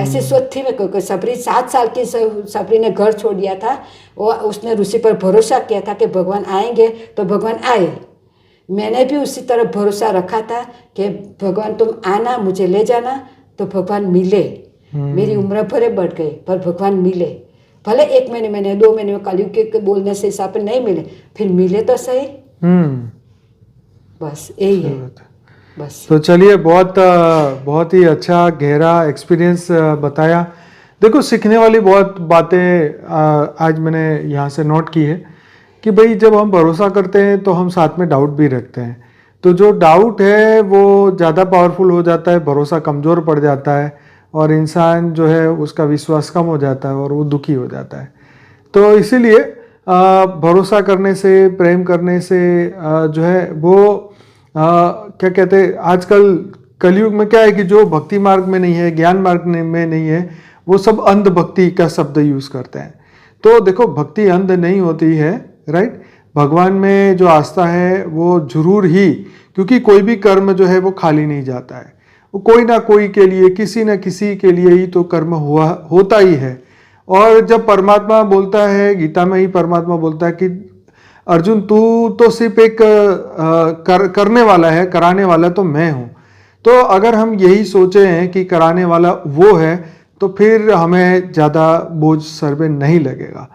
ऐसी सोच थी मैं, क्योंकि सबरी 7 साल की सबरी ने घर छोड़ दिया था, वो उसने ऋषि पर भरोसा किया था कि भगवान आएंगे, तो भगवान आए। मैंने भी उसी तरह भरोसा रखा था कि भगवान तुम आना, मुझे ले जाना, तो भगवान मिले। मेरी उम्र भरे बढ़ गई, पर भगवान मिले, भले 1 महीने 2 महीने में, कलयुग के बोलने से हिसाब पे नहीं मिले, फिर मिले तो सही। बस यही है बस। तो चलिए, बहुत ही अच्छा गहरा एक्सपीरियंस बताया। देखो, सीखने वाली बहुत बातें आज मैंने यहाँ से नोट की है कि भाई जब हम भरोसा करते हैं तो हम साथ में डाउट भी रखते हैं, तो जो डाउट है वो ज़्यादा पावरफुल हो जाता है, भरोसा कमज़ोर पड़ जाता है, और इंसान जो है उसका विश्वास कम हो जाता है और वो दुखी हो जाता है। तो इसीलिए भरोसा करने से, प्रेम करने से जो है वो क्या कहते हैं, आजकल कलयुग में क्या है कि जो भक्ति मार्ग में नहीं है, ज्ञान मार्ग में नहीं है, वो सब अंध भक्ति का शब्द यूज़ करते हैं। तो देखो, भक्ति अंध नहीं होती है, राइट। भगवान में जो आस्था है वो जरूर ही, क्योंकि कोई भी कर्म जो है वो खाली नहीं जाता है, वो कोई ना कोई के लिए, किसी न किसी के लिए ही तो कर्म होता ही है। और जब परमात्मा बोलता है, गीता में ही परमात्मा बोलता है कि अर्जुन तू तो सिर्फ एक करने वाला है, कराने वाला तो मैं हूँ। तो अगर हम यही सोचे हैं कि कराने वाला वो है, तो फिर हमें ज़्यादा बोझ सर पे नहीं लगेगा,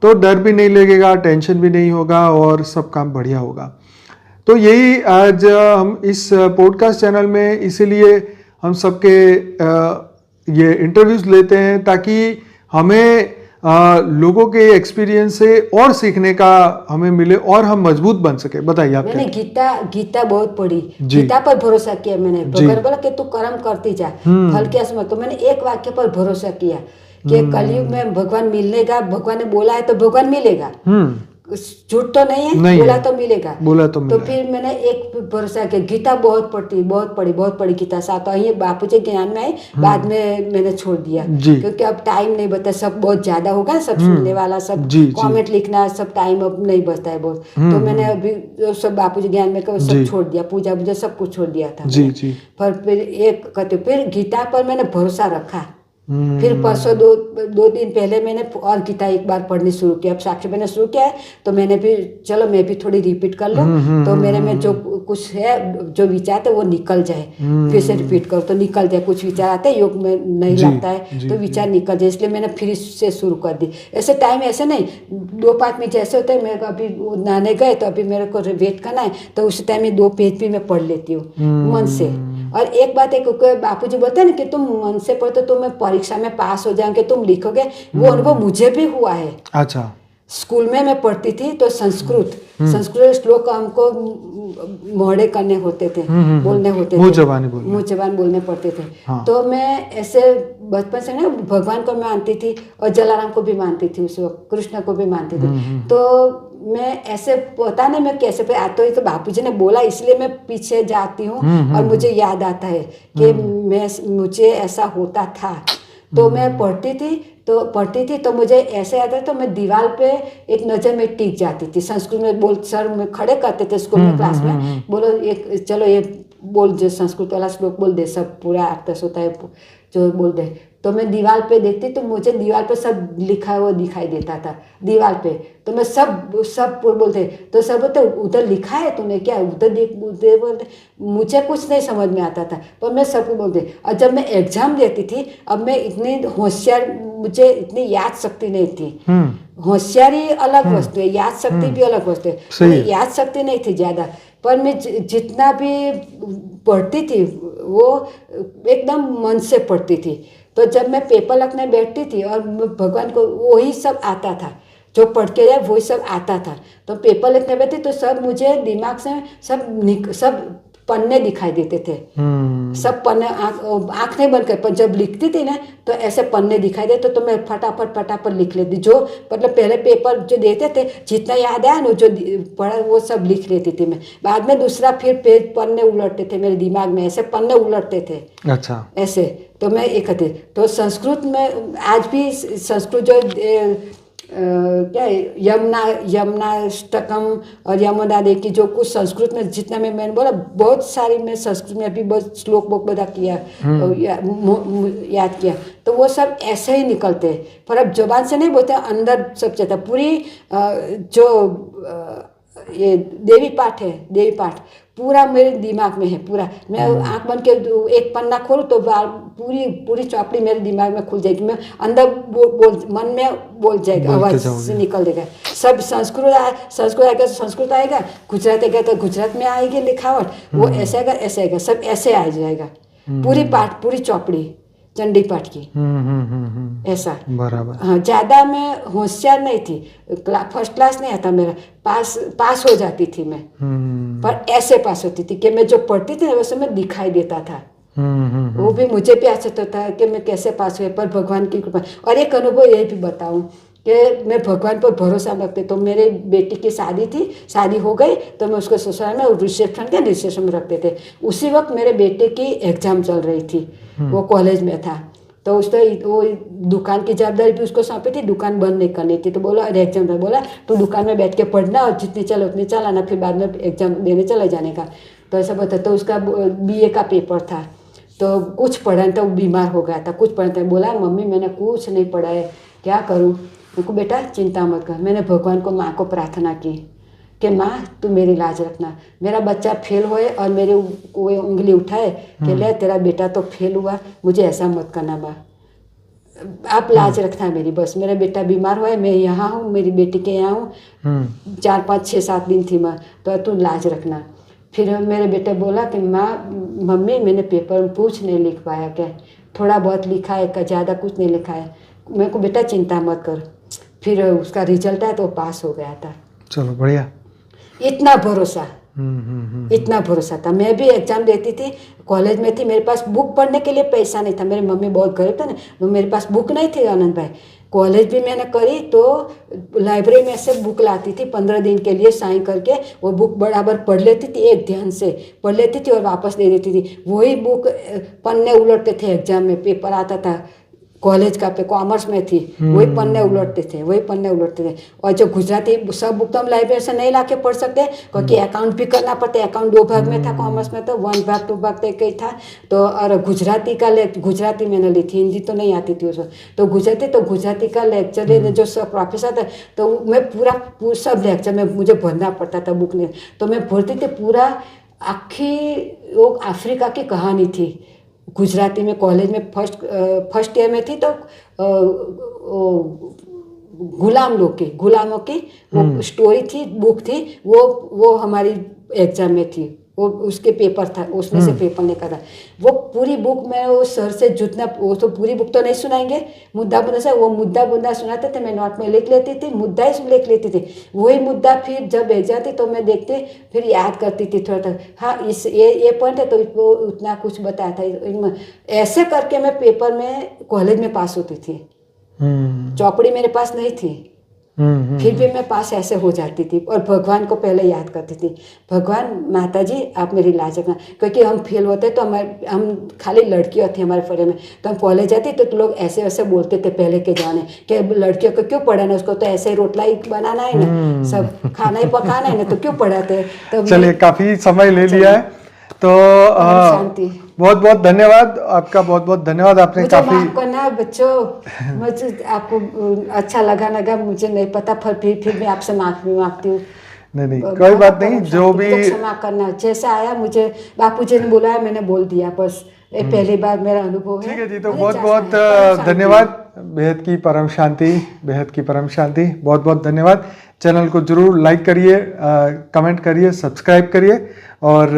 तो डर भी नहीं लगेगा, टेंशन भी नहीं होगा, और सब काम बढ़िया होगा। तो यही आज हम इस पॉडकास्ट चैनल में इसीलिए हम सबके ये इंटरव्यूज़ लेते हैं, ताकि हमें लोगों के एक्सपीरियंस से और सीखने का हमें मिले और हम मजबूत बन सके। बताइए आप। मैंने गीता बहुत पढ़ी, गीता पर भरोसा किया मैंने। भगवान बोला कि तू कर्म करती जा, फल के आसमान। तो मैंने एक वाक्य पर भरोसा किया कि कलयुग में भगवान मिलेगा, भगवान ने बोला है तो भगवान मिलेगा, झूठ तो नहीं है, बोला तो मिलेगा, तो फिर मैंने एक भरोसा किया। गीता बहुत पढ़ी गीता, साथ ही बापूजी ज्ञान में आई, बाद में मैंने छोड़ दिया क्योंकि अब टाइम नहीं बचता, सब बहुत ज्यादा होगा, सब सुनने वाला, सब कमेंट लिखना, सब टाइम अब नहीं बचता है बहुत। तो मैंने अभी सब बापूजी ज्ञान में सब छोड़ दिया, पूजा सब कुछ छोड़ दिया था। पर फिर एक कहते, फिर गीता पर मैंने भरोसा रखा, फिर परसों दो दिन पहले मैंने और गीता एक बार पढ़नी शुरू की। अब साक्षी मैंने शुरू किया है तो मैंने भी चलो मैं भी थोड़ी रिपीट कर लूँ, तो मेरे में जो कुछ है जो विचार थे वो निकल जाए। फिर से रिपीट करो तो निकल जाए। कुछ विचार आते हैं योग में नहीं लगता है तो विचार निकल जाए, इसलिए मैंने फिर से शुरू कर दी। ऐसे टाइम ऐसे नहीं 2-5 मिनट जैसे होते हैं। मेरे को अभी नहाने गए तो अभी मेरे को वेट करना है तो उस टाइम में 2 पेज भी मैं पढ़ लेती हूँ मन से। और एक बात है क्योंकि बापूजी बोलते हैं ना कि तुम मन से पढ़ो तो तुम्हें परीक्षा में पास हो जाओगे, तुम लिखोगे। वो अनुभव मुझे भी हुआ है। अच्छा। स्कूल में मैं पढ़ती थी तो संस्कृत श्लोक हमको मोहड़े करने होते थे, बोलने होते थे, मुँह जबान बोलने पड़ते थे। हाँ। तो मैं ऐसे बचपन से ना भगवान को मानती थी और जलाराम को भी मानती थी, उस वक्त कृष्ण को भी मानती थी। तो मैं ऐसे पता नहीं मैं कैसे पे आता हूँ, तो बापूजी ने बोला इसलिए मैं पीछे जाती हूँ और मुझे याद आता है कि मुझे ऐसा होता था। तो मैं पढ़ती थी तो मुझे ऐसे आता तो मैं दीवार पे एक नज़र में टिक जाती थी। संस्कृत में बोल सर में खड़े करते थे स्कूल में क्लास में, बोलो एक चलो ये बोल जो संस्कृत वाला श्लोक बोल दे, सब पूरा अर्थस होता है जो बोल दे। तो मैं दीवार पे देखती तो मुझे दीवार पे सब लिखा है वो दिखाई देता था दीवार पे। तो मैं सब बोलते तो सब बोलते उधर लिखा है तूने क्या, उधर बोलते। मुझे कुछ नहीं समझ में आता था पर मैं सबको बोलते। और जब मैं एग्जाम देती थी अब मैं इतनी होशियार, मुझे इतनी याद शक्ति नहीं थी। होशियारी अलग वस्तु है, याद शक्ति भी अलग वस्तु है। याद शक्ति नहीं थी ज़्यादा, पर मैं जितना भी पढ़ती थी वो एकदम मन से पढ़ती थी। तो जब मैं पेपर लिखने बैठती थी और भगवान को वही सब आता था, जो पढ़ के जाए वही सब आता था। तो पेपर लिखने बैठती तो सब मुझे दिमाग से सब पन्ने दिखाई देते थे। सब पन्ने आँख नहीं बंद कर, पर जब लिखती थी ना तो ऐसे पन्ने दिखाई देते तो मैं फटाफट लिख लेती। जो मतलब पहले पेपर जो देते थे जितना याद आया ना जो पढ़ा वो सब लिख लेती थी मैं। बाद में दूसरा फिर पेज पन्ने उलटते थे मेरे दिमाग में, ऐसे पन्ने उलटते थे। अच्छा। ऐसे तो मैं एक थी। तो संस्कृत में आज भी संस्कृत जो क्या यमुनाष्टकम और यमुना दे की जो कुछ संस्कृत में जितना मैंने बोला बहुत सारी मैं संस्कृत में अभी बहुत श्लोक बदा किया याद किया। तो वो सब ऐसे ही निकलते हैं, पर अब जुबान से नहीं बोलते, अंदर सब चलता। पूरी जो ये देवी पाठ पूरा मेरे दिमाग में है पूरा। मैं आँख बंद के एक पन्ना खोलूँ तो पूरी चौपड़ी मेरे दिमाग में खुल जाएगी। मैं अंदर बोल मन में बोल जाएगा, आवाज़ से निकल देगा। सब संस्कृत आएगा तो संस्कृत आएगा, गुजरात आएगा तो गुजरात में आएगी लिखावट, वो ऐसे आएगा सब ऐसे आ जाएगा। पूरी चौपड़ी चंडी पाठ की ऐसा बराबर। हाँ, ज़्यादा मैं होशियार नहीं थी, फर्स्ट क्लास नहीं आता मेरा, पास हो जाती थी मैं। पर ऐसे पास होती थी कि मैं जो पढ़ती थी ना वैसे मैं दिखाई देता था। वो भी मुझे भी ऐसा था कि मैं कैसे पास हुए, पर भगवान की कृपा। और एक अनुभव ये भी बताऊँ कि मैं भगवान पर भरोसा रखती। तो मेरे बेटी की शादी थी, शादी हो गई तो मैं उसको ससुराल में रिसेप्शन में रखते थे। उसी वक्त मेरे बेटे की एग्जाम चल रही थी, वो कॉलेज में था। तो वो दुकान की जवाबदारी भी उसको सौंपी थी, दुकान बंद नहीं करनी थी। तो बोला अरे एग्जाम था, बोला तो दुकान में बैठ के पढ़ना और जितनी चले उतनी चलाना, फिर बाद में एग्जाम देने चले जाने का। तो ऐसा बता। तो उसका BA का पेपर था तो कुछ पढ़ा तो वो बीमार हो गया था, कुछ पढ़ा था। बोला मम्मी मैंने कुछ नहीं पढ़ा है, क्या करूँ? मेरे को बेटा चिंता मत कर। मैंने भगवान को माँ को प्रार्थना की कि माँ तू मेरी लाज रखना, मेरा बच्चा फेल होए और मेरे वो उंगली उठाए कि ले तेरा बेटा तो फेल हुआ, मुझे ऐसा मत करना माँ, आप लाज रखना मेरी। बस मेरा बेटा बीमार हुआ है, मैं यहाँ हूँ, मेरी बेटी के यहाँ हूँ, 4, 5, 6, 7 दिन थी माँ, तो तू लाज रखना। फिर मेरे बेटे बोला कि माँ मम्मी मैंने पेपर में कुछ नहीं लिख पाया, क्या थोड़ा बहुत लिखा है, क्या ज़्यादा कुछ नहीं लिखा है। मेरे को बेटा चिंता मत कर। फिर उसका रिजल्ट आया तो वो पास हो गया था। चलो बढ़िया। इतना भरोसा था। मैं भी एग्जाम देती थी, कॉलेज में थी, मेरे पास बुक पढ़ने के लिए पैसा नहीं था। मेरी मम्मी बहुत गरीब था ना, तो मेरे पास बुक नहीं थी आनंद भाई। कॉलेज भी मैंने करी तो लाइब्रेरी में से बुक लाती थी 15 दिन के लिए, साइन करके वो बुक बराबर पढ़ लेती थी, एक ध्यान से पढ़ लेती थी और वापस दे देती थी। वही बुक पन्ने उलटते थे, एग्जाम में पेपर आता था कॉलेज का पे कॉमर्स में थी, वही पन्ने उलटते थे। और जो गुजराती सब बुक तो हम लाइब्रेरी से नहीं लाके पढ़ सकते, क्योंकि अकाउंट भी करना पड़ता है। अकाउंट 2 भाग में था, कॉमर्स में तो 1 भाग 2 भाग तक ही था। तो और गुजराती मैंने ली थी, हिंदी तो नहीं आती थी उसमें। तो गुजराती का लेक्चर जो प्रोफेसर था, तो मैं पूरा सब लेक्चर में मुझे भरना पड़ता था बुक में। तो मैं भरती थी पूरा, आखी वो अफ्रीका की कहानी थी गुजराती में। कॉलेज में फर्स्ट ईयर में थी, तो गुलामों की वो स्टोरी थी, बुक थी, वो हमारी एग्जाम में थी। वो उसके पेपर था, उसमें से पेपर निकला। वो पूरी बुक में वो सर से जितना, वो तो पूरी बुक तो नहीं सुनाएंगे, मुद्दा बुद्दा से वो मुद्दा सुनाते थे, मैं नोट में लिख लेती थी, मुद्दा ही लिख लेती थी। वही मुद्दा फिर जब एग्जाम थी तो मैं देखती, फिर याद करती थी थोड़ा। हाँ, ये पॉइंट है, तो वो उतना कुछ बताया था। ऐसे करके मैं पेपर में कॉलेज में पास होती थी। चौपड़ी मेरे पास नहीं थी, फिर भी मैं पास ऐसे हो जाती थी। और भगवान को पहले याद करती थी, भगवान माता जी आप मेरी इलाज रखना, क्योंकि हम फेल होते तो हम खाली लड़कियाँ थी हमारे फरे में। तो हम कॉलेज जाती तो लोग ऐसे वैसे बोलते थे पहले के जाने कि लड़कियों को क्यों पढ़ाना, उसको तो ऐसे ही रोटला ही बनाना है ना, सब खाना ही पकाना है ना, तो क्यों पढ़ाते। तो चलिए, काफी समय ले लिया है, तो शांति। बहुत बहुत धन्यवाद आपका, बहुत बहुत धन्यवाद। आपने मुझे काफी माफ करना बच्चों, मुझे आपको अच्छा लगा मुझे नहीं पता, फिर मैं आपसे माफी मांगती हूँ। नहीं, कोई बात नहीं। जो भी क्षमा करना, जैसा आया मुझे बापूजी ने बुलाया, मैंने बोल दिया, बस ये पहली बार मेरा अनुभव है। ठीक है जी, तो बहुत बहुत धन्यवाद। बेहद की परम शांति, बहुत बहुत धन्यवाद। चैनल को जरूर लाइक करिए, कमेंट करिए, सब्सक्राइब करिए, और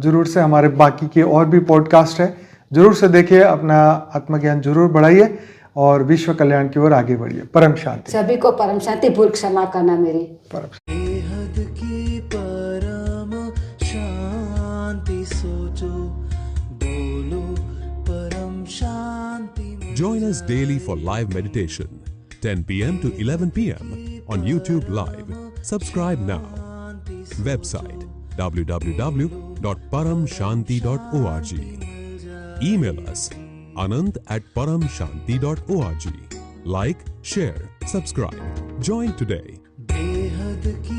जरूर से हमारे बाकी के और भी पॉडकास्ट है, जरूर से देखिए, अपना आत्मज्ञान जरूर बढ़ाइए और विश्व कल्याण की ओर आगे बढ़िए। परम शांति। सभी को परम शांति, भूल क्षमा करना मेरी। बेहद की परम शांति सोचो, बोलो परम शांति। Join us daily for live meditation, 10 p.m. to 11 p.m. on YouTube Live. Subscribe now. Website www.paramshanti.org. Email us anant@paramshanti.org. Like, share, subscribe. Join today. बेहद की